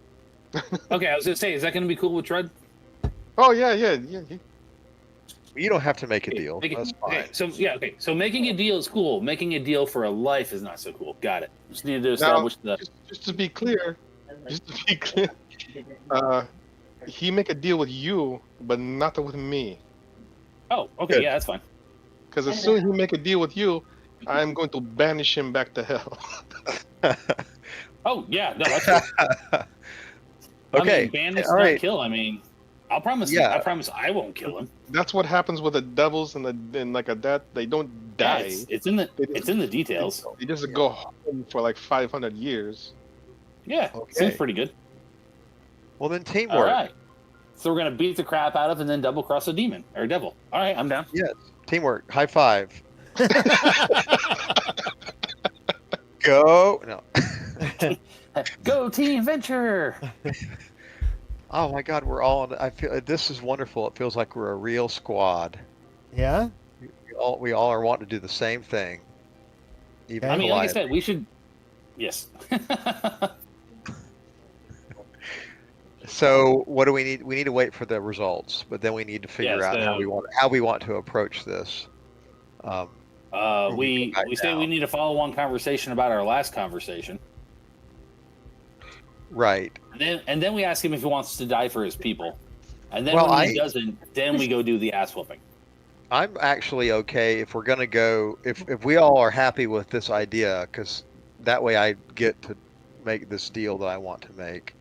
Okay, I was gonna say, is that gonna be cool with Trud? Oh yeah. You don't have to make a deal. Okay, That's fine. okay. So making a deal is cool. Making a deal for a life is not so cool. Got it. Just need to Now, establish the. just to be clear, he make a deal with you, but not with me. Oh, okay, Good. yeah, that's fine. Because as soon as he make a deal with you, I am going to banish him back to hell. Oh, yeah, no, that's cool. Okay. I mean, banish, All not right. kill. I mean, I'll promise. Yeah. I promise I won't kill him. That's what happens with the devils and like a death. They don't Yeah, die. it's in the details. They just go home for like 500 years. Yeah, Okay. seems pretty good. Well, then All teamwork. right. So we're gonna beat the crap out of and then double cross a demon or a devil. All right, I'm down. Yes. Teamwork. High five. Go. No. Go team venture. Oh my God, we're all. I feel this is wonderful. It feels like we're a real squad. Yeah. We all are wanting to do the same thing. Even I mean, like I Goliath. said, we should. Yes. So what do we need? We need to wait for the results, but then we need to figure Yeah, out how so- we want to approach this. We say we need to follow on conversation about our last conversation, Right. and then we ask him if he wants to die for his people, and then Well, when he doesn't, then we go do the ass whooping. I'm actually okay if we're gonna go. If we all are happy with this idea, because that way I get to make this deal that I want to make.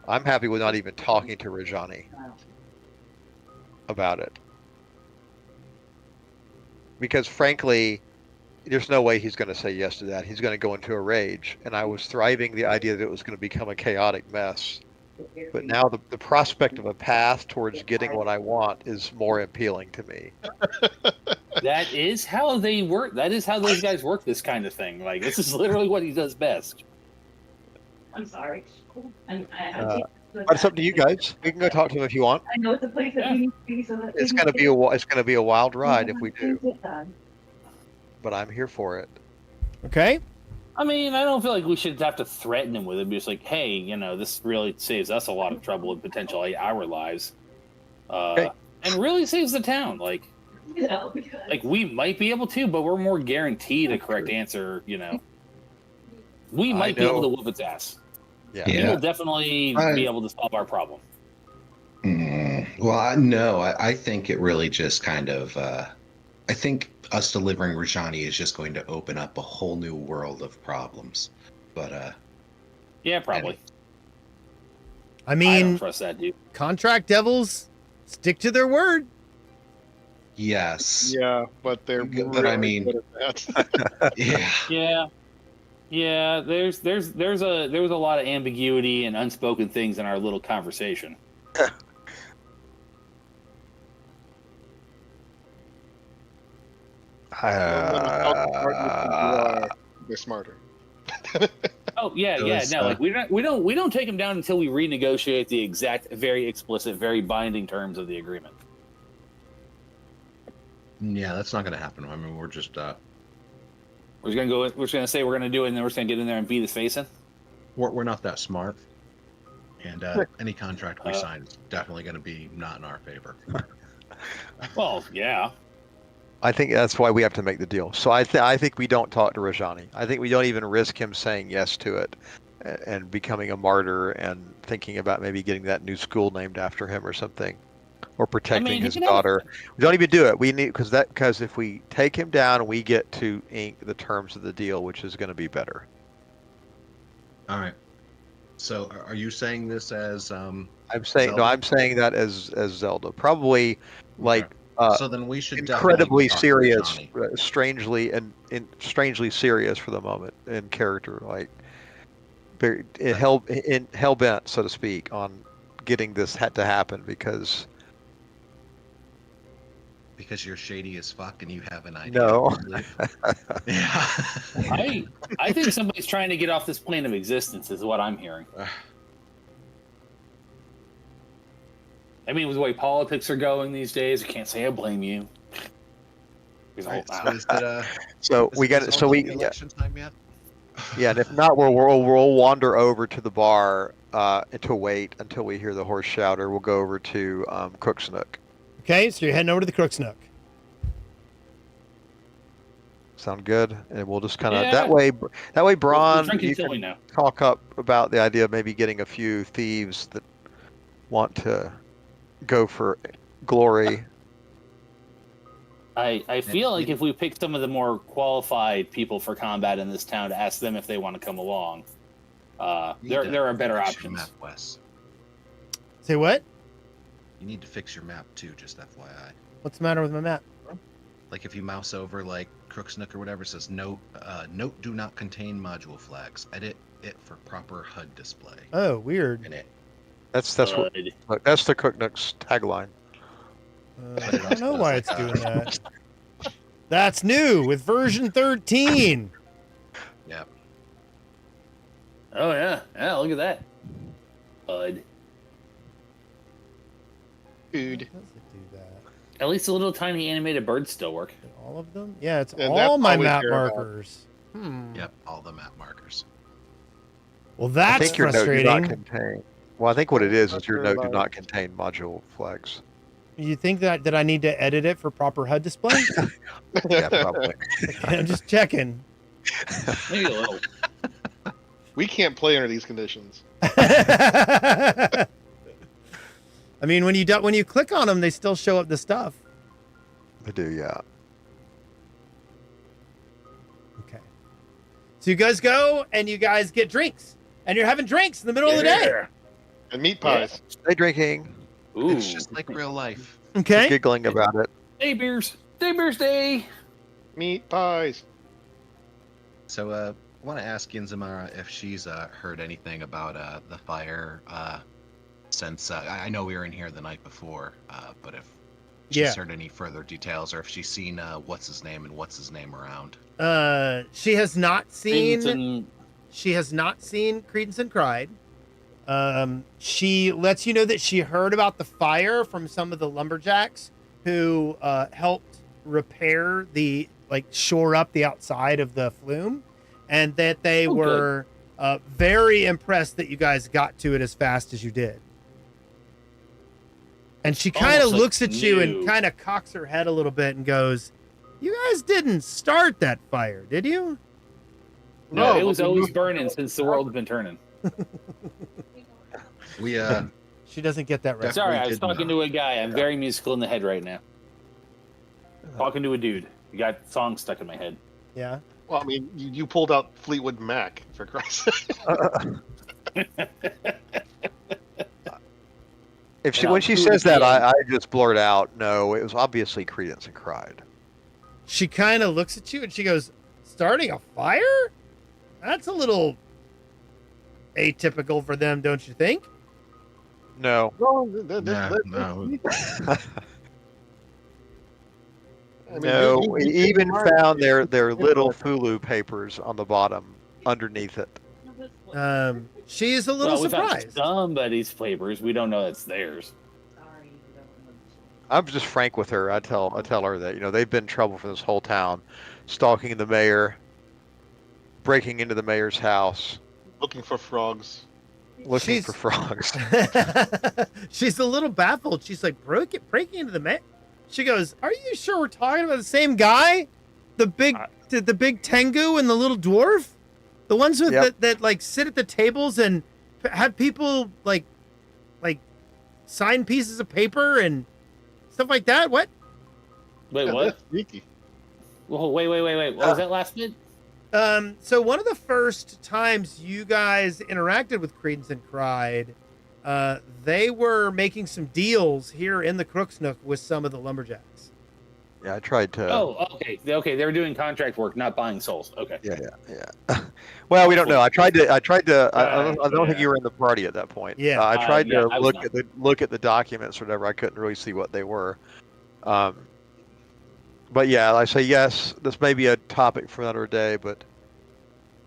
I'm happy with not even talking to Rajani about it. Because frankly, there's no way he's going to say yes to that. He's going to go into a rage. And I was thriving the idea that it was going to become a chaotic mess. But now the prospect of a path towards getting what I want is more appealing to me. That is how they work. That is how those guys work this kind of thing. Like, this is literally what he does best. I'm sorry. And But it's up to you guys. We can go talk to him if you want. I know it's a place that we need to be, so that It's going to be a wild ride if we do. But I'm here for it. Okay. I mean, I don't feel like we should have to threaten him with it. Be just like, hey, you know, this really saves us a lot of trouble and potentially our lives, Okay. and really saves the town. Like we might be able to, but we're more guaranteed a correct answer. You know, we might be able to whoop its ass. Yeah. He Yeah. will definitely be able to solve our problem. Well, no, I think it really just kind of. I think us delivering Rajani is just going to open up a whole new world of problems. But Yeah, probably. I I don't mean, trust that dude. contract devils stick to their word. yes, Yeah, but they're. But I mean- good at that. yeah, Yeah. There's a lot of ambiguity and unspoken things in our little conversation. They're smarter. Oh yeah, It yeah. was, No, like we don't take him down until we renegotiate the exact, very explicit, very binding terms of the agreement. yeah, that's not going to happen. I mean, we're just We're just gonna go. We're just gonna say we're gonna do it, and then we're just gonna get in there and beat his face in. we're not that smart. And any contract we sign is definitely going to be not in our favor. Well, yeah. I think that's why we have to make the deal. So I think we don't talk to Rajani. I think we don't even risk him saying yes to it and becoming a martyr and thinking about maybe getting that new school named after him or something, or protecting he his can have- daughter. We don't even do it. We need because if we take him down, we get to ink the terms of the deal, which is going to be better. All right. So are you saying this as I'm saying Zelda? I'm saying that as Zelda, probably like. so then we should Incredibly definitely talk to serious, Johnny. strangely serious for the moment in character, like very hell bent, so to speak, on getting this to happen because Because you're shady as fuck and you have an idea. No. Yeah. I think somebody's trying to get off this plane of existence, is what I'm hearing. I mean, with the way politics are going these days, I can't say I blame you. Right, so is it, so is we it got so resulting we in election time yet? Yeah, and if not, we'll wander over to the bar to wait until we hear the horse shout, or we'll go over to Cook's Nook. Okay, so you're heading over to the Crook's Nook. Sound good? And we'll just kind of Yeah. that way, We're Braun, drinking you silly can now. talk up about the idea of maybe getting a few thieves that want to go for glory. I feel like if we pick some of the more qualified people for combat in this town to ask them if they want to come along, there are better Fix your options. map, Wes. Say what? You need to fix your map too, just FYI. What's the matter with my map? Like if you mouse over like Crook's Nook or whatever, it says note do not contain module flags. Edit it for proper HUD display. Oh, weird. In it. That's the Cook Nook's tagline. I don't know why it's doing that. That's new with version 13. Yep. Oh yeah, look at that. Bud. Dude. How does it do that? At least the little tiny animated birds still work. All of them? Yeah, it's Yeah, all that's my all we map care about. markers. Yep, all the map markers. Well, I that's think your note do frustrating. not contain. Well, I think what it is Not your sure note do about- not contain module flags. You think that I need to edit it for proper HUD display? Yeah, probably. I'm just checking. Maybe a little. We can't play under these conditions. I mean, when you click on them, they still show up the stuff. They do, yeah. Okay. So you guys go and you guys get drinks, and you're having drinks in the middle of the day. Yeah. And meat pies. Stay drinking, Ooh. It's just like real life. Okay. giggling about it. Day beers. Day beers day. Meat pies. So, I want to ask Yinzamara if she's heard anything about the fire since I know we were in here the night before, but if she's Yeah. heard any further details or if she's seen what's his name around. She has not seen. Crimson- She has not seen Credence and Cried. She lets you know that she heard about the fire from some of the lumberjacks who helped repair shore up the outside of the flume, and that they Oh, good. were very impressed that you guys got to it as fast as you did. And she kind of Almost like looks at you and new. kind of cocks her head a little bit and goes, "You guys didn't start that fire, did you?" No, No, it was but we always moved- burning since the world's been turning. We She doesn't get that right. Sorry, I was did talking not. to a guy. I'm very musical in the head right now. Talking to a dude. You got songs stuck in my head. Yeah. Well, I mean, you pulled out Fleetwood Mac, for Christ's sake. If she And when I'll she do it says that, again. I just blurt out, "No, it was obviously Credence and Cried." She kind of looks at you and she goes, "Starting a fire? That's a little atypical for them, don't you think?" No, No, no. I mean, no. you- We you- even you- found their little Fulu papers on the bottom, underneath it. She is a little Well, we found surprised. somebody's flavors. We don't know it's theirs. I'm just frank with her. I tell her that they've been in trouble for this whole town, stalking the mayor, breaking into the mayor's house, Looking for frogs. looking She's- for frogs. She's a little baffled. She's like, breaking into the man. She goes, "Are you sure we're talking about the same guy? The big Tengu and the little dwarf? The ones with Yep. that like sit at the tables and have people like sign pieces of paper and stuff like that? What?" Wait, Yeah, what? that's sneaky. Whoa, wait. What was that last bit? So one of the first times you guys interacted with Credence and Cried, they were making some deals here in the Crook's Nook with some of the lumberjacks. Yeah, I tried to. Oh, okay. They were doing contract work, not buying souls. Okay. Yeah. Well, we don't know. I tried to. I don't think Yeah. you were in the party at that point. Yeah. I tried yeah, to I was look at the documents or whatever. I couldn't really see what they were. But yeah, I say yes. This may be a topic for another day, but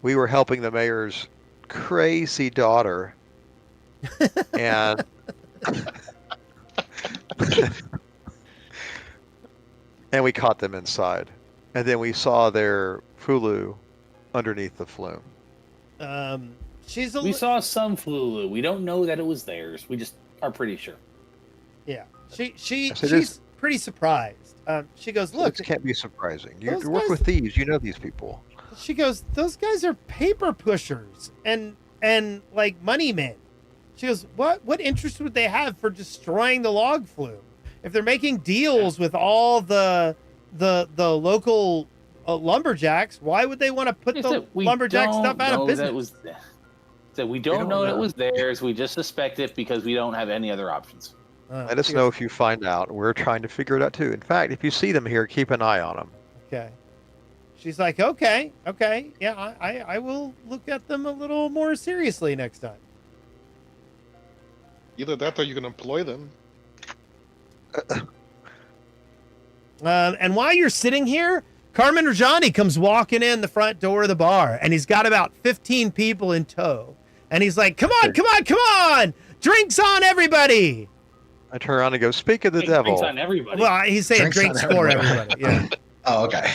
we were helping the mayor's crazy daughter, and and we caught them inside, and then we saw their Fulu underneath the flume. She's a We saw some Flulu. We don't know that it was theirs. We just are pretty sure. yeah. Yes, it She's is. pretty surprised. She goes, look. This can't be surprising. You those work guys- with thieves. You know these people. She goes, those guys are paper pushers and like money men. She goes, what interest would they have for destroying the log flume? If they're making deals with all the local lumberjacks, why would they want to put the lumberjack stuff out of business? We don't know it was theirs. We just suspect it because we don't have any other options. Let us know if you find out. We're trying to figure it out too. In fact, if you see them here, keep an eye on them. Okay. She's like, okay, yeah, I will look at them a little more seriously next time. Either that or you can employ them. And while you're sitting here, Carmen Rajani comes walking in the front door of the bar, and he's got about 15 people in tow. And he's like, come on! Drinks on everybody! I turn around and go, speak of the devil. Drinks on everybody. Well, he's saying Drinks drinks on for everybody. everybody. Yeah. Oh, okay.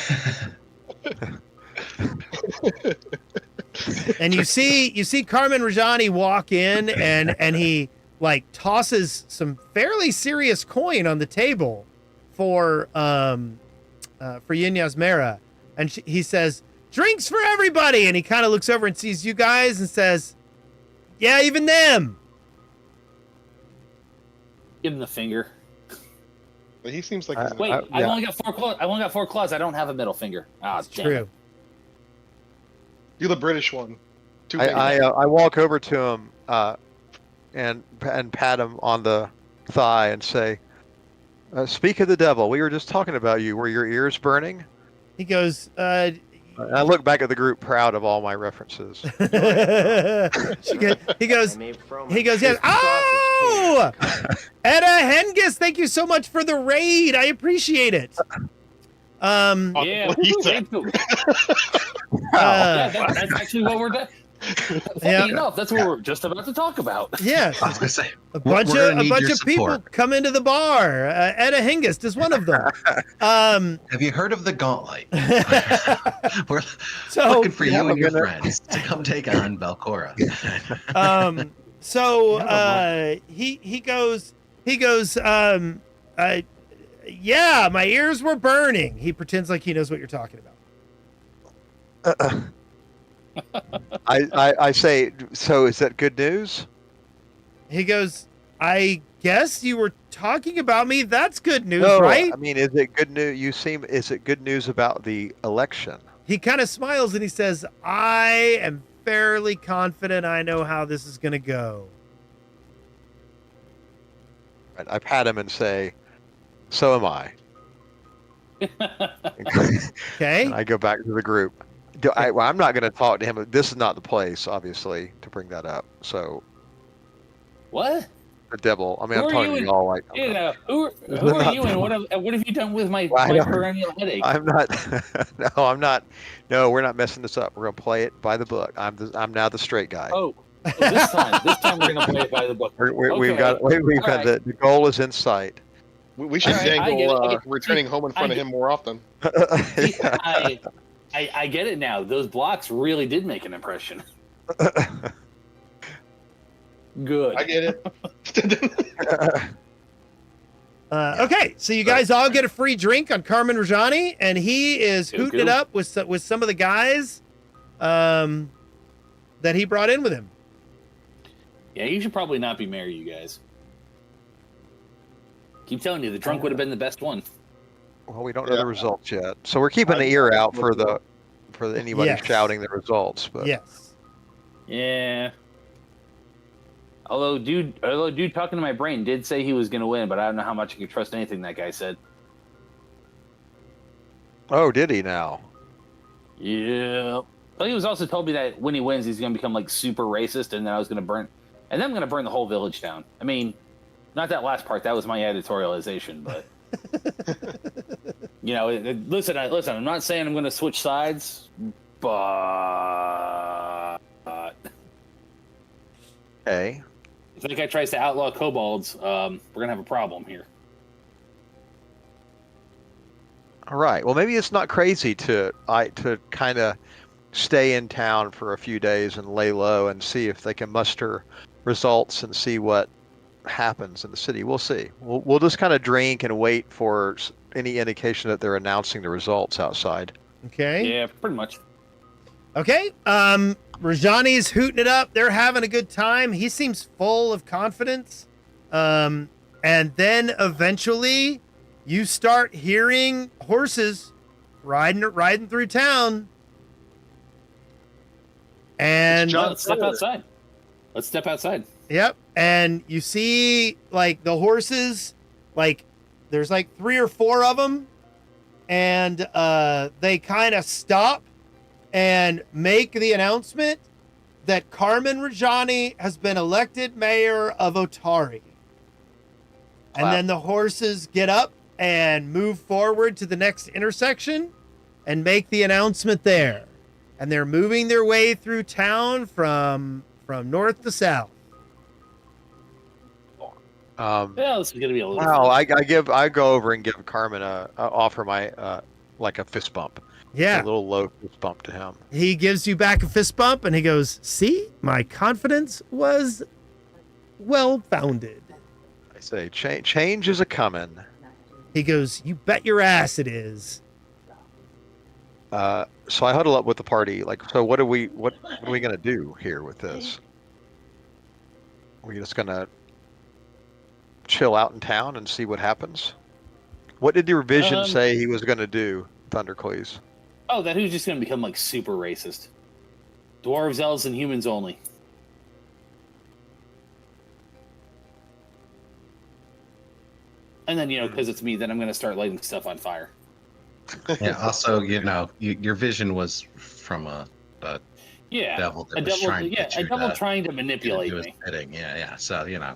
And you see Carmen Rajani walk in, and he like tosses some fairly serious coin on the table for Yin Yasmera, and he says, "Drinks for everybody." And he kind of looks over and sees you guys and says, "Yeah, even them." Give him the finger. But he seems like I- he's Wait, yeah. I've only got 4 claws. I've only got 4 claws. I don't have a middle finger. Ah, It's damn true. it. you're the British one. Two I walk over to him and pat him on the thigh and say, speak of the devil. We were just talking about you. Were your ears burning? He goes, I look back at the group, proud of all my references. he goes, yes. Oh, Etta Hengis, thank you so much for the raid. I appreciate it. Yeah, What he said. that's actually what we're doing. Funny enough, that's what we're just about to talk about. Yes, I was gonna say a bunch we're gonna of need your people support. come into the bar. Etta Hengist is one of them. Have you heard of the Gauntlight? We're So- looking for you and your minute. friends to come take on Valcora. He goes, yeah, my ears were burning. He pretends like he knows what you're talking about. I say, so is that good news? He goes, I guess you were talking about me. That's good news, No, right? I mean, is it good news? Is it good news about the election? He kind of smiles and he says, I am fairly confident I know how this is going to go. Right, I pat him and say, so am I. Okay. And I go back to the group. I'm not going to talk to him. This is not the place, obviously, to bring that up. So What? the devil. I mean, Who I'm are talking you to in- you all like. You know, who are you and what have you done with my I don't- perennial headache? I'm not. No, I'm not. No, we're not messing this up. We're gonna play it by the book. I'm now the straight guy. Oh, this time we're gonna play it by the book. We've Okay. got All right. the goal is in sight. We should All right, I get it, dangle I get it. returning home in front of him more often. I get it now. Those blocks really did make an impression. Good. I get it. Okay, so you guys all get a free drink on Carmen Rajani, and he is Cool, hooting it cool. up with some of the guys that he brought in with him. Yeah, you should probably not be married, you guys. Keep telling you, the drunk would have been the best one. Well, we don't know the results yet, so we're keeping an ear out for anybody Yes. shouting the results. But Yes. Yeah. Although dude talking to my brain did say he was going to win, but I don't know how much I could trust anything that guy said. oh, did he now? Yeah. But he was also told me that when he wins, he's going to become like super racist, and then I'm going to burn the whole village down. I mean, not that last part. That was my editorialization, but you know, listen. I'm not saying I'm going to switch sides, but Okay. if that guy tries to outlaw kobolds, we're going to have a problem here. All right. Well, maybe it's not crazy to kind of stay in town for a few days and lay low and see if they can muster results and see what happens in the city. We'll see. We'll just kind of drink and wait for any indication that they're announcing the results outside. Okay. Yeah, pretty much. Okay. Rajani's hooting it up. They're having a good time. He seems full of confidence. And then eventually you start hearing horses riding through town. And Let's step outside. Let's step outside. Yep. And you see like the horses, like there's like 3 or 4 of them, and they kind of stop and make the announcement that Carmen Rajani has been elected mayor of Otari. And Wow. then the horses get up and move forward to the next intersection and make the announcement there. And they're moving their way through town from north to south. Yeah, this is gonna be a little. Wow, I go over and give Carmen offer my like a fist bump. Yeah. A little low fist bump to him. He gives you back a fist bump and he goes, "See, my confidence was well founded." I say, change is a coming. He goes, "You bet your ass it is." So I huddle up with the party. Like, so what are we gonna do here with this? Are we just gonna chill out in town and see what happens? What did your vision say he was gonna do, Thundercleese? Oh, that who's just gonna become like super racist. Dwarves, elves, and humans only. And then, because it's me, then I'm gonna start lighting stuff on fire. Yeah. Also, your vision was from a Yeah, devil that a was devil. trying to Yeah, get a you devil to trying to manipulate do his me. bidding. Yeah. So I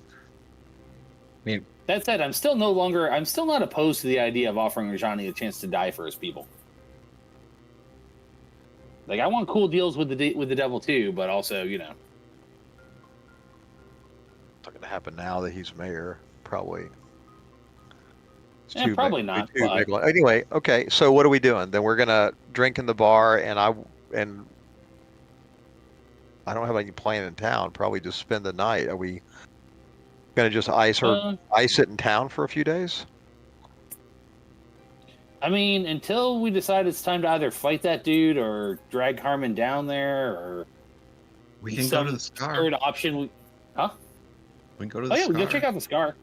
mean, That said, I'm still not opposed to the idea of offering Rajani a chance to die for his people. Like, I want cool deals with the devil too, but also, It's not gonna happen now that he's mayor, probably. It's Yeah, probably not, too but- big. Anyway, okay. So what are we doing? Then we're gonna drink in the bar, and I don't have any plan in town. Probably just spend the night. Are we gonna just ice it in town for a few days? I mean, until we decide it's time to either fight that dude or drag Carmen down there, or we can go to the Scar. third option. We can go to the we Scar. go check out the Scar.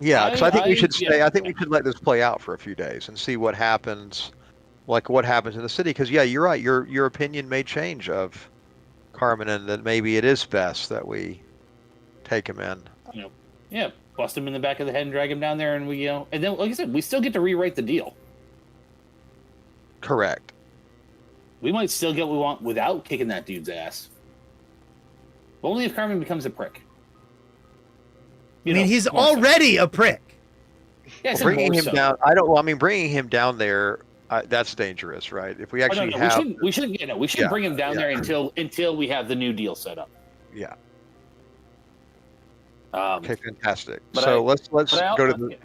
Yeah, because I think we should stay. yeah. I think we should let this play out for a few days and see what happens. Like what happens in the city? Because yeah, you're right. Your opinion may change of Carmen, and that maybe it is best that we take him in. Yeah, bust him in the back of the head and drag him down there, and and then, like I said, we still get to rewrite the deal. Correct. We might still get what we want without kicking that dude's ass. But only if Carmen becomes a prick. I mean, he's already a prick. Yeah, Bringing him down. Bringing him down there. That's dangerous, right? If we actually have, we shouldn't bring him down there until we have the new deal set up. Yeah. Um, Okay, fantastic. but So let's but go to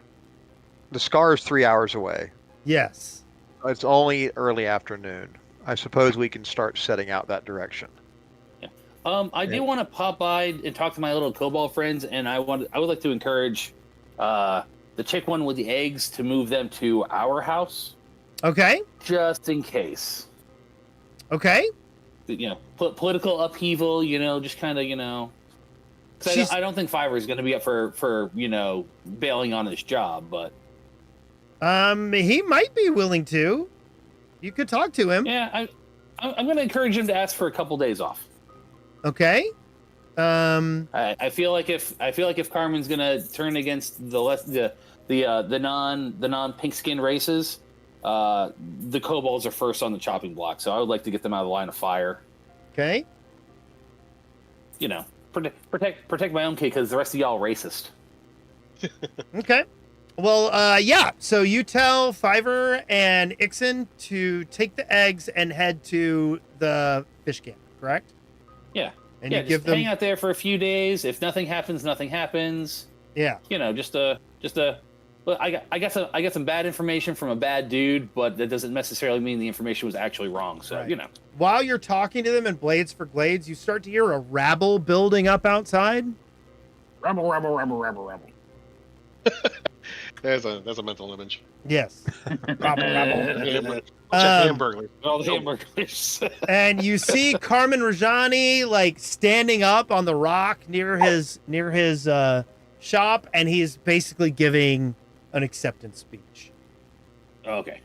the Scar is 3 hours away. Yes. It's only early afternoon. I suppose we can start setting out that direction. I do want to pop by and talk to my little kobold friends, and I would like to encourage the chick one with the eggs to move them to our house, Okay. just in case. Okay. Political upheaval. Just kind of. Because I don't think Fiverr is going to be up for bailing on his job, but he might be willing to. You could talk to him. yeah, I'm going to encourage him to ask for a couple days off. Okay. I feel like if Carmen's gonna turn against the non pink skin races, the kobolds are first on the chopping block. So I would like to get them out of the line of fire. Okay. Protect my own kid because the rest of y'all are racist. Okay. Well, yeah. So you tell Fiverr and Ixen to take the eggs and head to the fish camp, correct? Yeah. And yeah, you give just them. hang out there for a few days. If nothing happens, nothing happens. Yeah. Just a Well, I got some bad information from a bad dude, but that doesn't necessarily mean the information was actually wrong. So Right. you know. While you're talking to them in Blades for Glades, you start to hear a rabble building up outside. Rebel. There's a mental image. Yes. Rabble. Hamburger. Um, Hamburger. All the hamburgers. And you see Carmen Rajani like standing up on the rock near his shop, and he's basically giving an acceptance speech. Okay.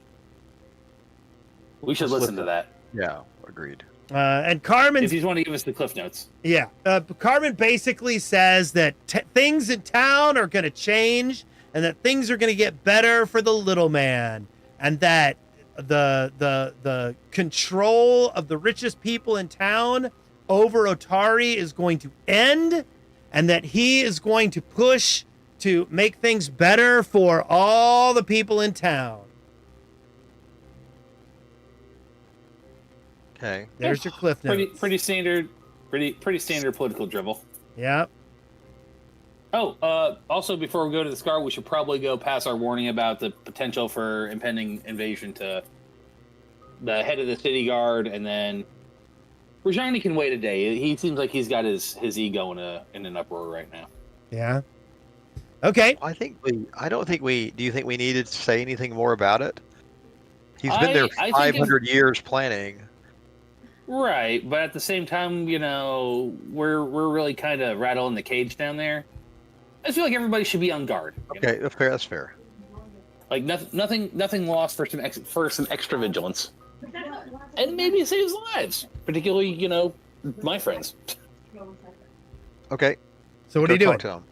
We should listen to that. Yeah, agreed. And Carmen, If you want to give us the cliff notes. yeah, Carmen basically says that things in town are going to change, and that things are going to get better for the little man, and that the control of the richest people in town over Otari is going to end, and that he is going to push to make things better for all the people in town. Okay. There's your cliff notes. Pretty standard political dribble. Yeah. Oh, also before we go to the scar, we should probably go past our warning about the potential for impending invasion to the head of the city guard, and then Rajani can wait a day. He seems like he's got his ego in an uproar right now. Yeah. Okay. I don't think we. Do you think we needed to say anything more about it? He's been there I think 500 years planning. Right, but at the same time, you know, we're really kind of rattling the cage down there. I feel like everybody should be on guard. Okay, that's fair. Like nothing lost for some extra vigilance, and maybe it saves lives, particularly you know my friends. Okay. So what are you doing? Talk to him.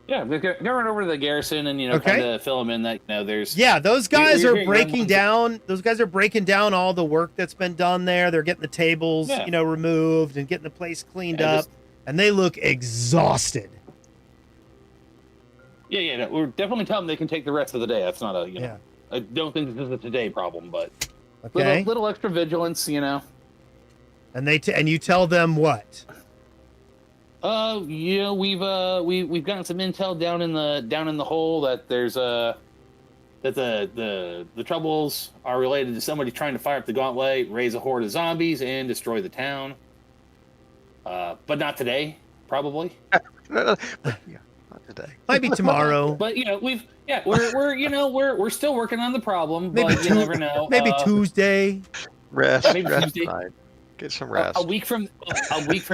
Yeah, go right over to the garrison and Okay. kind of fill them in that there's. Yeah, those guys We're are hearing breaking rumblings. down. Those guys are breaking down all the work that's been done there. They're getting the tables, Yeah. removed and getting the place cleaned Yeah, up, and they look exhausted. Yeah, no, we're definitely telling them they can take the rest of the day. That's not a Yeah. I don't think this is a today problem, but Okay. little extra vigilance, And and you tell them what? We've gotten some intel down in the hole that there's that the troubles are related to somebody trying to fire up the Gauntlight, raise a horde of zombies, and destroy the town. But not today, probably. Yeah, not today. Might be tomorrow. But we're still working on the problem. Maybe But you never know. Maybe Tuesday. Rest. Maybe Rest Tuesday. time. Get some rest. A week from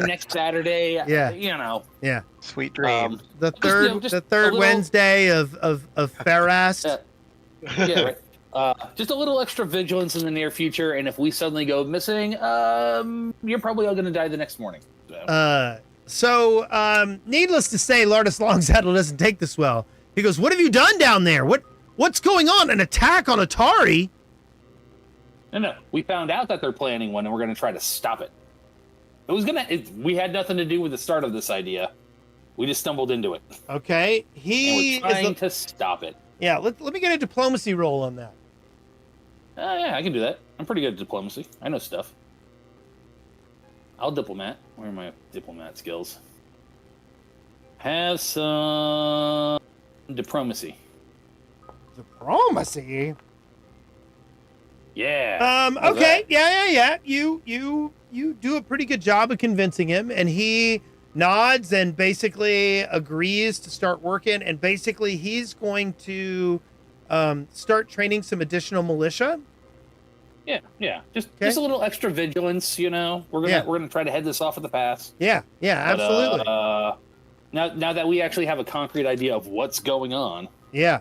next Saturday. Yeah. Yeah. Sweet dreams. The Just, third just the a third little- Wednesday of Farast. Yeah, right. Just a little extra vigilance in the near future, and if we suddenly go missing, you're probably all going to die the next morning. So. Needless to say, Lardis Longsaddle doesn't take this well. He goes, "What have you done down there? What's going on? An attack on Otari?" No, we found out that they're planning one, and we're going to try to stop it. We had nothing to do with the start of this idea. We just stumbled into it, Okay. and He we're trying to stop it. Yeah, let me get a diplomacy roll on that. Yeah, I can do that. I'm pretty good at diplomacy. I know stuff. I'll diplomat. Where are my diplomat skills? Have some diplomacy. Diplomacy? Yeah. How's Okay. that? Yeah. You do a pretty good job of convincing him, and he nods and basically agrees to start working, and basically he's going to start training some additional militia. Yeah. Just a little extra vigilance, We're gonna try to head this off at the pass. Yeah, But, absolutely. Now that we actually have a concrete idea of what's going on, Yeah.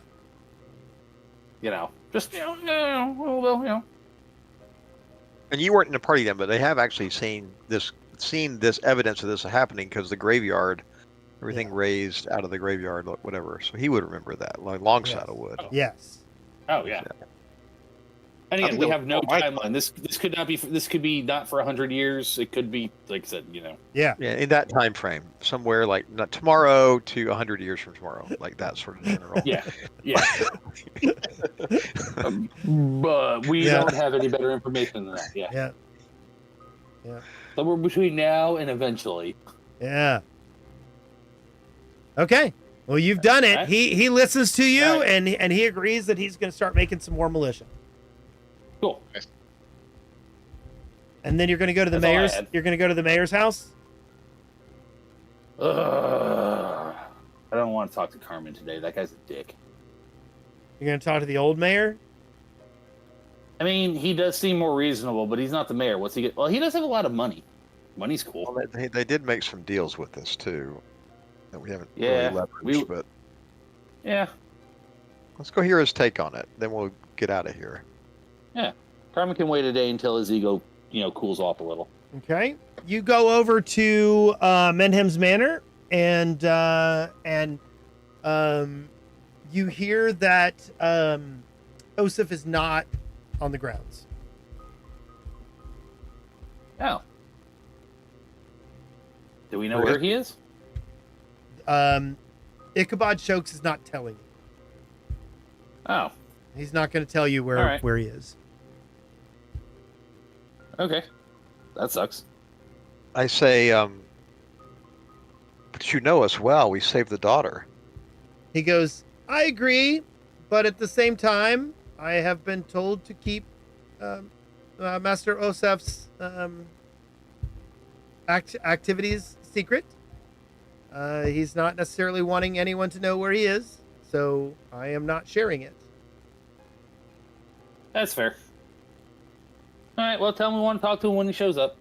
just And you weren't in the party then, but they have actually seen this evidence of this happening because the graveyard, everything raised out of the graveyard, whatever. So he would remember that. Like Longsaddle would. Yes. Oh yeah. And again, we have no timeline. This could not be. This could be not for 100 years. It could be, like I said, Yeah. Yeah, in that time frame, somewhere like not tomorrow to 100 years from tomorrow, like that sort of general. Yeah. But we Yeah. don't have any better information than that. Yeah. Yeah. Somewhere between now and eventually. Yeah. Okay. Well, you've done it. Alright. He listens to you, Alright. and he agrees that he's going to start making some more militia. Cool. And then you're going to go to the That's all I mayor's. had. You're going to go to the mayor's house. I don't want to talk to Carmen today. That guy's a dick. You're going to talk to the old mayor. I mean, he does seem more reasonable, but he's not the mayor. What's he get? Well, he does have a lot of money. Money's cool. Well, they did make some deals with us too that we haven't Yeah, really leveraged. But Yeah. let's go hear his take on it. Then we'll get out of here. Carmen can wait a day until his ego, cools off a little. Okay. You go over to Menhem's Manor, and you hear that Osif is not on the grounds. Oh. Do we know Where where he is? Ichabod Shokes is not telling you. Oh. He's not going to tell you All right. where he is. Okay. That sucks. I say, but you know us well. We saved the daughter. He goes, I agree, but at the same time, I have been told to keep Master Osef's activities secret. He's not necessarily wanting anyone to know where he is, so I am not sharing it. That's fair. All right. Well, tell him we want to talk to him when he shows up.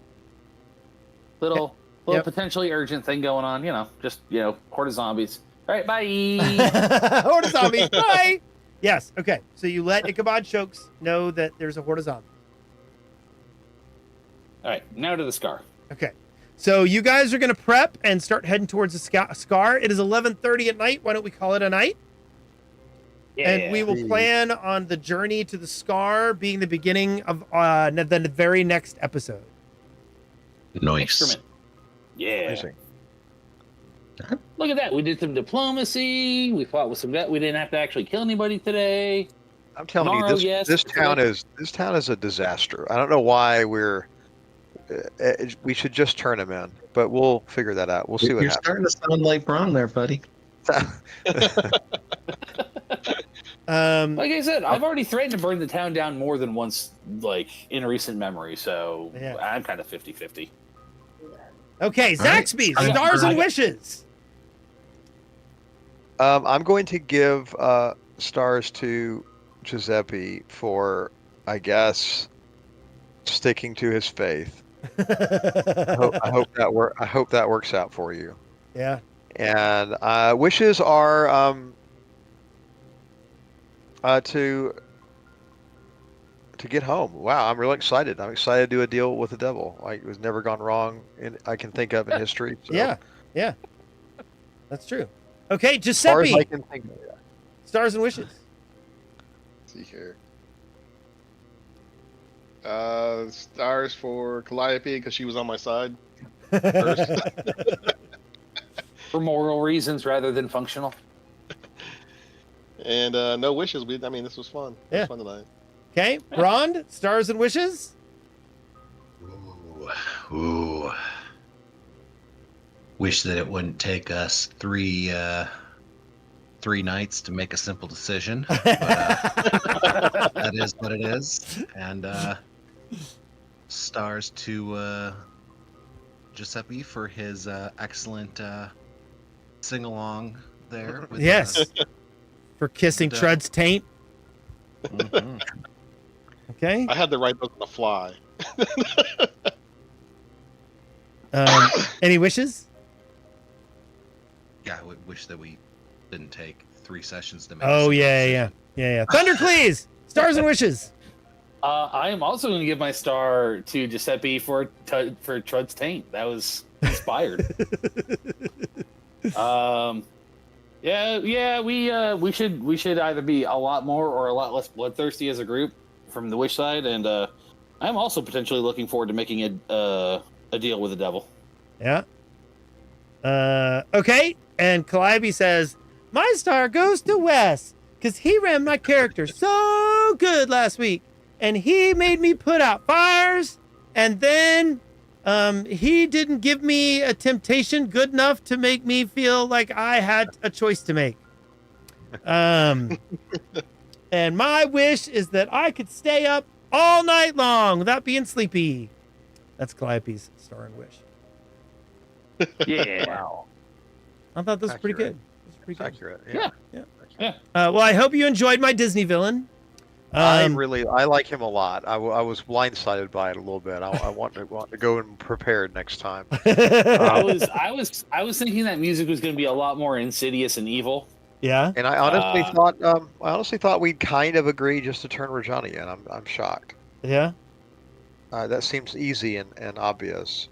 Little Yep. potentially urgent thing going on. Horde of zombies. All right. Bye. Horde of zombies. Bye. Yes. Okay. So you let Ichabod Shokes know that there's a horde of zombies. All right. Now to the scar. Okay. So you guys are going to prep and start heading towards the scar. It is 11:30 at night. Why don't we call it a night? Yeah. And we will plan on the journey to the scar being the beginning of the very next episode. Nice. Excrement. Yeah. Amazing. Look at that. We did some diplomacy. We fought with some vet. We didn't have to actually kill anybody today. I'm telling Tomorrow, you, yes, this it's town like- is a disaster. I don't know why we should just turn him in, but we'll figure that out. We'll see what You're happens. starting to sound like Braun there, buddy. Like I said, I've already threatened to burn the town down more than once, in recent memory. So Yeah. I'm kind of 50-50. Okay, All right. Zaxby, I got- stars I and got- wishes. I'm going to give stars to Giuseppe for, I guess, sticking to his faith. I hope that works out for you. Yeah. And wishes are to get home. Wow, I'm really excited. I'm excited to do a deal with the devil. It was never gone wrong I can think of in history. So, Yeah. That's true. Okay, as far as I Giuseppe, can think of it. stars and wishes. See here. Stars for Calliope because she was on my side. First. For moral reasons rather than functional. And no wishes. This was fun. It Yeah. was fun tonight. Okay, Rond, stars and wishes. Ooh. Wish that it wouldn't take us three nights to make a simple decision. But, that is what it is. And stars to Giuseppe for his excellent sing-along there. With, Yes. For kissing And, Trud's taint. mhm. Okay. I had to write those on the fly. Any wishes? Yeah, I would wish that we didn't take 3 sessions to make. a Oh simple yeah. Thundercleese, stars and wishes. I am also going to give my star to Giuseppe for Trud's taint. That was inspired. We should either be a lot more or a lot less bloodthirsty as a group from the wish side, and I'm also potentially looking forward to making a deal with the devil. Yeah. Okay. And Calliope says, my star goes to Wes because he ran my character so good last week. And he made me put out fires. And then He didn't give me a temptation good enough to make me feel like I had a choice to make. And my wish is that I could stay up all night long without being sleepy. That's Calliope's star and wish. Yeah. Wow. I thought this was pretty Accurate. good. This was pretty good. Accurate. Yeah. Yeah. Well, I hope you enjoyed my Disney villain. I like him a lot. I was blindsided by it a little bit. I want to go and prepared next time. I was thinking that music was going to be a lot more insidious and evil. Yeah. And I honestly thought we'd kind of agree just to turn Rajani in. I'm shocked. Yeah. That seems easy and obvious.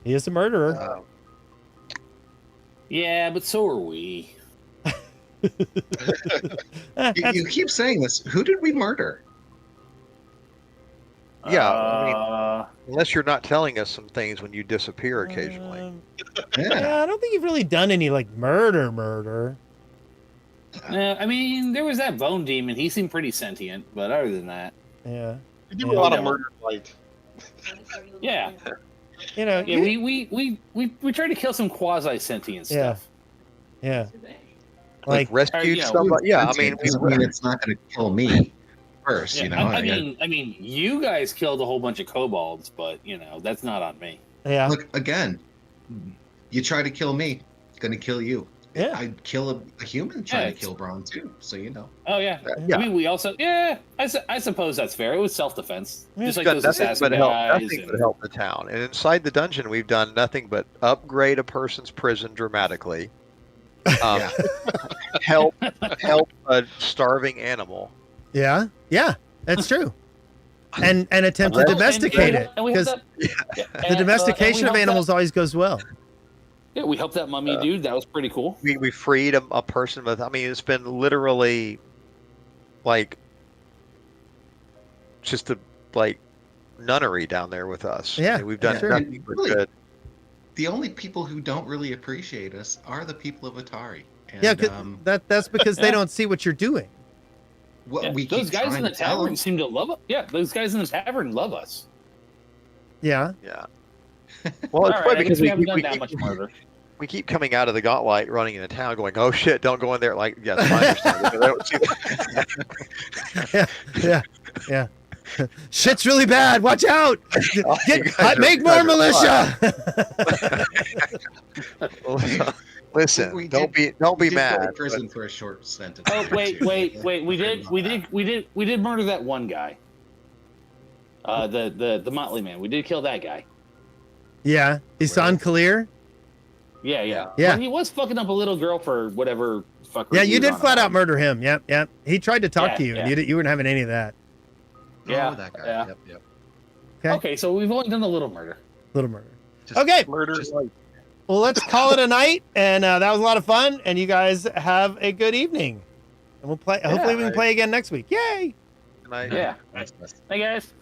He is a murderer. Yeah, but so are we. You keep saying this. Who did we murder? Yeah, I mean, unless you're not telling us some things when you disappear occasionally. Yeah, I don't think you've really done any like murder. I mean, there was that bone demon. He seemed pretty sentient, but other than that, Yeah. You do a lot of murder fight. yeah, You know. yeah. We tried to kill some quasi sentient stuff. Yeah. Like rescued you know, somebody. Yeah, I mean, Doesn't mean it's not going to kill me first. Yeah, You know, I mean, you guys killed a whole bunch of kobolds, but that's not on me. Yeah. look again. You try to kill me, going to kill you. Yeah. I'd kill a human trying Yeah, to kill Braun too. So you know. Oh yeah. Yeah. I mean, we also I suppose that's fair. It was self-defense, just like done those nothing assassin but help, guys. nothing but help the town. And inside the dungeon, we've done nothing but upgrade a person's prison dramatically. Yeah. Help a starving animal. Yeah. That's true. And attempt to domesticate it, because the domestication of animals always goes well. Yeah, we helped that mummy dude. That was pretty cool. We freed a person with. I mean, it's been literally like just a nunnery down there with us. Yeah, I mean, we've done sure. nothing but Really, good. the only people who don't really appreciate us are the people of Atari. And, Yeah, that's because they don't see what you're doing. what we Those keep guys in trying the to tell tavern them. seem to love us. Yeah, those guys in the tavern love us. Yeah. Yeah. Well, it's All funny right, I guess because we haven't done that much murder. we keep coming out of the Gauntlight running into town going, oh shit, don't go in there. Like, yes, I understand. Yeah. Shit's really bad. Watch out. Make more militia. Listen, We don't did be go to mad. prison for a short sentence. Oh wait. We did murder that one guy. The Motley Man. We did kill that guy. Yeah. Isan Kalir. Yeah. Yeah. Well, he was fucking up a little girl for whatever fuckery. Yeah, he you was did on flat about. out murder him. Yep. He tried to talk to you, and you weren't having any of that. Yeah, Oh, that guy. yeah. Yep. Okay, so we've only done a little murder. Little murder. Just Okay. Murder fight. Well, let's call it a night, and that was a lot of fun. And you guys have a good evening. And we'll play. Hopefully, we can play again next week. Yay! And I- Yeah. That's Hey guys.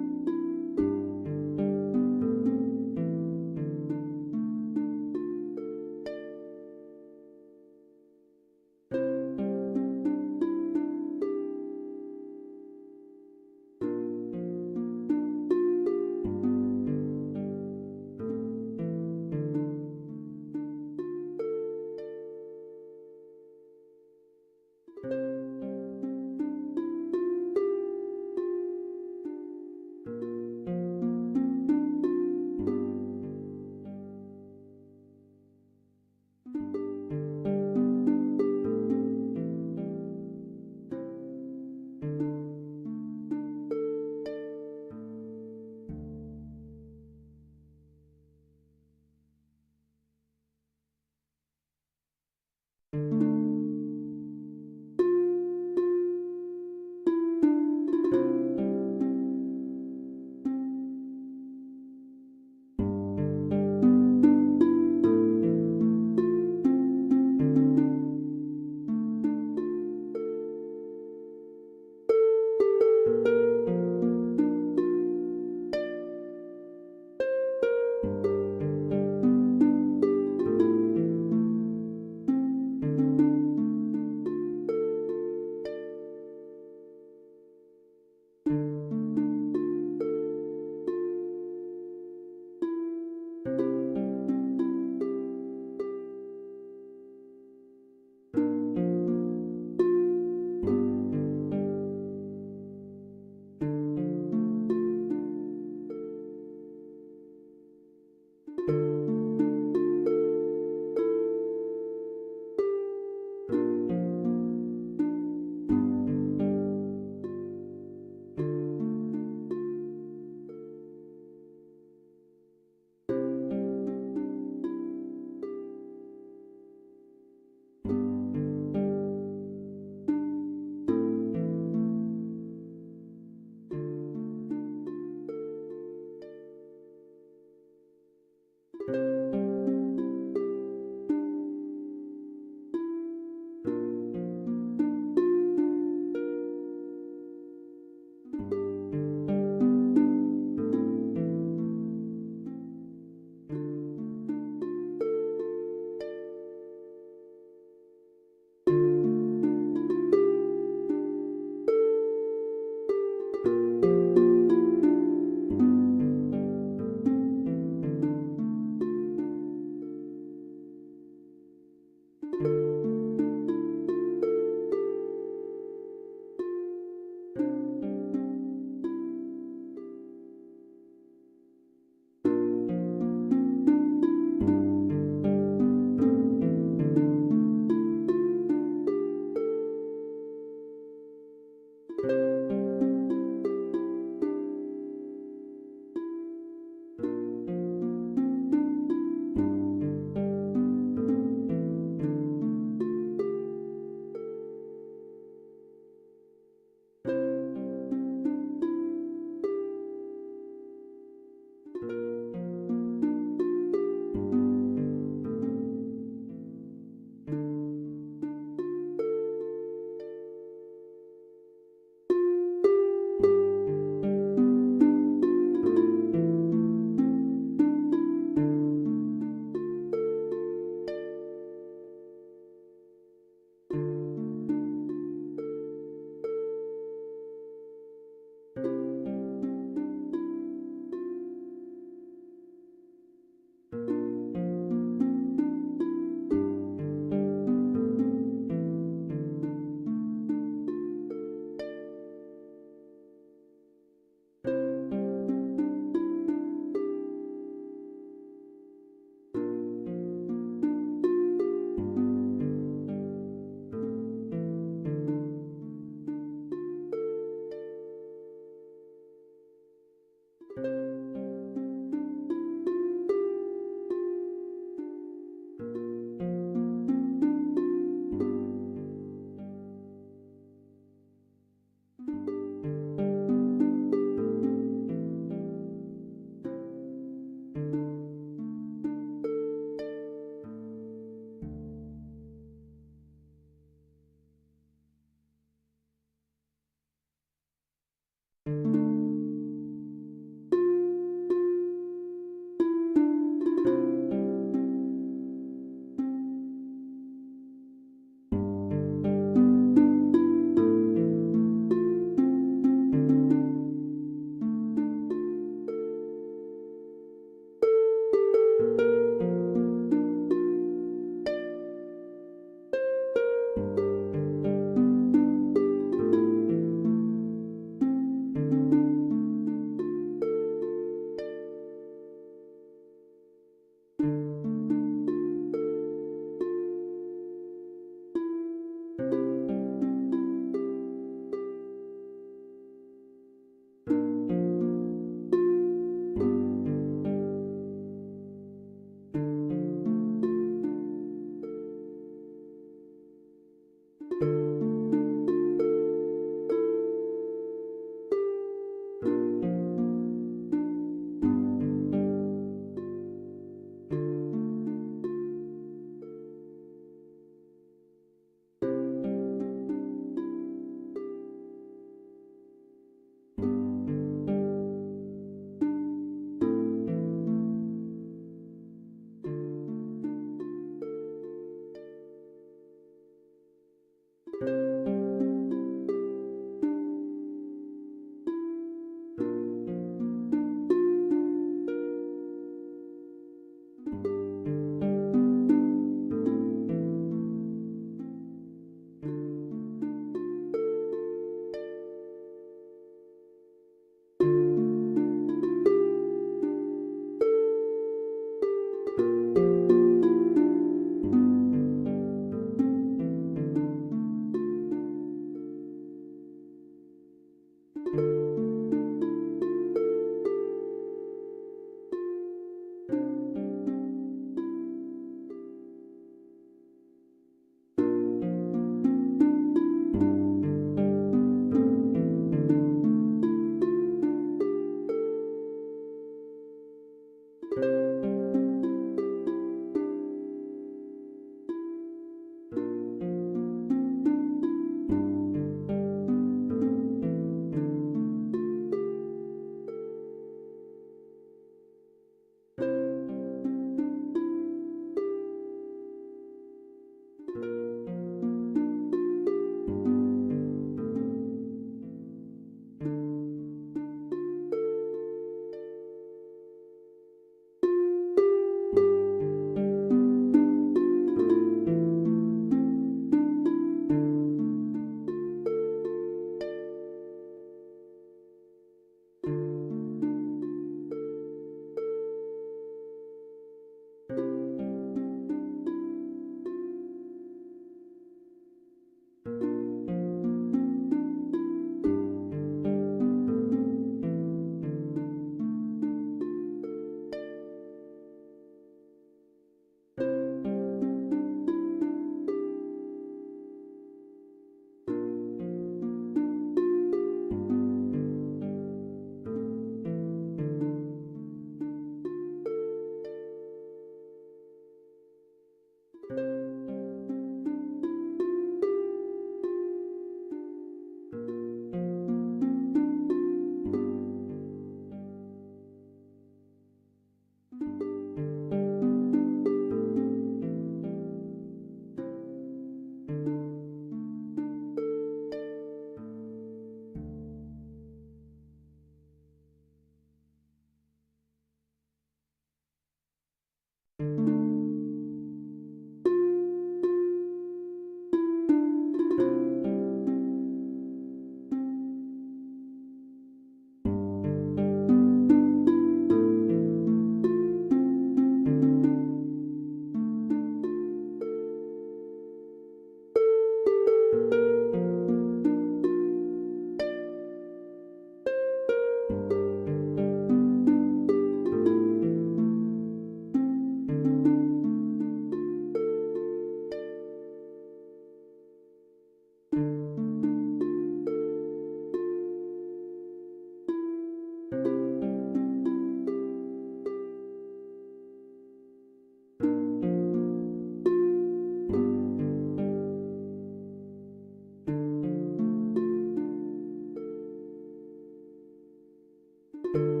you